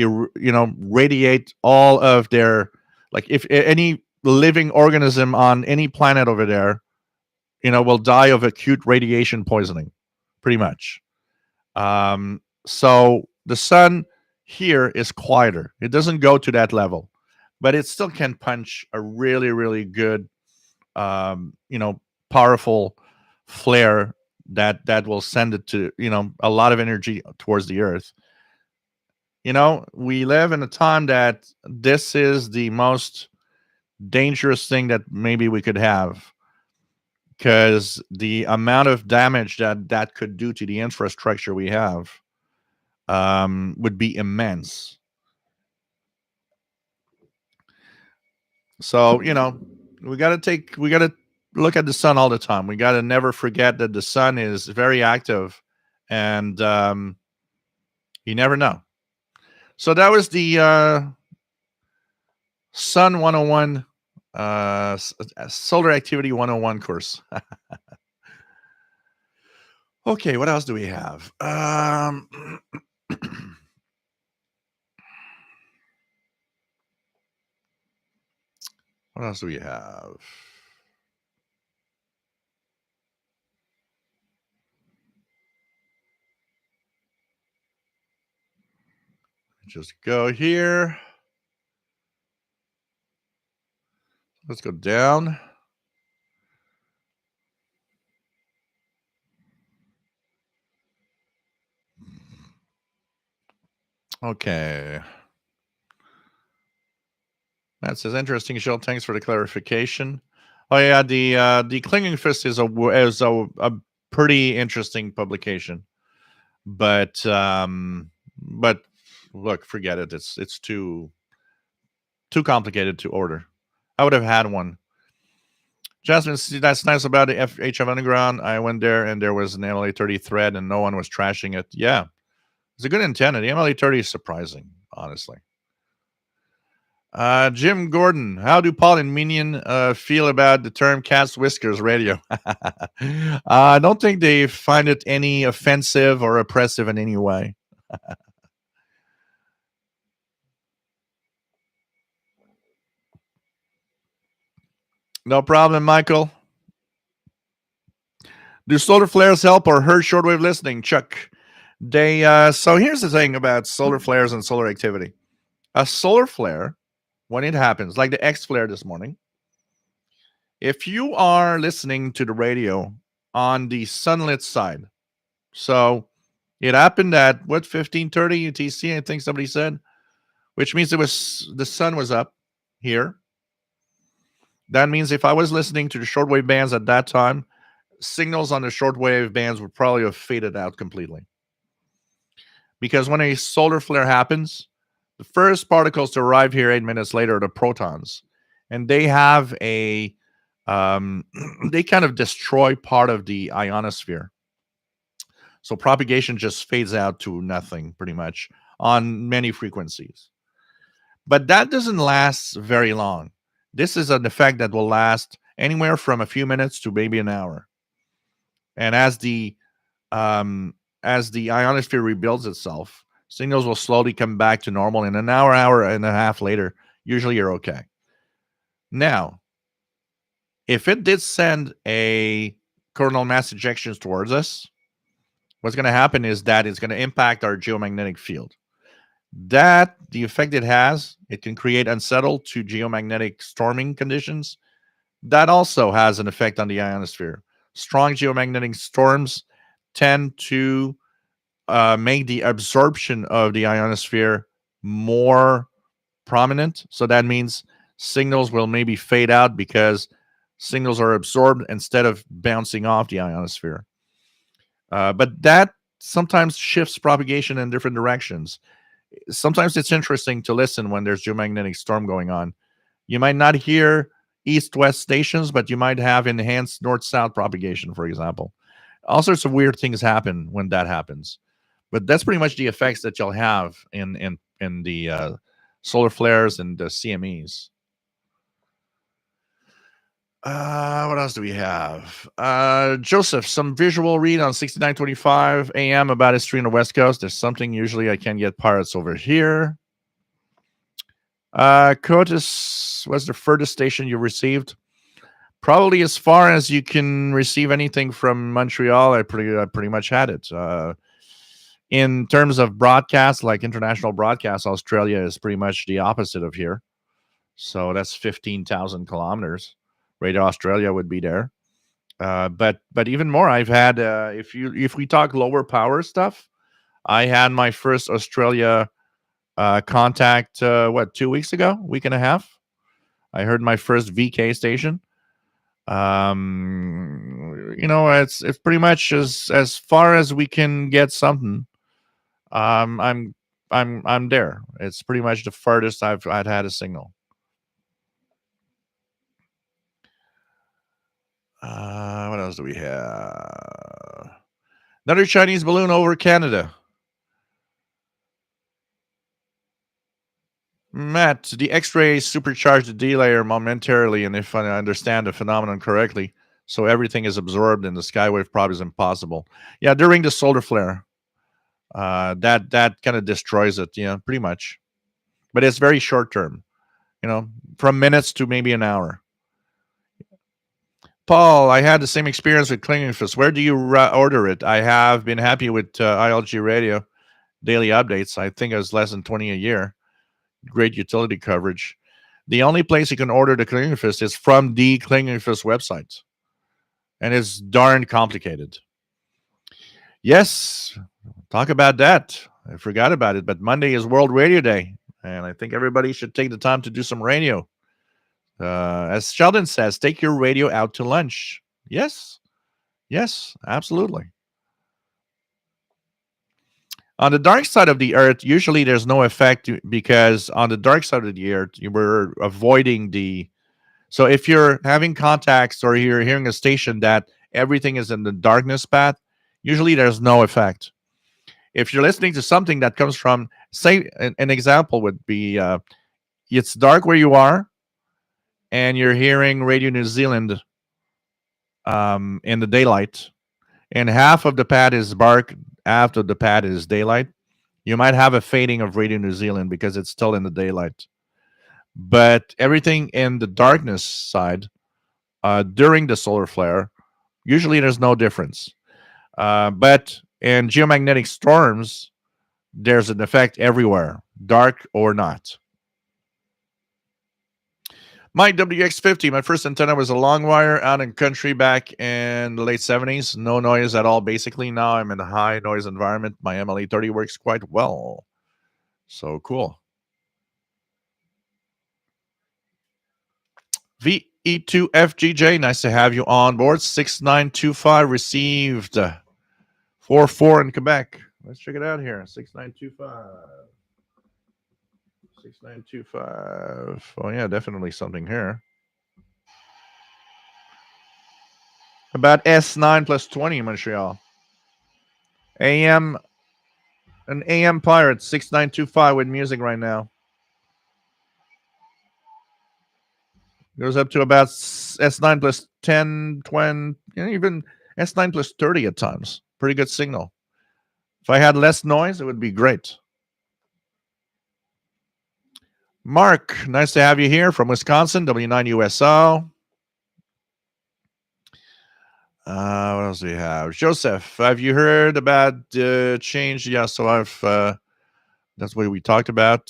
all of their, like, if any living organism on any planet over there, will die of acute radiation poisoning, pretty much. So the sun here is quieter. It doesn't go to that level, but it still can punch a really, really good, powerful flare that will send it to, a lot of energy towards the Earth. We live in a time that this is the most dangerous thing that maybe we could have, because the amount of damage that could do to the infrastructure we have would be immense. So, we got to look at the sun all the time. We got to never forget that the sun is very active, and you never know. So that was the Sun 101, Solar Activity 101 course. Okay, what else do we have? What else do we have? Just go here. Let's go down. Okay. That says interesting show. Thanks for the clarification. Oh yeah, the Clinging Fist is a pretty interesting publication, but look, forget it. It's too complicated to order. I would have had one. Jasmine, see, that's nice about the FHF Underground. I went there and there was an MLA30 thread and no one was trashing it. Yeah, it's a good antenna. The MLA30 is surprising, honestly. Jim Gordon, how do Paul and Minion feel about the term cat's whiskers radio? I don't think they find it any offensive or oppressive in any way. No problem, Michael. Do solar flares help or hurt shortwave listening, Chuck? They so here's the thing about solar flares and solar activity. A solar flare, when it happens, like the X flare this morning, if you are listening to the radio on the sunlit side, so it happened at what 15:30 UTC, I think somebody said, which means the sun was up here. That means if I was listening to the shortwave bands at that time, signals on the shortwave bands would probably have faded out completely. Because when a solar flare happens, the first particles to arrive here 8 minutes later are the protons, and they have a they kind of destroy part of the ionosphere. So propagation just fades out to nothing pretty much on many frequencies. But that doesn't last very long. This is an effect that will last anywhere from a few minutes to maybe an hour. And as the ionosphere rebuilds itself, signals will slowly come back to normal. In an hour and a half later, usually you're okay. Now, if it did send a coronal mass ejections towards us, what's going to happen is that it's going to impact our geomagnetic field. That the effect it has, it can create unsettled to geomagnetic storming conditions. That also has an effect on the ionosphere. Strong geomagnetic storms tend to make the absorption of the ionosphere more prominent. So that means signals will maybe fade out because signals are absorbed instead of bouncing off the ionosphere. But that sometimes shifts propagation in different directions. Sometimes it's interesting to listen when there's geomagnetic storm going on. You might not hear east-west stations, but you might have enhanced north-south propagation, for example. All sorts of weird things happen when that happens. But that's pretty much the effects that you'll have in the solar flares and the CMEs. What else do we have? Joseph, some visual read on 6925 AM about history on the West Coast. There's something usually I can get pirates over here. Cotis was the furthest station you received. Probably as far as you can receive anything from Montreal. I pretty much had it. In terms of broadcasts, like international broadcasts, Australia is pretty much the opposite of here. So that's 15,000 kilometers. Radio Australia would be there. But even more, I've had if we talk lower power stuff, I had my first Australia contact 2 weeks ago, week and a half. I heard my first VK station. It's pretty much as far as we can get something. I'm there. It's pretty much the farthest I'd had a signal. What else do we have? Another Chinese balloon over Canada. Matt, the X-rays supercharge the D layer momentarily, and if I understand the phenomenon correctly, so everything is absorbed, and the skywave probably is impossible. Yeah, during the solar flare, that kind of destroys it. Yeah, pretty much. But it's very short term. You know, from minutes to maybe an hour. Paul, I had the same experience with Klingenfuss. Where do you order it? I have been happy with ILG Radio daily updates. I think it was less than 20 a year. Great utility coverage. The only place you can order the Klingenfuss is from the Klingenfuss website, and it's darn complicated. Yes, talk about that. I forgot about it, but Monday is World Radio Day, and I think everybody should take the time to do some radio. As Sheldon says, take your radio out to lunch. Yes, yes, absolutely. On the dark side of the earth, usually there's no effect because on the dark side of the earth, you were avoiding the. So if you're having contacts or you're hearing a station that everything is in the darkness path, usually there's no effect. If you're listening to something that comes from, say, an example would be it's dark where you are, and you're hearing Radio New Zealand in the daylight, and half of the pad is dark, half of the pad is daylight, you might have a fading of Radio New Zealand because it's still in the daylight. But everything in the darkness side during the solar flare, usually there's no difference. But in geomagnetic storms, there's an effect everywhere, dark or not. My WX50, my first antenna was a long wire out in country back in the late 70s. No noise at all, basically. Now I'm in a high noise environment. My MLA30 works quite well. So cool. VE2FGJ, nice to have you on board. 6925 received. 4-4 in Quebec. Let's check it out here. 6925. 6925. Oh, yeah, definitely something here. About S9 plus 20 in Montreal. AM, an AM Pirate, 6925 with music right now. Goes up to about S9 plus 10, 20, even S9 plus 30 at times. Pretty good signal. If I had less noise, it would be great. Mark, nice to have you here from Wisconsin, W9USO. What else do we have? Joseph, have you heard about the change? Yeah, so that's what we talked about.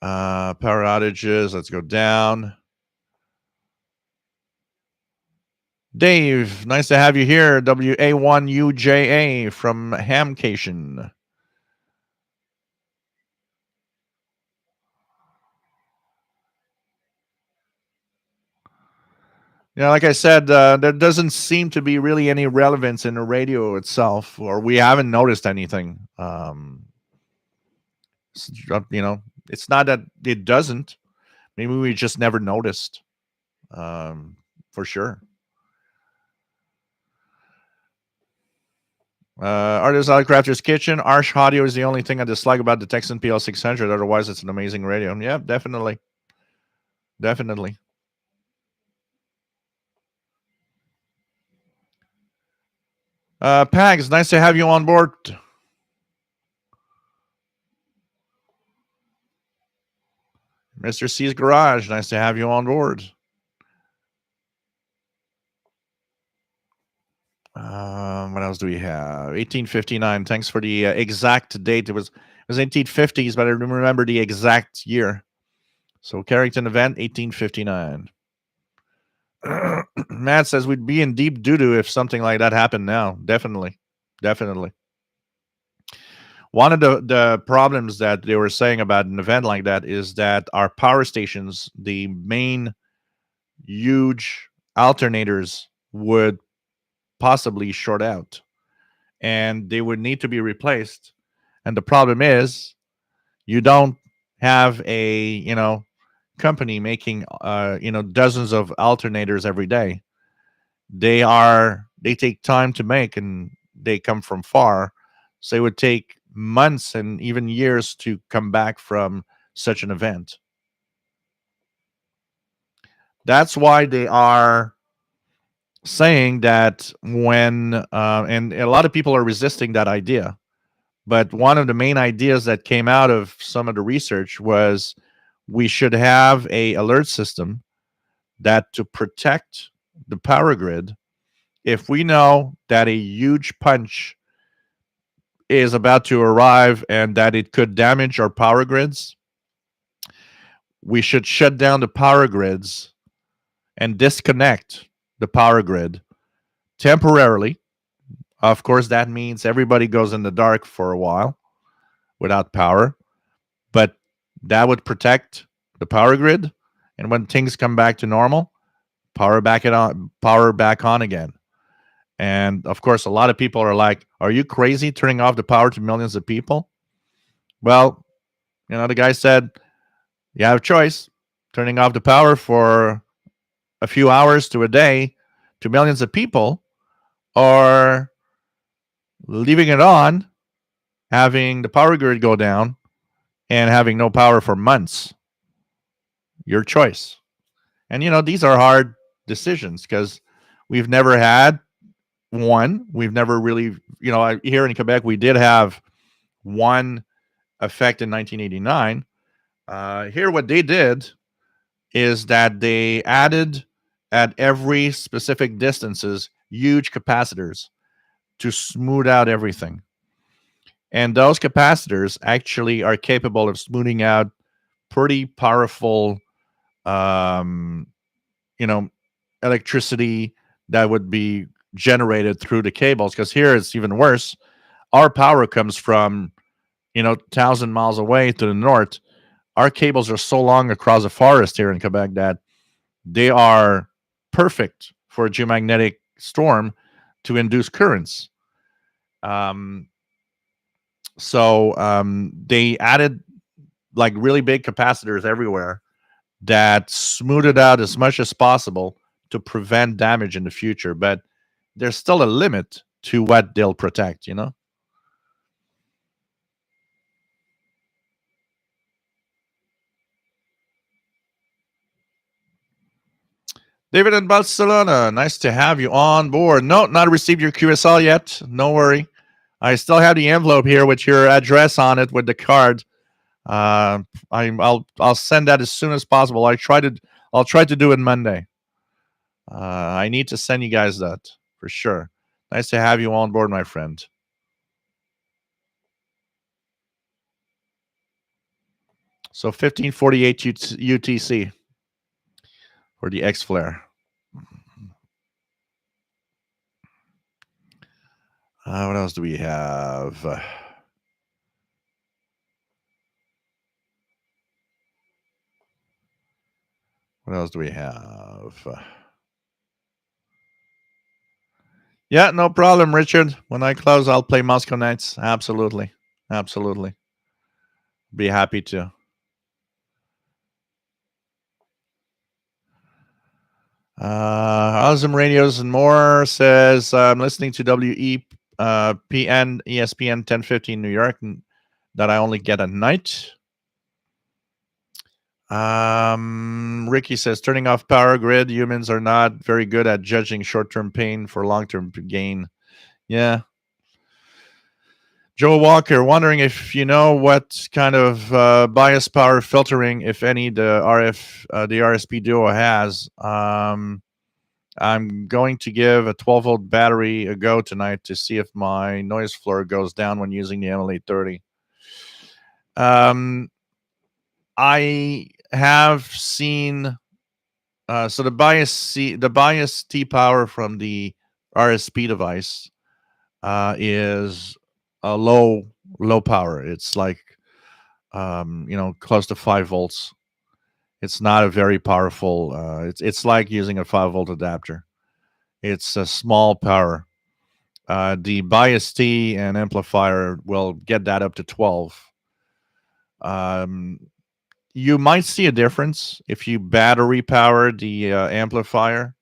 Power outages, let's go down. Dave, nice to have you here. WA1UJA from Hamcation. Yeah, like I said, there doesn't seem to be really any relevance in the radio itself, or we haven't noticed anything. It's not that it doesn't. Maybe we just never noticed, for sure. Artist Crafter's Kitchen. Arch audio is the only thing I dislike about the Texan PL600. Otherwise, it's an amazing radio. Yeah, definitely. Definitely. Pags, nice to have you on board. Mr. C's Garage, nice to have you on board. What else do we have? 1859. Thanks for the exact date. It was 1850s, but I remember the exact year. So Carrington event, 1859. Matt says we'd be in deep doo-doo if something like that happened now. Definitely. Definitely. One of the problems that they were saying about an event like that is that our power stations, the main huge alternators, would possibly short out and they would need to be replaced. And the problem is you don't have a company making dozens of alternators every day. They take time to make, and they come from far, so it would take months and even years to come back from such an event. That's why they are saying that when and a lot of people are resisting that idea. But one of the main ideas that came out of some of the research was we should have a alert system that to protect the power grid. If we know that a huge punch is about to arrive and that it could damage our power grids, we should shut down the power grids and disconnect the power grid temporarily. Of course, that means everybody goes in the dark for a while without power, but that would protect the power grid. And when things come back to normal, power back on again. And of course, a lot of people are like, "Are you crazy turning off the power to millions of people?" Well, the guy said, "You have a choice: turning off the power for a few hours to a day to millions of people, or leaving it on, having the power grid go down, and having no power for months. Your choice." And these are hard decisions because we've never had one. We've never really, here in Quebec, we did have one effect in 1989. Here, what they did is that they added at every specific distances huge capacitors to smooth out everything. And those capacitors actually are capable of smoothing out pretty powerful, um, you know, electricity that would be generated through the cables. Because here it's even worse. Our power comes from 1,000 miles away to the north. Our cables are so long across the forest here in Quebec that they are perfect for a geomagnetic storm to induce currents. Um, so they added like really big capacitors everywhere that smooth it out as much as possible to prevent damage in the future. But there's still a limit to what they'll protect. David in Barcelona, nice to have you on board. No, not received your QSL yet. No worry. I still have the envelope here with your address on it with the card. Uh, I'll send that as soon as possible. I'll try to do it Monday. I need to send you guys that for sure. Nice to have you on board, my friend. So 1548 UTC for the X Flare. What else do we have? What else do we have? Yeah, no problem, Richard. When I close, I'll play Moscow Nights. Absolutely. Absolutely. Be happy to. Awesome Radios and More says, I'm listening to WEPN ESPN 1015 New York that I only get at night. Ricky says, turning off power grid. Humans are not very good at judging short-term pain for long-term gain. Yeah. Joe Walker, wondering if you know what kind of bias power filtering, if any, the RSP Duo has. I'm going to give a 12-volt battery a go tonight to see if my noise floor goes down when using the ML830. I have seen so the bias T power from the RSP device is a low power. It's like close to 5 volts. It's not a very powerful. It's like using a 5-volt adapter. It's a small power. The bias T and amplifier will get that up to 12. You might see a difference if you battery power the amplifier,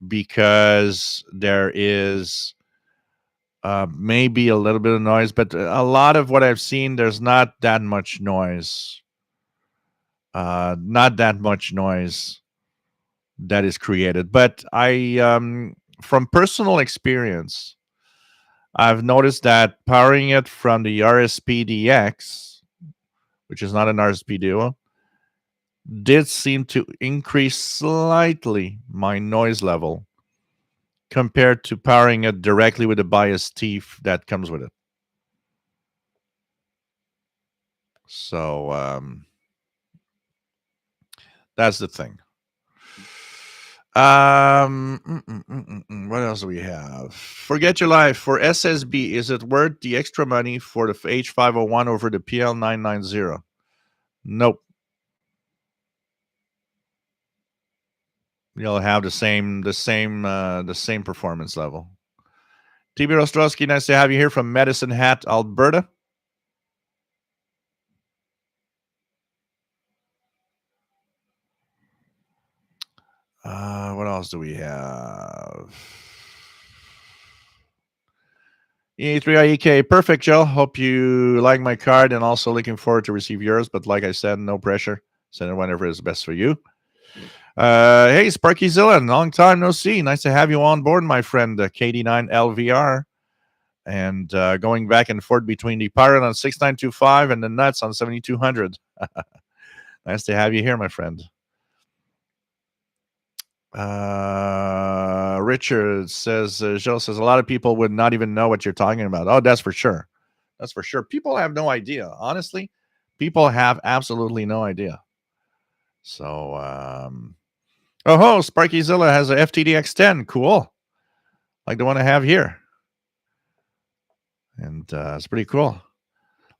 because there is maybe a little bit of noise, but a lot of what I've seen, there's not that much noise. Not that much noise that is created. But from personal experience, I've noticed that powering it from the RSPDX, which is not an RSP Duo, did seem to increase slightly my noise level compared to powering it directly with the bias teeth that comes with it. So that's the thing. What else do we have? Forget your life for SSB. Is it worth the extra money for the H501 over the PL990? Nope. You'll have the same performance level. TB Ostrowski, nice to have you here from Medicine Hat, Alberta. What else do we have? E3IEK, perfect, Joe. Hope you like my card and also looking forward to receive yours. But like I said, no pressure. Send it whenever is best for you. Hey, Sparky Zilla, long time no see. Nice to have you on board, my friend. KD9 LVR. And going back and forth between the Pirate on 6925 and the Nuts on 7200. Nice to have you here, my friend. Richard says, Joe says, a lot of people would not even know what you're talking about. Oh, that's for sure. That's for sure. People have no idea. Honestly, people have absolutely no idea. So, Sparky Zilla has a FTDX10. Cool. Like the one I have here. And it's pretty cool.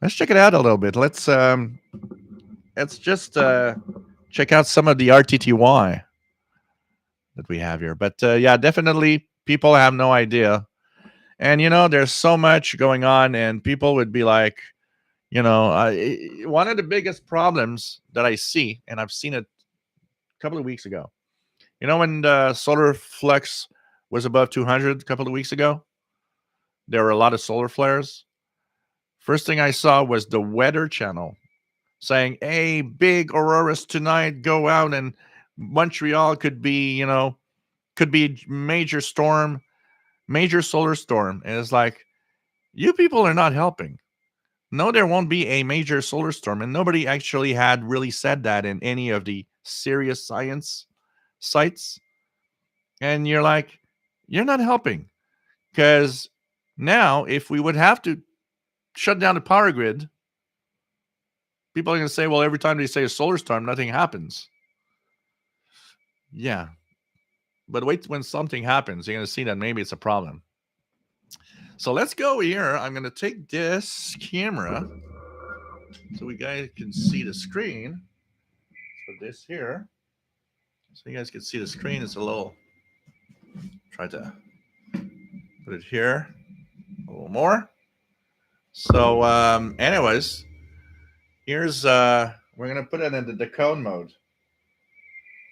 Let's check it out a little bit. Let's just check out some of the RTTY that we have here. But yeah, definitely people have no idea. And there's so much going on, and people would be like, one of the biggest problems that I see, and I've seen it a couple of weeks ago. When the solar flux was above 200 a couple of weeks ago, there were a lot of solar flares. First thing I saw was the Weather Channel saying, "Hey, big auroras tonight. Go out, and Montreal could be, major storm, major solar storm." And it's like, you people are not helping. No, there won't be a major solar storm, and nobody actually had really said that in any of the serious science sites. And you're like, you're not helping, because now if we would have to shut down the power grid, people are going to say, well, every time they say a solar storm, nothing happens. Yeah. But wait, when something happens, you're going to see that maybe it's a problem. So let's go here. I'm going to take this camera so we guys can see the screen. Let's put this here so you guys can see the screen. It's a little, try to put it here a little more. So anyways, here's we're going to put it in the decode mode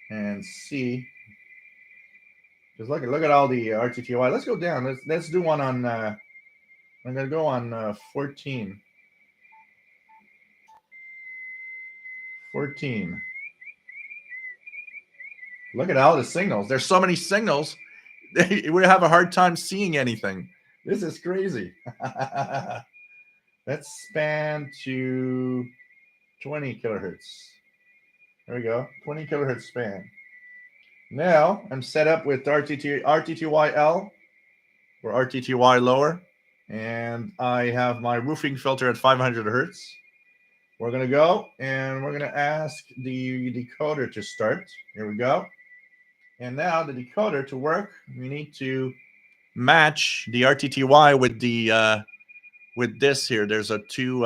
and see. Just look at all the RTTY. Let's go down. Let's do one on. I'm gonna go on 14. 14. Look at all the signals. There's so many signals. We have a hard time seeing anything. This is crazy. Let's span to 20 kilohertz. There we go. 20 kilohertz span. Now I'm set up with RTTYL or RTTY lower, and I have my roofing filter at 500 hertz. We're going to go and we're going to ask the decoder to start. Here we go. And now the decoder to work, we need to match the RTTY with the with this here. There's a two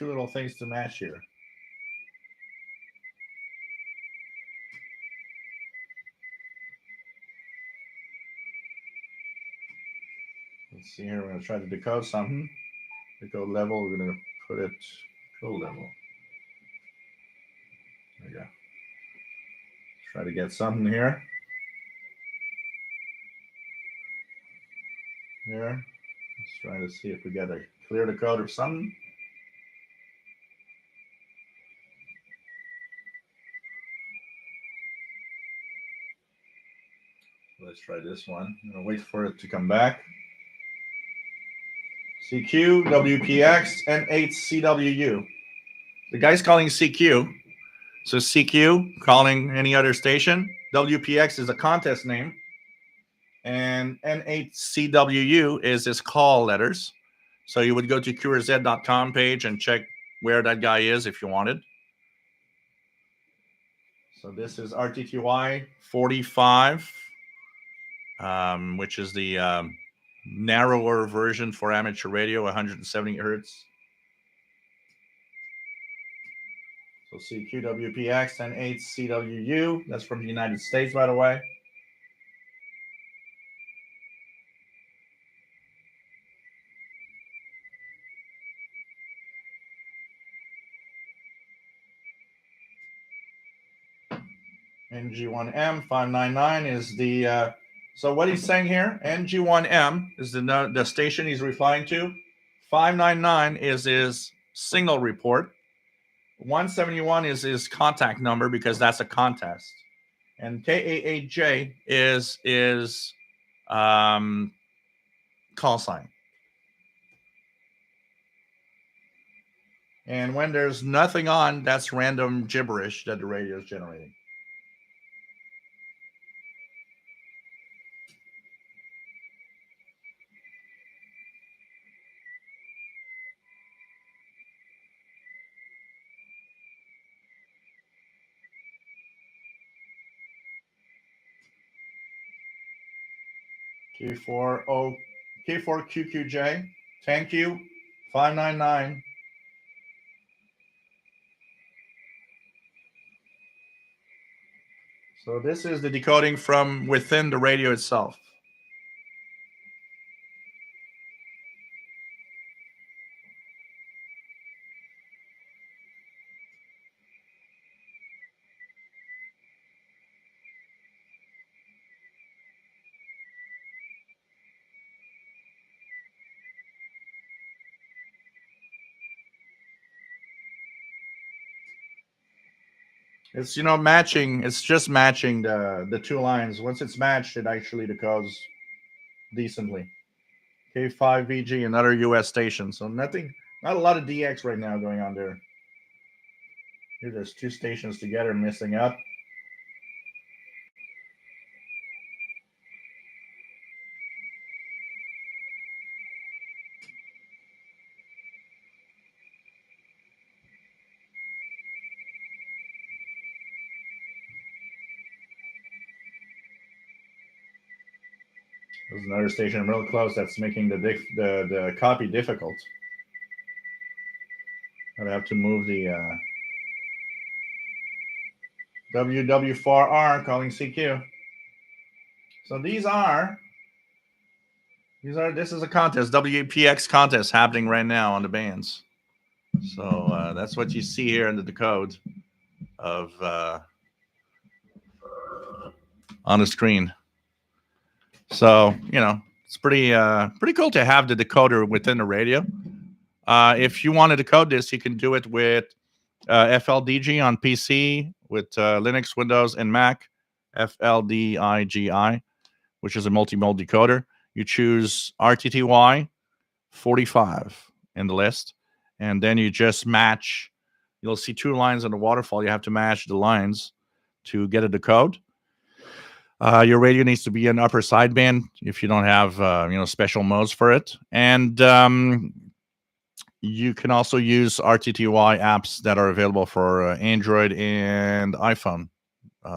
little things to match here. Let's see here. We're going to try to decode something. Decode level. We're going to put it code level. There we go. Try to get something here. here. Let's try to see if we get a clear decoder or something. Let's try this one. I'm gonna wait for it to come back. CQ, WPX, N8CWU. The guy's calling CQ. So CQ calling any other station. WPX is a contest name. And N8CWU is his call letters. So you would go to QRZ.com page and check where that guy is if you wanted. So this is RTTY 45, which is the narrower version for amateur radio, 170 hertz. So CQWPX and N8CWU. That's from the United States, by the way. NG1M 599 is the. So what he's saying here, NG1M is the station he's replying to. 599 is his signal report. 171 is his contact number because that's a contest. And KA8J is call sign. And when there's nothing on, that's random gibberish that the radio is generating. K4QQJ, thank you, 599. So this is the decoding from within the radio itself. It's matching. It's just matching the two lines. Once it's matched, it actually decodes decently. K5VG, another US station. So not a lot of DX right now going on there. Here, there's two stations together missing up. There's another station real close that's making the copy difficult. I'd have to move the WW4R calling CQ. So this is a contest, WPX contest happening right now on the bands. So that's what you see here in the decode of on the screen. So it's pretty cool to have the decoder within the radio. If you want to decode this, you can do it with FLDG on PC, with Linux, Windows, and Mac. FLDIGI, which is a multi-mode decoder. You choose RTTY 45 in the list, and then you just match. You'll see two lines on the waterfall. You have to match the lines to get a decode. Your radio needs to be an upper sideband if you don't have special modes for it, and you can also use RTTY apps that are available for Android and iPhone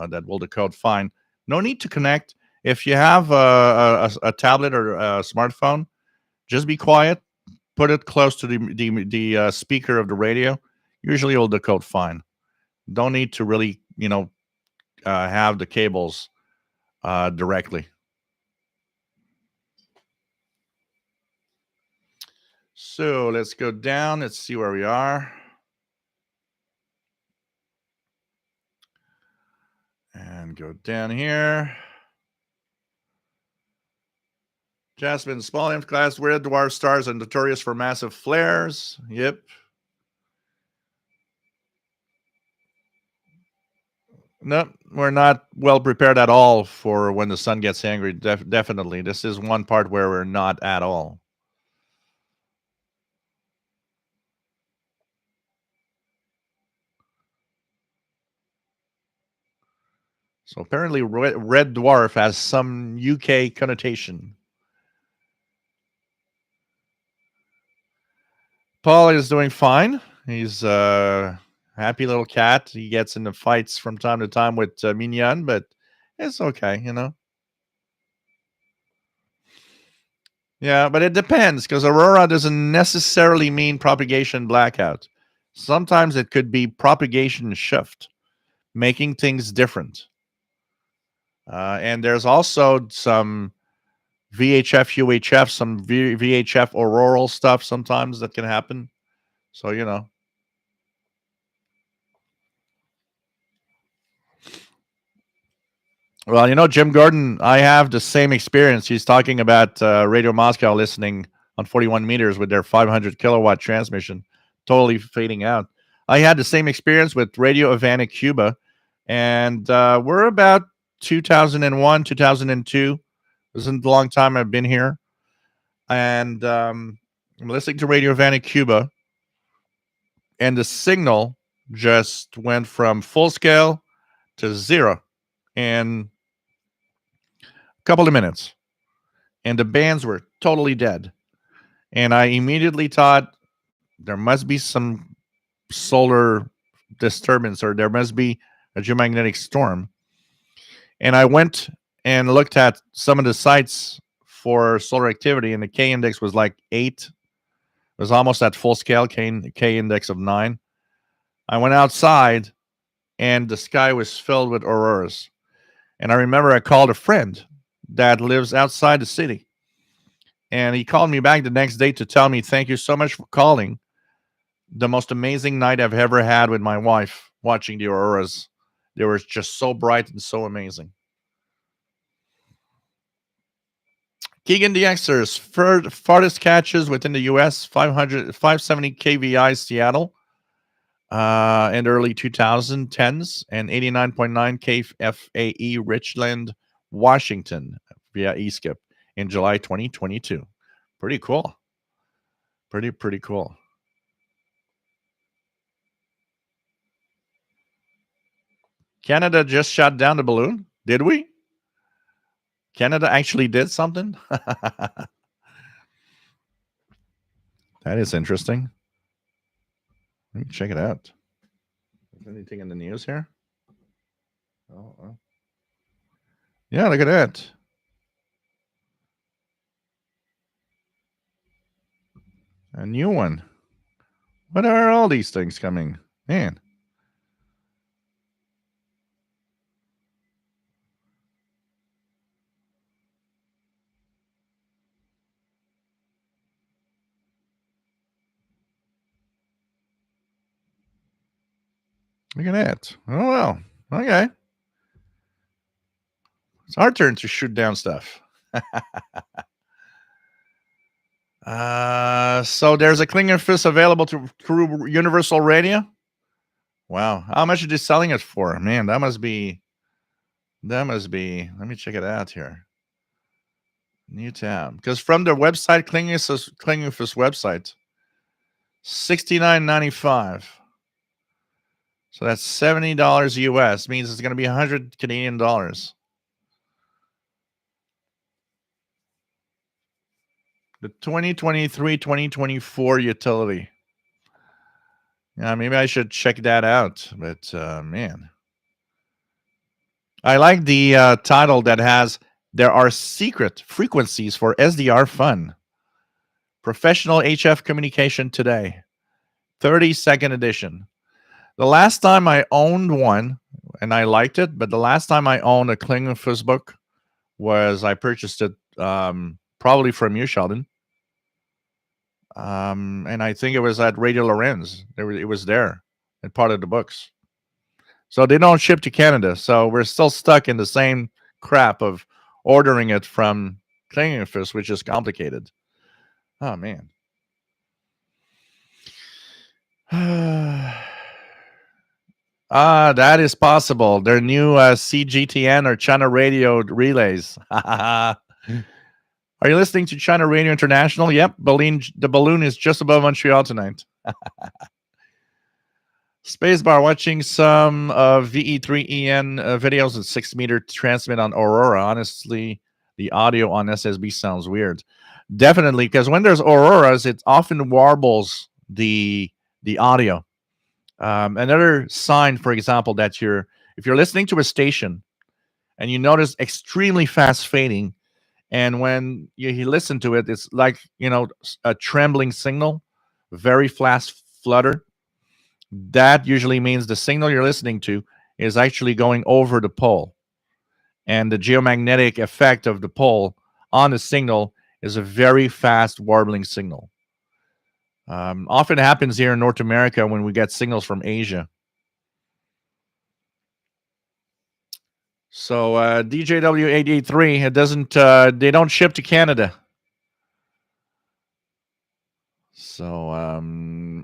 that will decode fine. No need to connect. If you have a tablet or a smartphone, just be quiet. Put it close to the speaker of the radio. Usually, it will decode fine. Don't need to really have the cables directly. So let's go down. Let's see where we are. And go down here. Jasmine, small nth class red dwarf stars are notorious for massive flares. Yep. No, we're not well prepared at all for when the sun gets angry. Definitely. This is one part where we're not at all. So apparently, red dwarf has some UK connotation. Paul is doing fine. He's a happy little cat. He gets into fights from time to time with Mignon, but it's okay, you know. Yeah, but it depends because aurora doesn't necessarily mean propagation blackout. Sometimes it could be propagation shift, making things different. And there's also some VHF, UHF, some VHF auroral stuff sometimes that can happen. So, you know. Well, you know, Jim Gordon, I have the same experience. He's talking about Radio Moscow listening on 41 meters with their 500 kilowatt transmission, totally fading out. I had the same experience with Radio Havana, Cuba, and we're about 2001, 2002. This isn't a long time I've been here. And I'm listening to Radio Havana, Cuba, and the signal just went from full scale to zero in a couple of minutes. And the bands were totally dead. And I immediately thought there must be some solar disturbance or there must be a geomagnetic storm. And I went and looked at some of the sites for solar activity, and the K index was like 8. It was almost at full scale, K index of 9. I went outside, and the sky was filled with auroras. And I remember I called a friend that lives outside the city. And he called me back the next day to tell me, thank you so much for calling. The most amazing night I've ever had with my wife watching the auroras. They were just so bright and so amazing. Keegan DXers, farthest catches within the U.S., 570 KVI Seattle in the early 2010s, and 89.9 KFAE Richland, Washington via eSkip in July 2022. Pretty cool. Pretty cool. Canada just shot down the balloon. Did we? Canada actually did something? That is interesting. Let me check it out. Is anything in the news here? Oh. Yeah, look at that. A new one. What are all these things coming? Man. Look at that. Oh, well. Okay. It's our turn to shoot down stuff. So there's a Klingenfuss available through Universal Radio. Wow. How much are they selling it for? Man, that must be. Let me check it out here. Newtown. Because from their website, Klingenfuss website, $69.95. So that's $70 US. Means it's going to be 100 Canadian dollars. The 2023-2024 utility. Yeah, maybe I should check that out. But man, I like the title that has "There are secret frequencies for SDR fun." Professional HF communication today, 32nd edition. The last time I owned one, and I liked it, but the last time I owned a Klingenfuss book was I purchased it probably from you, Sheldon. And I think it was at Radio Lorenz. It was there and part of the books. So they don't ship to Canada. So we're still stuck in the same crap of ordering it from Klingenfuss, which is complicated. Oh man. That is possible. Their new CGTN or China Radio relays. Are you listening to China Radio International? Yep. The balloon is just above Montreal tonight. Spacebar, watching some VE3EN videos at 6-meter transmit on Aurora. Honestly, the audio on SSB sounds weird. Definitely, because when there's auroras, it often warbles the audio. Another sign, for example, that if you're listening to a station and you notice extremely fast fading, and when you listen to it, it's like a trembling signal, very fast flutter. That usually means the signal you're listening to is actually going over the pole, and the geomagnetic effect of the pole on the signal is a very fast warbling signal. Often happens here in North America when we get signals from Asia. So DJW883, it doesn't. They don't ship to Canada. So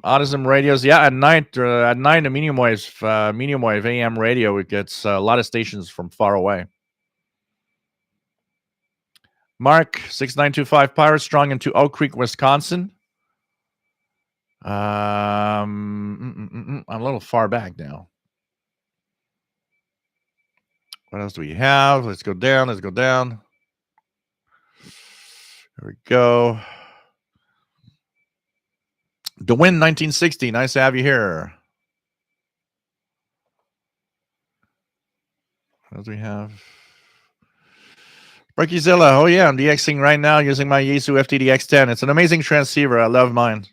Autism radios, yeah, at night, the medium wave AM radio, it gets a lot of stations from far away. Mark 6925 Pirate Strong into Oak Creek, Wisconsin. I'm a little far back now. What else do we have? Let's go down. There we go. The Wind 1960. Nice to have you here. What else do we have? Berkeyzilla. Oh, yeah. I'm DXing right now using my Yaesu FTDX10. It's an amazing transceiver. I love mine.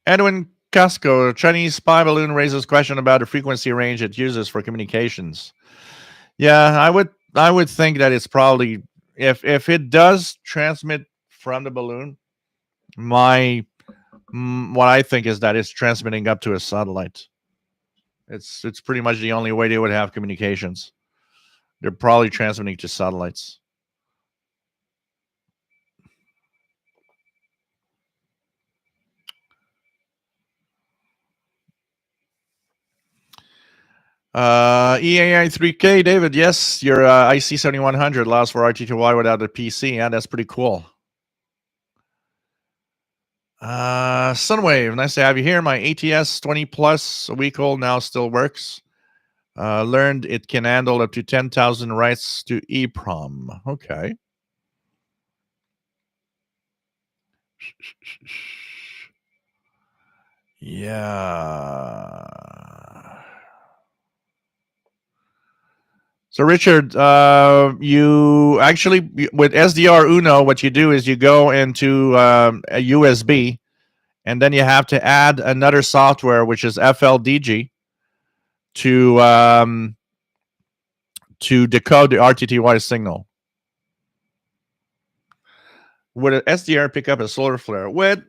Edwin Casco. Chinese spy balloon raises question about the frequency range it uses for communications. Yeah, I would think that it's probably, if it does transmit from the balloon, what I think is that it's transmitting up to a satellite. It's pretty much the only way they would have communications. They're probably transmitting to satellites. EAI3K, David, yes, your IC7100 allows for RTTY without a PC. Yeah, that's pretty cool. Sunwave, nice to have you here. My ATS 20 plus, a week old now, still works. Learned it can handle up to 10,000 writes to EEPROM. Okay. Yeah. So Richard, you actually, with SDR Uno, what you do is you go into a USB, and then you have to add another software, which is FLDG, to decode the RTTY signal. Would an SDR pick up a solar flare? With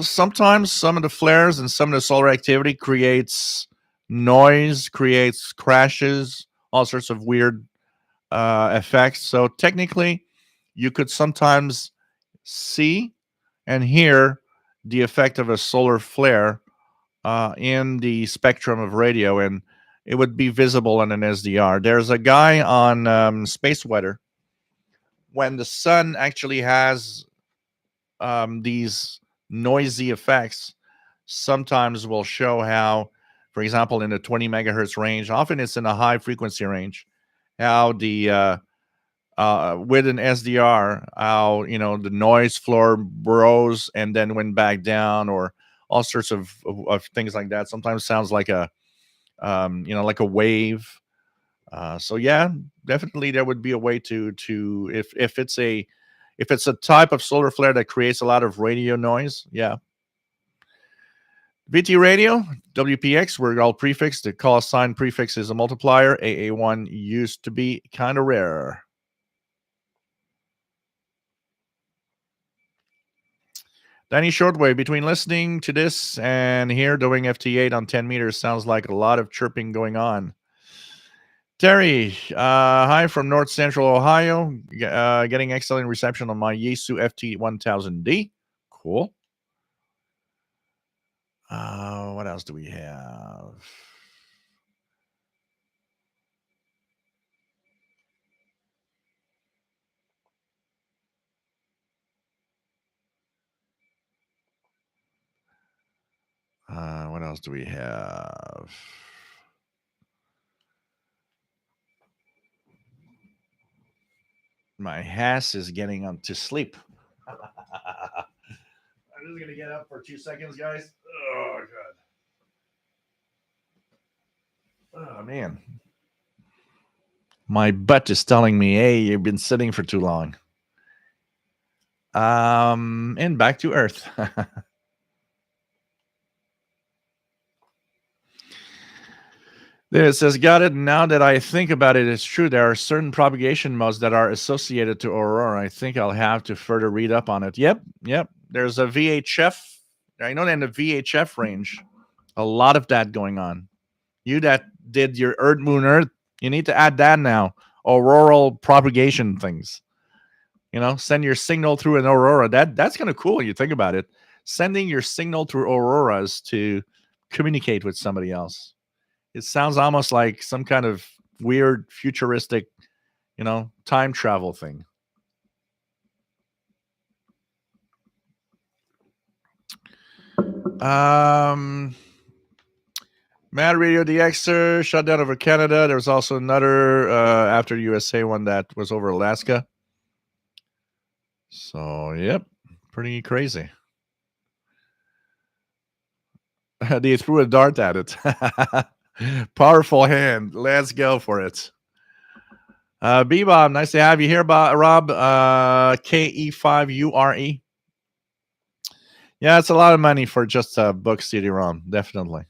sometimes some of the flares and some of the solar activity creates noise, creates crashes, all sorts of weird effects. So technically, you could sometimes see and hear the effect of a solar flare in the spectrum of radio, and it would be visible on an SDR. There's a guy on Space Weather. When the sun actually has these noisy effects, sometimes will show how, for example, in the 20 megahertz range, often it's in a high frequency range, how the with an SDR, how the noise floor rose and then went back down, or all sorts of things like that. Sometimes sounds like a like a wave. So yeah, definitely there would be a way to if it's a type of solar flare that creates a lot of radio noise. Yeah. VT radio, WPX, we're all prefixed. The call sign prefix is a multiplier. AA1 used to be kind of rare. Danny Shortwave, between listening to this and here doing FT8 on 10 meters sounds like a lot of chirping going on. Terry, hi from North Central Ohio. Getting excellent reception on my Yaesu FT1000D. Cool. What else do we have? What else do we have? My ass is getting on to sleep. I'm just gonna get up for 2 seconds, guys. Oh god. Oh man. My butt is telling me, hey, you've been sitting for too long. And back to Earth. It says, got it. Now that I think about it, it's true. There are certain propagation modes that are associated to Aurora. I think I'll have to further read up on it. Yep. There's a VHF. I know that in the VHF range, a lot of that going on. You that did your Earth, Moon, Earth, you need to add that now. Auroral propagation things. Send your signal through an aurora. That's kind of cool. You think about it. Sending your signal through auroras to communicate with somebody else. It sounds almost like some kind of weird futuristic, time travel thing. Mad Radio DXer shut down over Canada. There was also another after USA one that was over Alaska. So, yep, pretty crazy. They threw a dart at it. Powerful hand. Let's go for it. Bebop, nice to have you here, Rob. KE5URE. Yeah, it's a lot of money for just a book CD-ROM, definitely.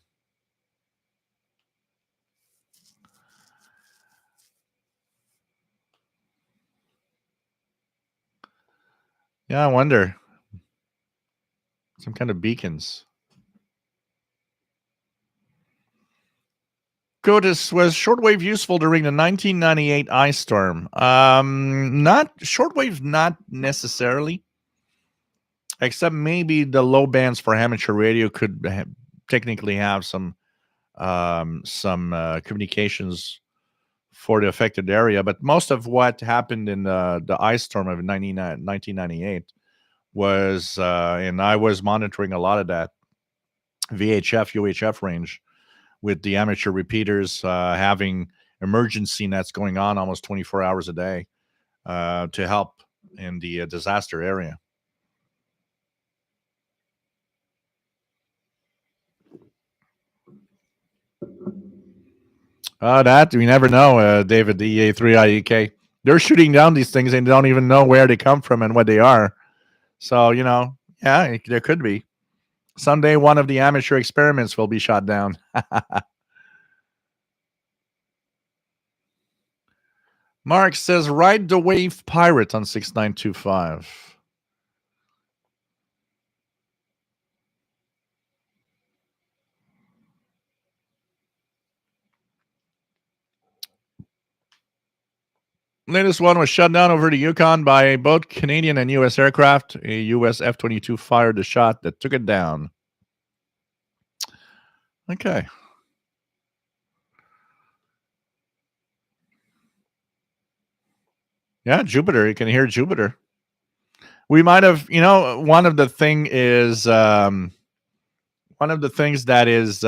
Yeah, I wonder. Some kind of beacons. Gotis, was shortwave useful during the 1998 ice storm? Not shortwave, not necessarily. Except maybe the low bands for amateur radio could technically have some communications for the affected area. But most of what happened in the ice storm of 1998 was, and I was monitoring a lot of that VHF, UHF range with the amateur repeaters having emergency nets going on almost 24 hours a day to help in the disaster area. That we never know, David. The EA3IEK. They're shooting down these things and they don't even know where they come from and what they are. So yeah, there could be. Someday, one of the amateur experiments will be shot down. Mark says, "Ride the Wave Pirate on 6925." Latest one was shut down over the Yukon by both Canadian and U.S. aircraft. A U.S. F-22 fired the shot that took it down. Okay. Yeah, Jupiter. You can hear Jupiter. We might have, one of the things that is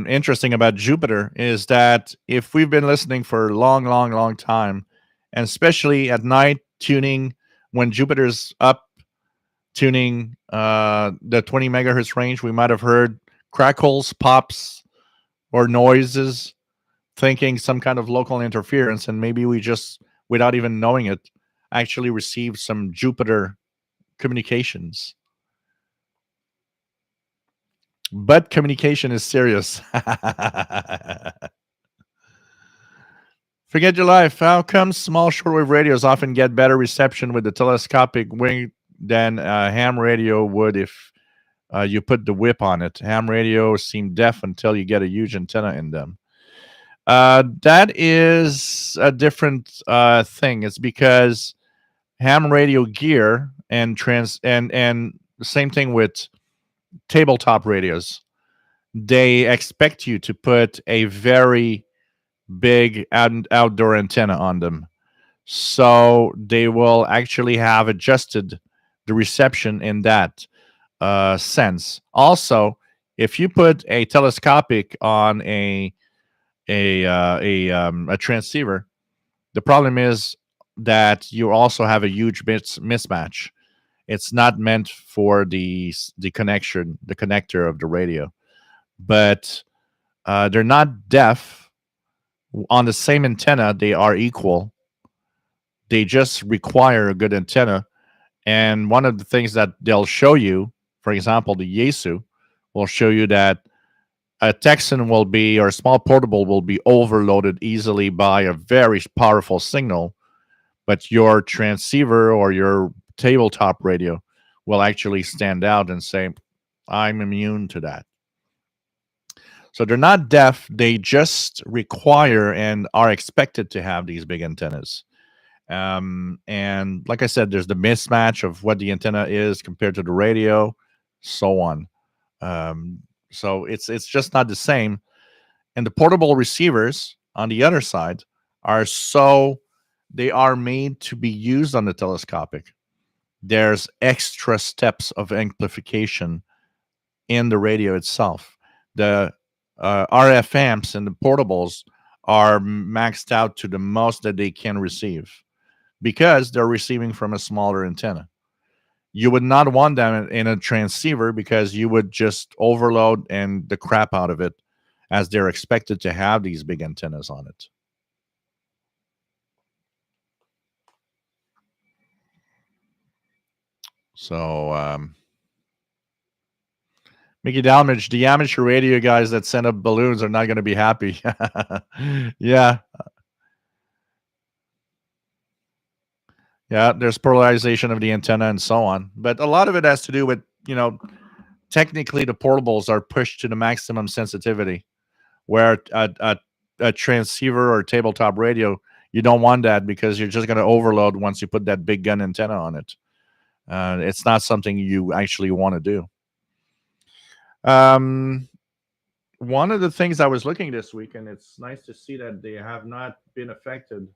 interesting about Jupiter is that if we've been listening for a long, long, long time, and especially at night tuning when Jupiter's up tuning the 20 megahertz range, we might have heard crackles, pops, or noises, thinking some kind of local interference, and maybe we just, without even knowing it, actually received some Jupiter communications. But communication is serious. Forget your life. How come small shortwave radios often get better reception with the telescopic wing than ham radio would if you put the whip on it? Ham radios seem deaf until you get a huge antenna in them. That is a different thing. It's because ham radio gear and the same thing with tabletop radios. They expect you to put a very big outdoor antenna on them. So they will actually have adjusted the reception in that sense. Also, if you put a telescopic on a transceiver, the problem is that you also have a huge mismatch. It's not meant for the connection, the connector of the radio, but they're not deaf. On the same antenna, they are equal. They just require a good antenna. And one of the things that they'll show you, for example, the Yaesu will show you that a Texan will be, or a small portable will be overloaded easily by a very powerful signal, but your transceiver or your tabletop radio will actually stand out and say, I'm immune to that. So they're not deaf. They just require and are expected to have these big antennas. And like I said, there's the mismatch of what the antenna is compared to the radio, so on. So it's just not the same. And the portable receivers on the other side are they are made to be used on the telescopic. There's extra steps of amplification in the radio itself. The RF amps and the portables are maxed out to the most that they can receive because they're receiving from a smaller antenna. You would not want them in a transceiver because you would just overload and the crap out of it, as they're expected to have these big antennas on it. So, Mickey Dalmage, the amateur radio guys that send up balloons are not going to be happy. Yeah. Yeah, there's polarization of the antenna and so on. But a lot of it has to do with, technically the portables are pushed to the maximum sensitivity, where a transceiver or tabletop radio, you don't want that because you're just going to overload once you put that big gun antenna on it. It's not something you actually want to do. One of the things I was looking this week, and it's nice to see that they have not been affected,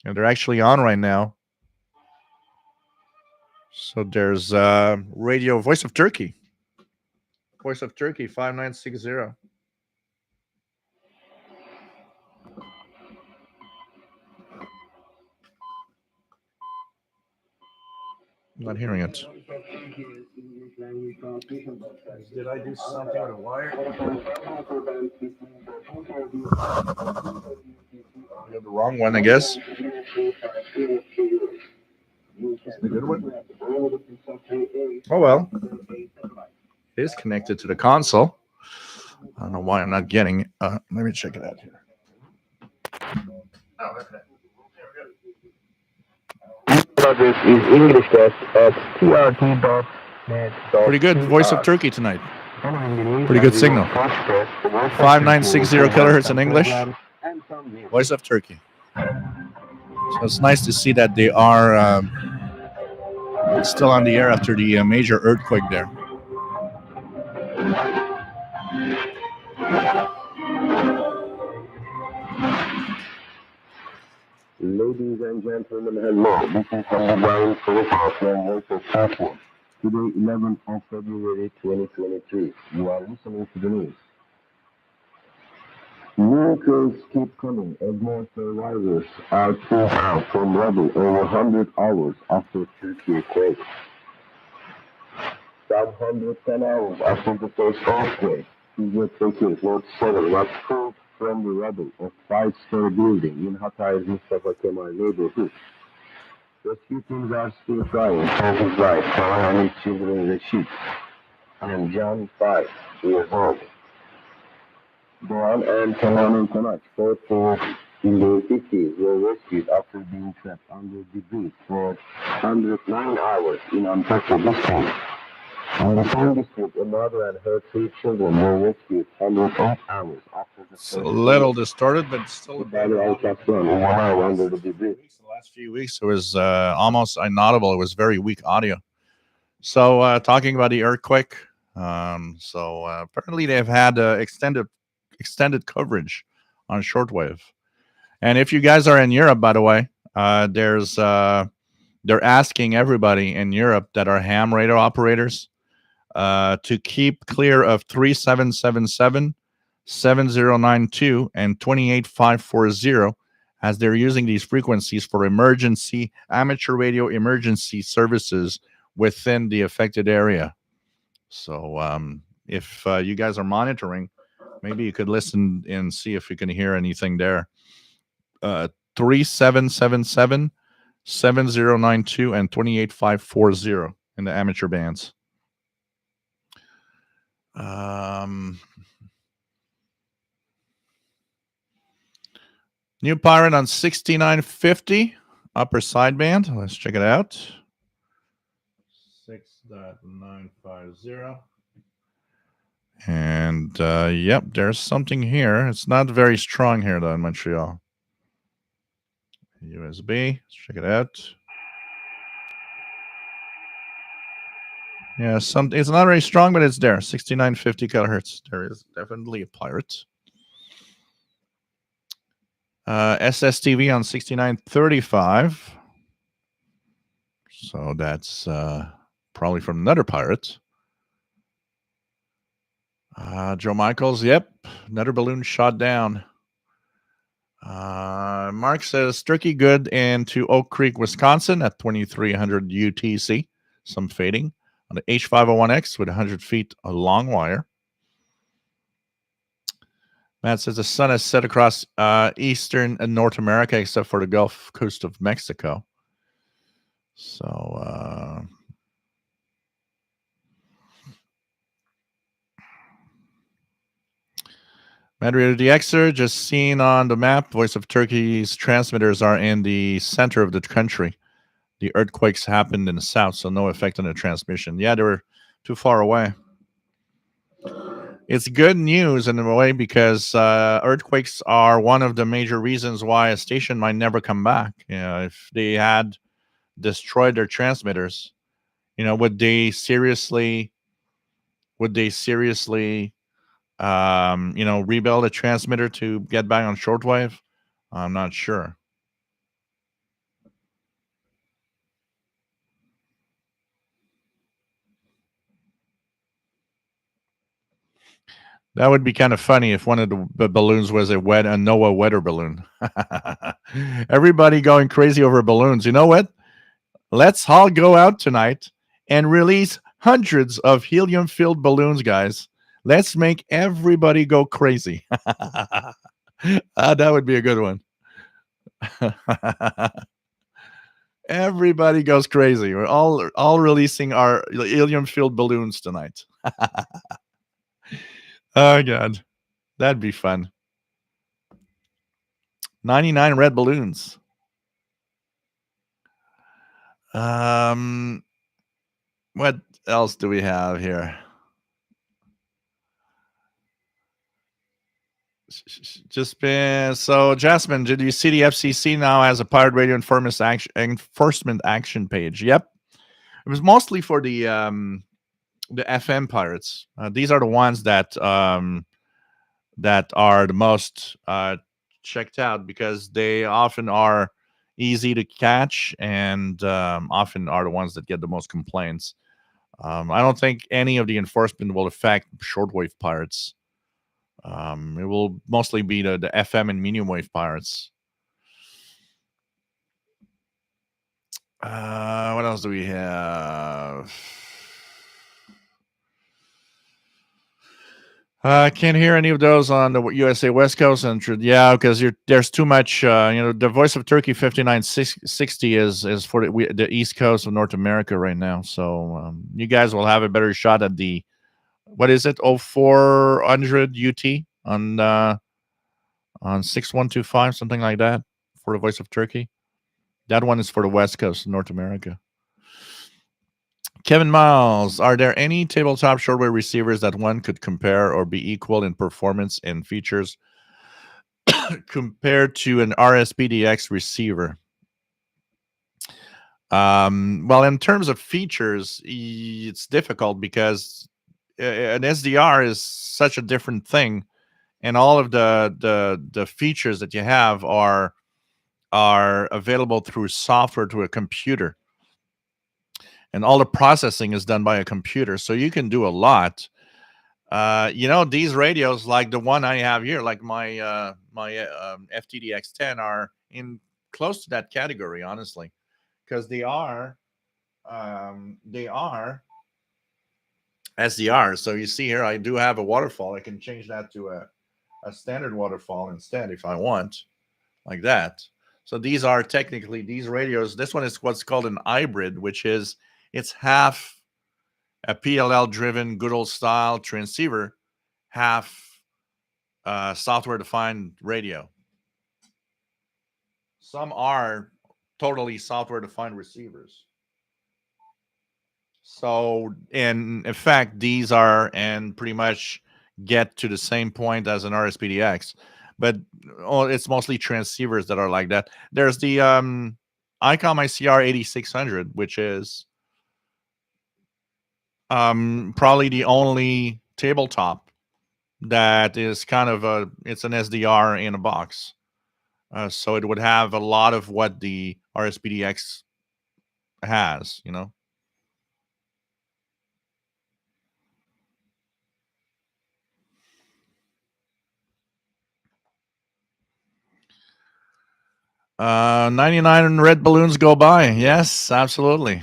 and they're actually on right now. So there's radio Voice of Turkey. Voice of Turkey 5960. I'm not hearing it. Did I do something with a wire? I got the wrong one, I guess. That's the good one. Oh well. It is connected to the console. I don't know why I'm not getting it. Let me check it out here. Oh, okay. Address is EnglishCast at trt.net. Pretty good Voice of Turkey tonight. Pretty good signal. 5960 kilohertz in English. Voice of Turkey. So it's nice to see that they are still on the air after the major earthquake there. Ladies and gentlemen, hello. This is Brian Profile from Voice of Turkey. Today, 11th of February 2023. You are listening to the news. Miracles keep coming as more survivors are pulled out from rubble over 100 hours after Turkey quake. Some 110 hours after the first earthquake, Turkey North 7 was pulled from the rubble of five-story building in Hatay's Mustafa Kemal neighborhood. Rescue teams are still trying for his wife, Sarah, and his children Rashid, and John, 5 years old. Doğan and Kenan Konak, both in their 50s, were rescued after being trapped under debris for 109 hours in untouchable distance. In the same district, a mother and her 3 children were rescued 108 hours after the It's a first little collapse. distorted, but still a The better battery audio than capsule the now last under the debris. weeks. The last few weeks, it was almost inaudible. It was very weak audio. So, talking about the earthquake, apparently they've had extended coverage on shortwave. And if you guys are in Europe, by the way, they're asking everybody in Europe that are ham radio operators to keep clear of 3777, 7092, and 28540, as they're using these frequencies for emergency amateur radio emergency services within the affected area. So if you guys are monitoring, maybe you could listen and see if you can hear anything there. 3777, 7092, and 28540 in the amateur bands. New pirate on 6950 upper sideband. Let's check it out. 6.950. And yep, there's something here. It's not very strong here though in Montreal. USB. Let's check it out. Yeah, it's not very strong, but it's there. 6950 kilohertz. There is definitely a pirate. SSTV on 6935. So that's probably from another pirate. Joe Michaels, yep, another balloon shot down. Mark says Turkey good into Oak Creek, Wisconsin at 2300 UTC. Some fading on the H501X with 100 feet a long wire. Matt says the sun has set across eastern North America except for the Gulf Coast of Mexico. So Madrid DXer, just seen on the map, Voice of Turkey's transmitters are in the center of the country. The earthquakes happened in the south, so no effect on the transmission. Yeah, they were too far away. It's good news in a way because earthquakes are one of the major reasons why a station might never come back. You know, if they had destroyed their transmitters, you know, would they seriously rebuild a transmitter to get back on shortwave? I'm not sure. That would be kind of funny if one of the balloons was a NOAA weather balloon. Everybody going crazy over balloons. You know what? Let's all go out tonight and release hundreds of helium-filled balloons, guys. Let's make everybody go crazy. That would be a good one. Everybody goes crazy. We're all releasing our helium-filled balloons tonight. Oh god, that'd be fun. 99 red balloons. What else do we have here? Just been so Jasmine, did you see the FCC now has a pirate radio enforcement action page? Yep. It was mostly for the FM pirates. These are the ones that are the most checked out because they often are easy to catch and often are the ones that get the most complaints. I don't think any of the enforcement will affect shortwave pirates. It will mostly be the FM and medium wave pirates. What else do we have? I can't hear any of those on the USA West Coast. And yeah, because there's too much. The Voice of Turkey 5960 is for the East Coast of North America right now. So you guys will have a better shot at the what is it? 0400 UT on 6125, something like that, for the Voice of Turkey. That one is for the West Coast of North America. Kevin Miles, are there any tabletop shortwave receivers that one could compare or be equal in performance and features compared to an RSPDX receiver? Well, in terms of features, it's difficult because an SDR is such a different thing, and all of the features that you have are available through software to a computer, and all the processing is done by a computer. So you can do a lot. These radios, like the one I have here, like my FTDX10, are in close to that category, honestly, because they are SDR. So you see here, I do have a waterfall. I can change that to a standard waterfall instead if I want, like that. So these are technically these radios. This one is what's called an hybrid, which is it's half a PLL driven good old style transceiver, half software defined radio. Some are totally software defined receivers. So in effect, these are and pretty much get to the same point as an RSPDX, but it's mostly transceivers that are like that. There's the ICOM ICR 8600, which is probably the only tabletop that is kind of it's an SDR in a box. So it would have a lot of what the RSPDX has, 99 red balloons go by. Yes, absolutely.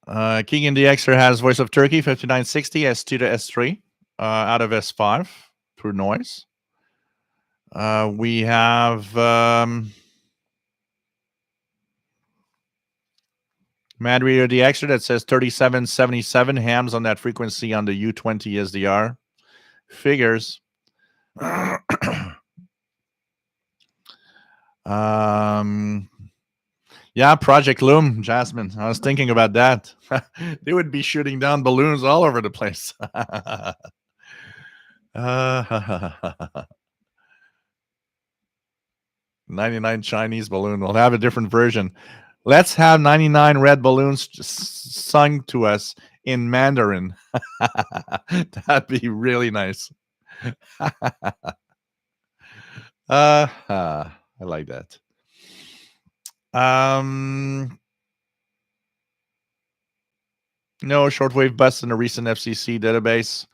Keegan DXer has Voice of Turkey 5960 S2 to S3 out of S5 through noise. We have Mad Radio DXer that says 3777 hams on that frequency on the U20 SDR. Figures. Yeah, Project Loom, Jasmine. I was thinking about that. They would be shooting down balloons all over the place. 99 Chinese balloon. We'll have a different version. Let's have 99 red balloons sung to us in Mandarin. That'd be really nice. I like that. No shortwave bus in a recent FCC database.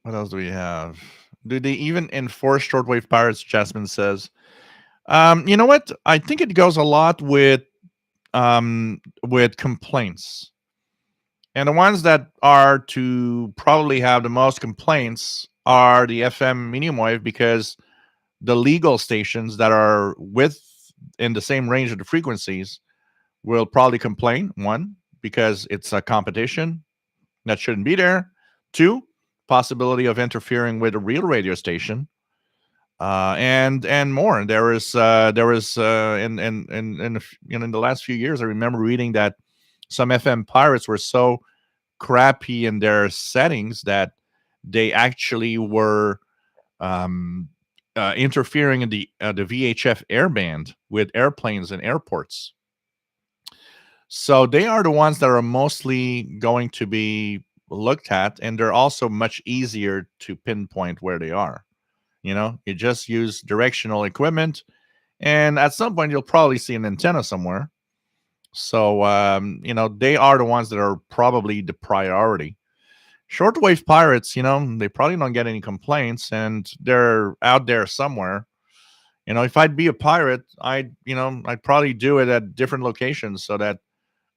What else do we have? Do they even enforce shortwave pirates? Jasmine says. You know what? I think it goes a lot with complaints. And the ones that are to probably have the most complaints are the FM medium wave, because the legal stations that are in the same range of the frequencies will probably complain. One, because it's a competition that shouldn't be there. Two, possibility of interfering with a real radio station. And more. There was in the last few years, I remember reading that some FM pirates were so crappy in their settings that they actually were interfering in the VHF airband with airplanes and airports. So they are the ones that are mostly going to be looked at, and they're also much easier to pinpoint where they are. You just use directional equipment, and at some point you'll probably see an antenna somewhere. So they are the ones that are probably the priority. Shortwave pirates, they probably don't get any complaints, and they're out there somewhere. If I'd be a pirate, I'd probably do it at different locations so that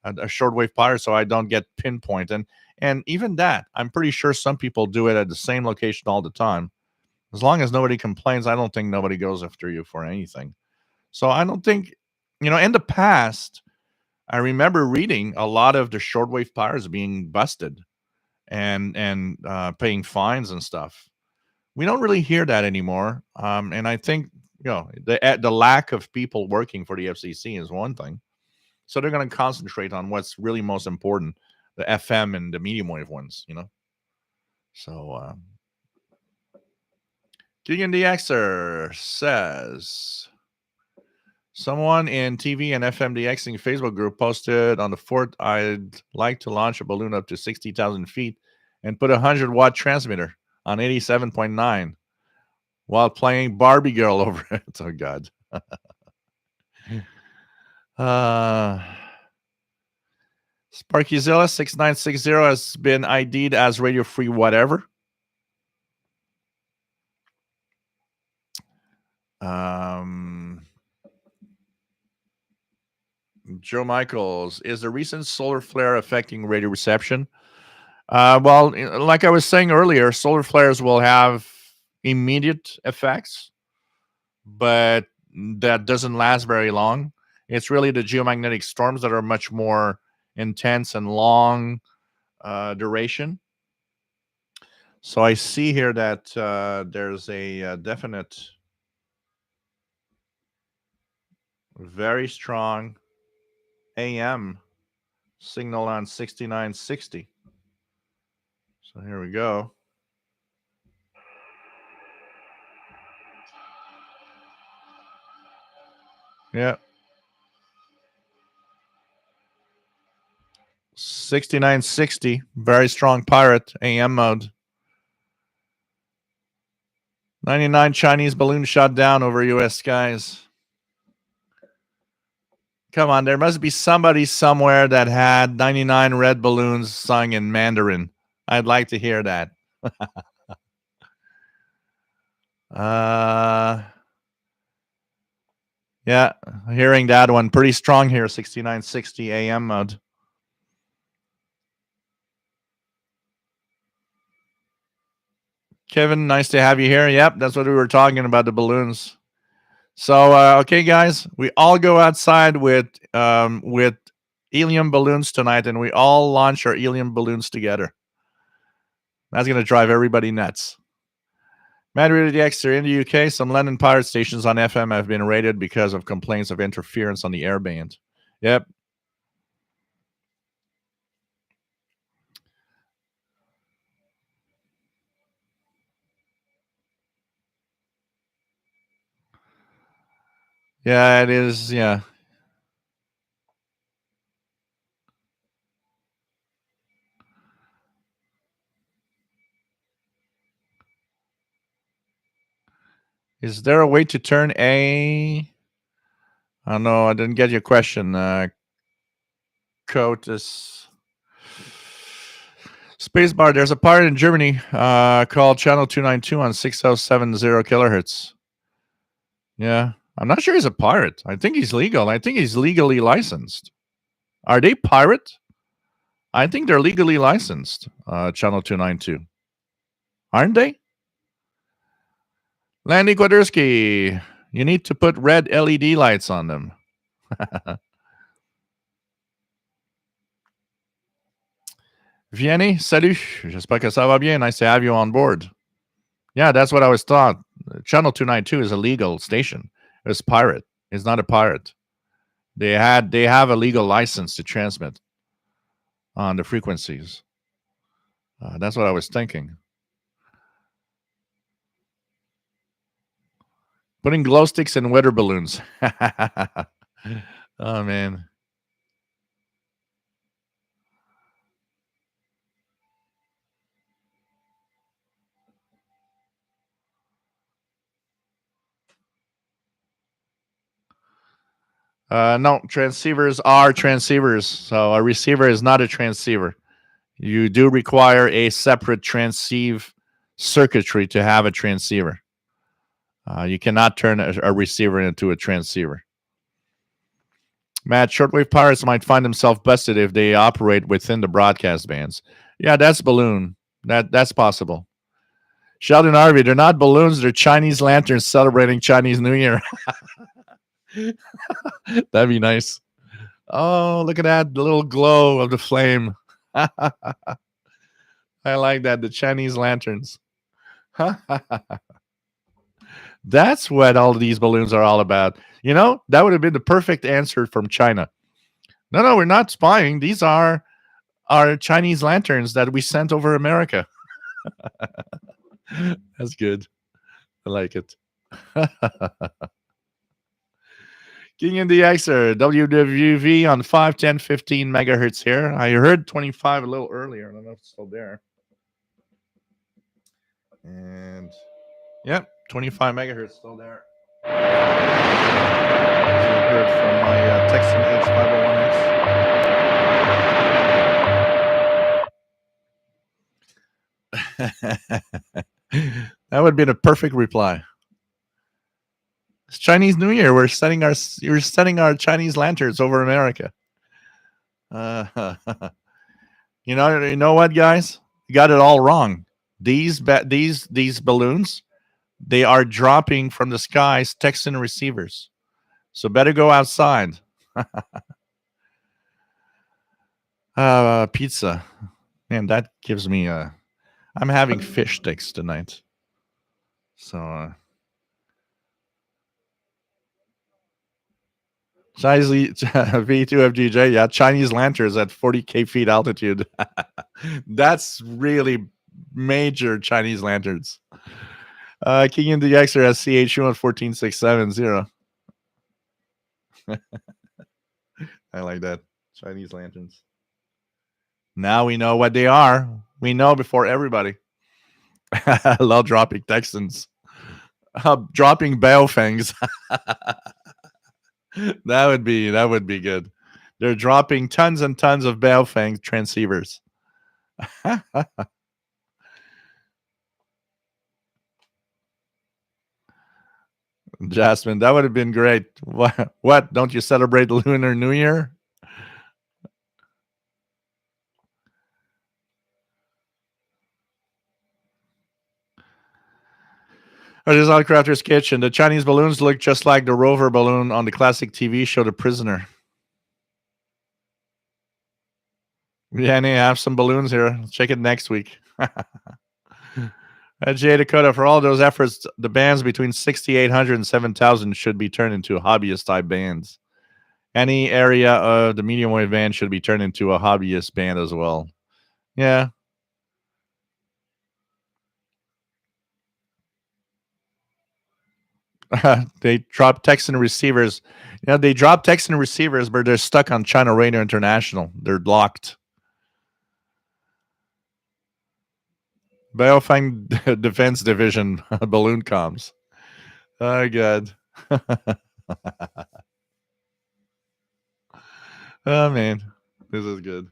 a shortwave pirate, so I don't get pinpoint. And even that, I'm pretty sure some people do it at the same location all the time. As long as nobody complains, I don't think nobody goes after you for anything. So I don't think, in the past, I remember reading a lot of the shortwave pirates being busted. and paying fines and stuff. We don't really hear that anymore. And I think the lack of people working for the FCC is one thing. So they're going to concentrate on what's really most important, the FM and the medium wave ones. So Keegan DXer says someone in TV and FMDXing Facebook group posted on the 4th, I'd like to launch a balloon up to 60,000 feet and put a 100-watt transmitter on 87.9 while playing Barbie Girl over it. Oh, God. Sparkyzilla 6960 has been ID'd as radio free whatever. Joe Michaels, is the recent solar flare affecting radio reception? Well, like I was saying earlier, solar flares will have immediate effects, but that doesn't last very long. It's really the geomagnetic storms that are much more intense and long duration. So I see here that there's a definite, very strong AM signal on 6960. So here we go. Yeah. 6960, very strong pirate, AM mode. 99 Chinese balloon shot down over U.S. skies. Come on, there must be somebody somewhere that had 99 red balloons sung in Mandarin. I'd like to hear that. Yeah, hearing that one pretty strong here, 6960 AM mode. Kevin, nice to have you here. Yep, that's what we were talking about, the balloons. So, okay, guys, we all go outside with helium balloons tonight, and we all launch our helium balloons together. That's going to drive everybody nuts. Mad Radio DXer, in the UK, some London pirate stations on FM have been raided because of complaints of interference on the airband. Yep. Yeah, it is. Yeah. Is there a way to turn a... I don't know. I didn't get your question. Cotus. Spacebar. There's a pirate in Germany called Channel 292 on 6070 kilohertz. Yeah. I'm not sure he's a pirate. I think he's legal. I think he's legally licensed. Are they pirate? I think they're legally licensed, Channel 292. Aren't they? Landy Kwaderski, you need to put red LED lights on them. Vianney, salut. J'espère que ça va bien. Nice to have you on board. Yeah, that's what I was taught. Channel 292 is a legal station. It's pirate. It's not a pirate. They have a legal license to transmit on the frequencies. That's what I was thinking. Putting glow sticks in weather balloons. Oh, man. No, transceivers are transceivers. So a receiver is not a transceiver. You do require a separate transceive circuitry to have a transceiver. You cannot turn a receiver into a transceiver. Matt, shortwave pirates might find themselves busted if they operate within the broadcast bands. Yeah, that's balloon. That's possible. Sheldon Harvey, they're not balloons. They're Chinese lanterns celebrating Chinese New Year. That'd be nice. Oh, look at that, the little glow of the flame. I like that. The Chinese lanterns. That's what all these balloons are all about. That would have been the perfect answer from China. No, no, we're not spying. These are our Chinese lanterns that we sent over America. That's good. I like it. King in the Xer, WWV on 5, 10, 15 megahertz here. I heard 25 a little earlier. I don't know if it's still there. And yep, 25 megahertz still there. As you heard from my Texan H501X. That would be the perfect reply. It's Chinese New Year. We're setting our Chinese lanterns over America. You know what, guys? You got it all wrong. These balloons, they are dropping from the skies Texan receivers. So better go outside. Pizza. Man, that gives me I'm having fish sticks tonight. So Chinese V2FGJ, yeah, Chinese lanterns at 40K feet altitude. That's really major Chinese lanterns. King in the Xer has CH1 14670. I like that. Chinese lanterns. Now we know what they are. We know before everybody. I love dropping Texans. Dropping Baofangs. That would be good. They're dropping tons and tons of Baofang transceivers. Jasmine, that would have been great. What? Don't you celebrate the Lunar New Year? Horizontal Crafter's Kitchen. The Chinese balloons look just like the rover balloon on the classic TV show The Prisoner. Yeah, I have some balloons here. Let's check it next week. Jay Dakota, for all those efforts, the bands between 6,800 and 7,000 should be turned into hobbyist type bands. Any area of the medium wave band should be turned into a hobbyist band as well. Yeah. They drop Texan receivers. They drop Texan receivers, but they're stuck on China Radio International. They're locked. Baofeng Defense Division balloon comms. Oh, God. Oh, man. This is good.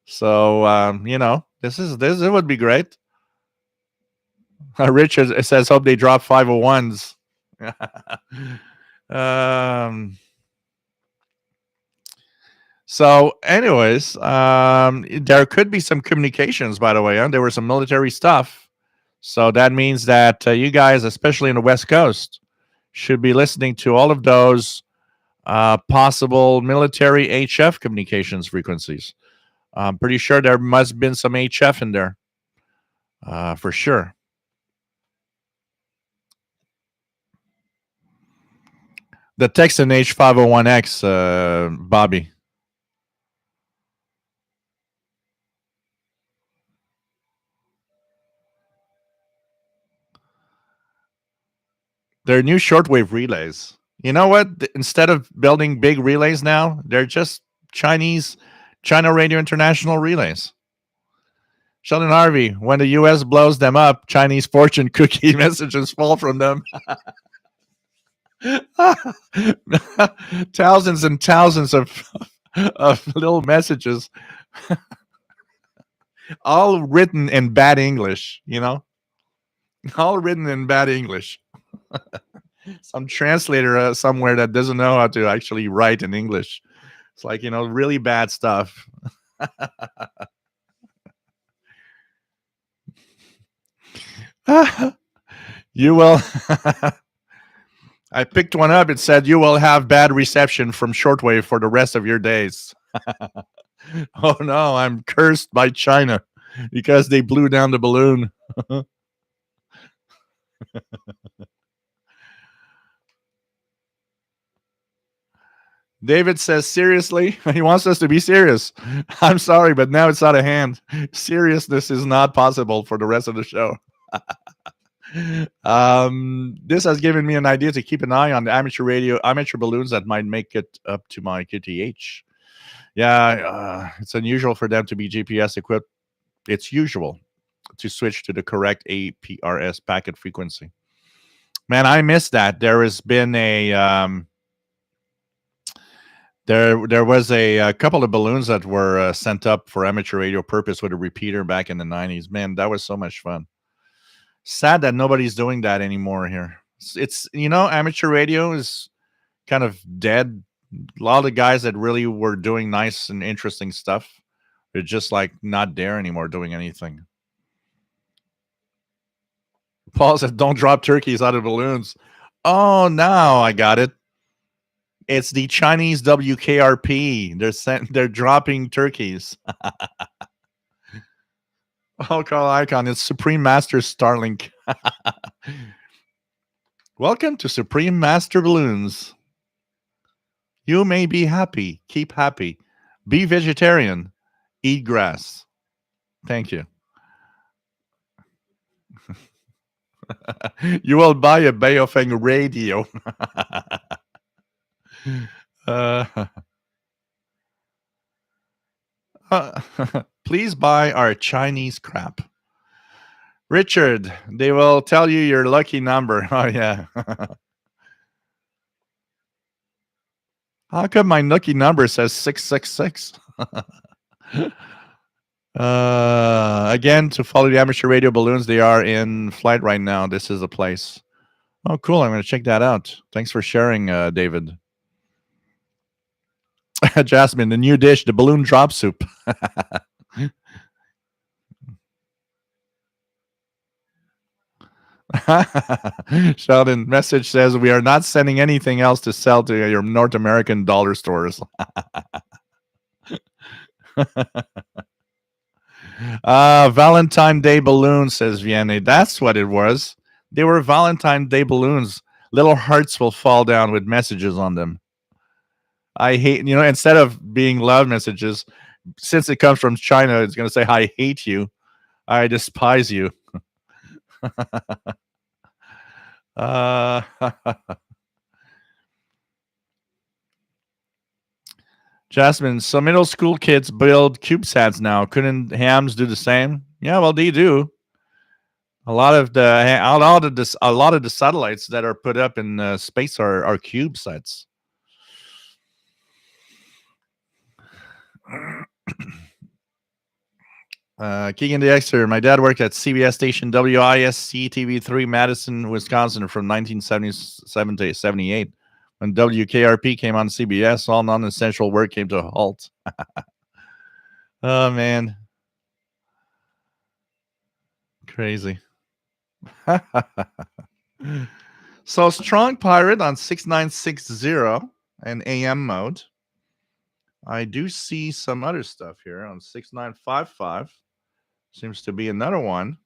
So, this would be great. Richard says, hope they drop 501s. So, anyways, there could be some communications, by the way. There were some military stuff. So that means that you guys, especially in the West Coast, should be listening to all of those possible military HF communications frequencies. I'm pretty sure there must have been some HF in there, for sure. The Texan H501X, Bobby. They're new shortwave relays. You know what? Instead of building big relays now, they're just China Radio International relays. Sheldon Harvey, when the U.S. blows them up, Chinese fortune cookie messages fall from them. Thousands and thousands of little messages, all written in bad English, all written in bad English. Some translator somewhere that doesn't know how to actually write in English. It's like, really bad stuff. You will. I picked one up. It said, you will have bad reception from shortwave for the rest of your days. Oh, no, I'm cursed by China. because they blew down the balloon. David says, seriously? He wants us to be serious. I'm sorry, but now it's out of hand. Seriousness is not possible for the rest of the show. This has given me an idea to keep an eye on the amateur balloons that might make it up to my QTH. Yeah, it's unusual for them to be GPS equipped. It's usual to switch to the correct APRS packet frequency. Man, I missed that. There has been a there was a couple of balloons that were sent up for amateur radio purpose with a repeater back in the 90s. Man, that was so much fun. Sad that nobody's doing that anymore here. It's amateur radio is kind of dead. A lot of the guys that really were doing nice and interesting stuff, they're just like not there anymore doing anything. Paul said, "Don't drop turkeys out of balloons." Oh, now I got it. It's the Chinese WKRP. They're dropping turkeys. Oh, Carl Icon, it's Supreme Master Starlink. Welcome to Supreme Master Balloons. You may be happy. Keep happy. Be vegetarian. Eat grass. Thank you. You will buy a Baofeng radio. Please buy our Chinese crap. Richard, they will tell you your lucky number. Oh, yeah. How come my lucky number says 666? Again, to follow the amateur radio balloons, they are in flight right now. This is the place. Oh, cool. I'm going to check that out. Thanks for sharing, David. Jasmine, the new dish, the balloon drop soup. Sheldon, message says we are not sending anything else to sell to your North American dollar stores. Valentine Day balloons, says Vianney. That's what it was. They were Valentine Day balloons. Little hearts will fall down with messages on them. I hate, instead of being love messages, since it comes from China, it's going to say, I hate you. I despise you. Jasmine, so middle school kids build CubeSats now. Couldn't hams do the same? Yeah, well, they do. A lot of the satellites that are put up in space are CubeSats. Keegan the Exeter. My dad worked at CBS station WISC TV3 Madison, Wisconsin from 1977 to 78. When WKRP came on CBS, all non-essential work came to a halt. Oh, man. Crazy. So, Strong Pirate on 6960 and AM mode. I do see some other stuff here on 6955. Seems to be another one.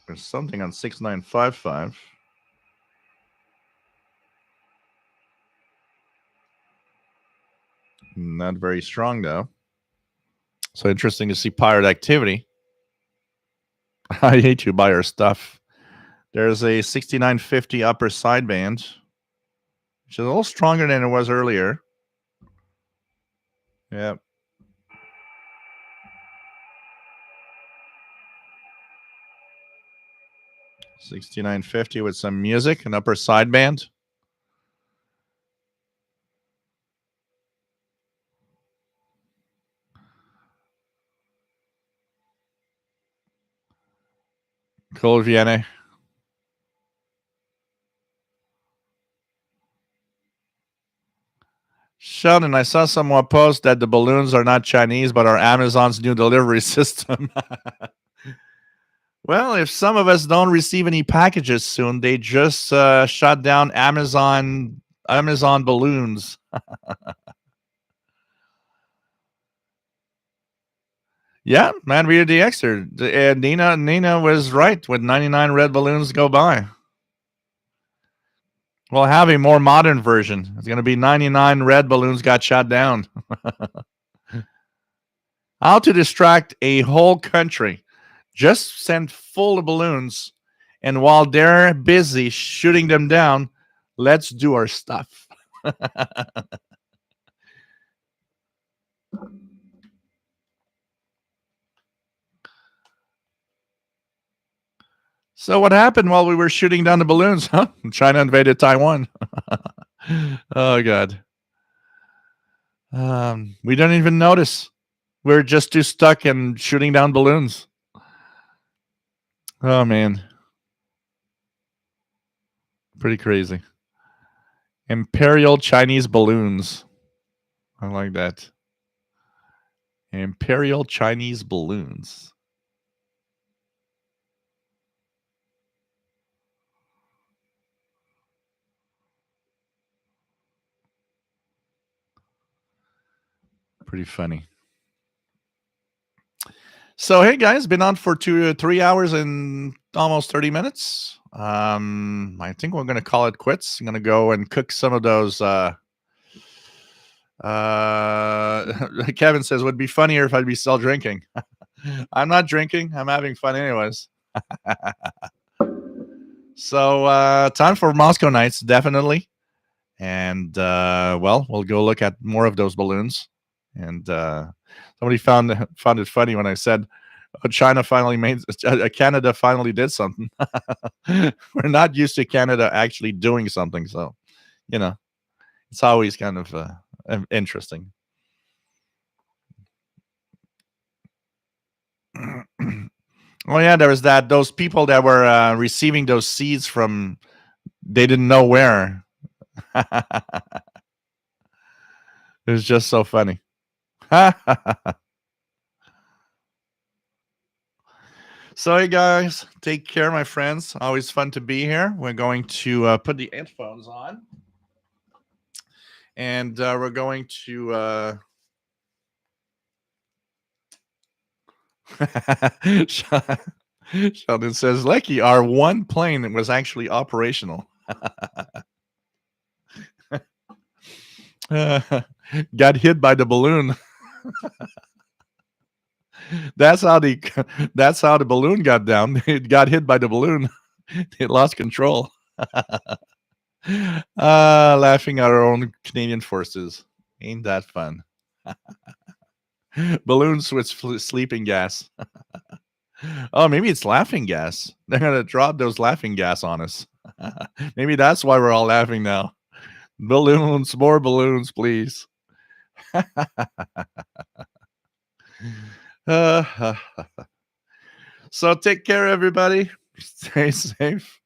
There's something on 6955. Not very strong, though. So interesting to see pirate activity. I hate you by our stuff. There's a 6950 upper sideband, which is a little stronger than it was earlier. Yep. $69.50 with some music, an upper sideband. Cool, Vienna. Sheldon, I saw someone post that the balloons are not Chinese, but are Amazon's new delivery system. Well, if some of us don't receive any packages soon, they just shut down Amazon balloons. Yeah, man, read the excerpt. Nina was right. With 99 red balloons go by. We'll have a more modern version. It's going to be 99 red balloons got shot down. How to distract a whole country. Just send full of balloons, and while they're busy shooting them down, let's do our stuff. So what happened while we were shooting down the balloons? Huh? China invaded Taiwan. Oh God. We don't even notice. We're just too stuck in shooting down balloons. Oh man. Pretty crazy. Imperial Chinese balloons. I like that. Imperial Chinese balloons. Pretty funny. So hey guys, been on for 3 hours and almost 30 minutes. I think we're gonna call it quits. I'm gonna go and cook some of those Kevin says would be funnier if I'd be still drinking. I'm not drinking, I'm having fun anyways. So time for Moscow Nights, definitely. And well, we'll go look at more of those balloons. And somebody found it funny when I said China finally made Canada finally did something. We're not used to Canada actually doing something, so it's always kind of interesting. Oh yeah, there was those people that were receiving those seeds from they didn't know where. It was just so funny. So hey guys, take care, my friends. Always fun to be here. We're going to put the headphones on, and we're going to. Sheldon says, "Lucky our one plane was actually operational." Got hit by the balloon. That's how the balloon got down. It got hit by the balloon. It lost control. Laughing at our own Canadian forces. Ain't that fun? Balloons with sleeping gas. Oh, maybe it's laughing gas. They're gonna drop those laughing gas on us. Maybe that's why we're all laughing now. Balloons, more balloons, please. So take care, everybody. Stay safe.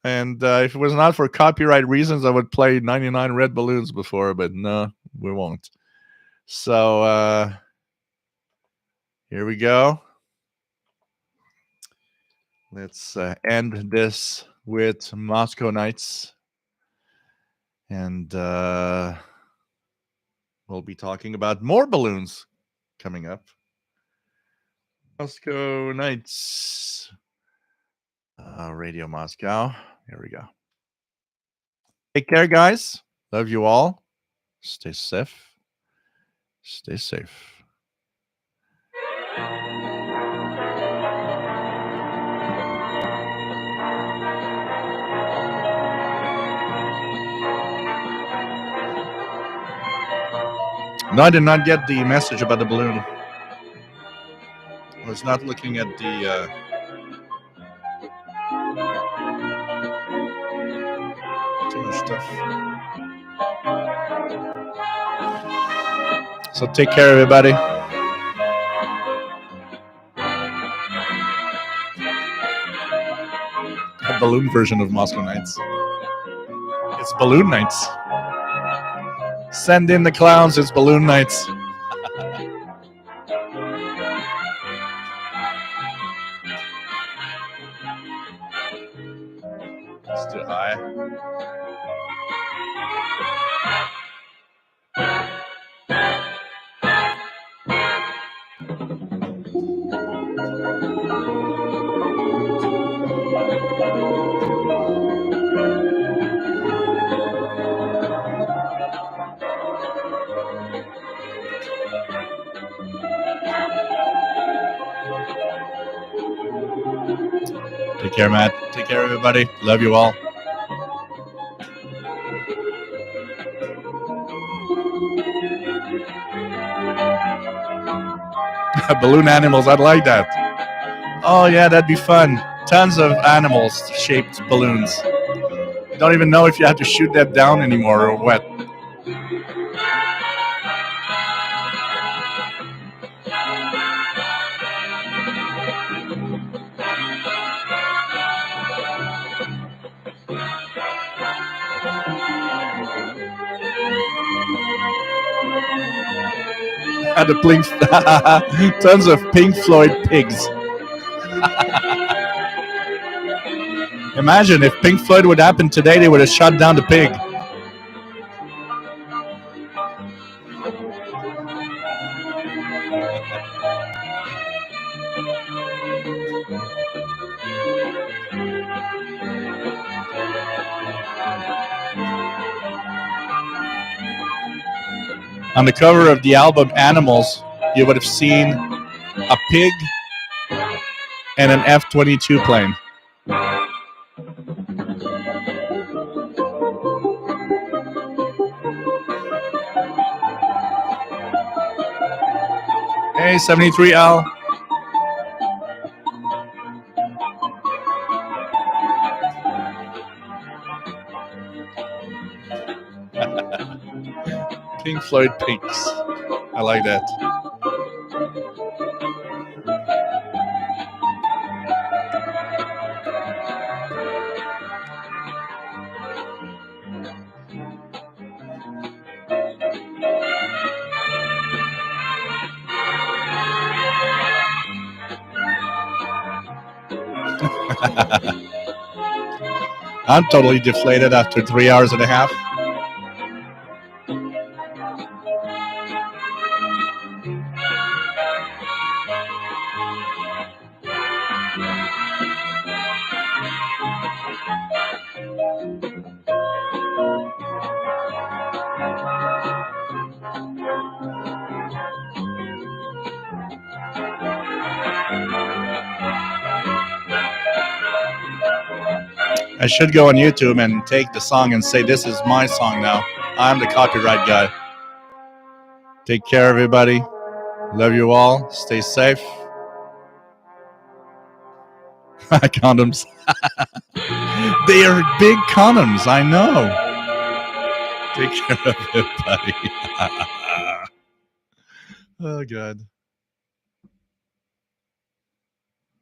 And if it was not for copyright reasons, I would play 99 Red Balloons before, but no, we won't. So here we go. Let's end this with Moscow Nights. And we'll be talking about more balloons coming up. Moscow Nights. Radio Moscow. Here we go. Take care, guys. Love you all. Stay safe. Stay safe. No, I did not get the message about the balloon. I was not looking at the. Too much stuff. So take care, everybody. A balloon version of Moscow Nights. It's Balloon Nights. Send in the clowns. It's Balloon Nights. Take care, Matt. Take care, everybody. Love you all. Balloon animals, I'd like that. Oh, yeah, that'd be fun. Tons of animals shaped balloons. You don't even know if you have to shoot them down anymore or what. The Pink, tons of Pink Floyd pigs. Imagine if Pink Floyd would happen today, they would have shot down the pig. On the cover of the album Animals, you would have seen a pig and an F-22 plane. Hey, 73L. Pink Floyd pigs. I like that. I'm totally deflated after 3 hours and a half. I should go on YouTube and take the song and say, this is my song now. I'm the copyright guy. Take care, everybody. Love you all. Stay safe. Condoms. They are big condoms, I know. Take care of everybody. Oh, God.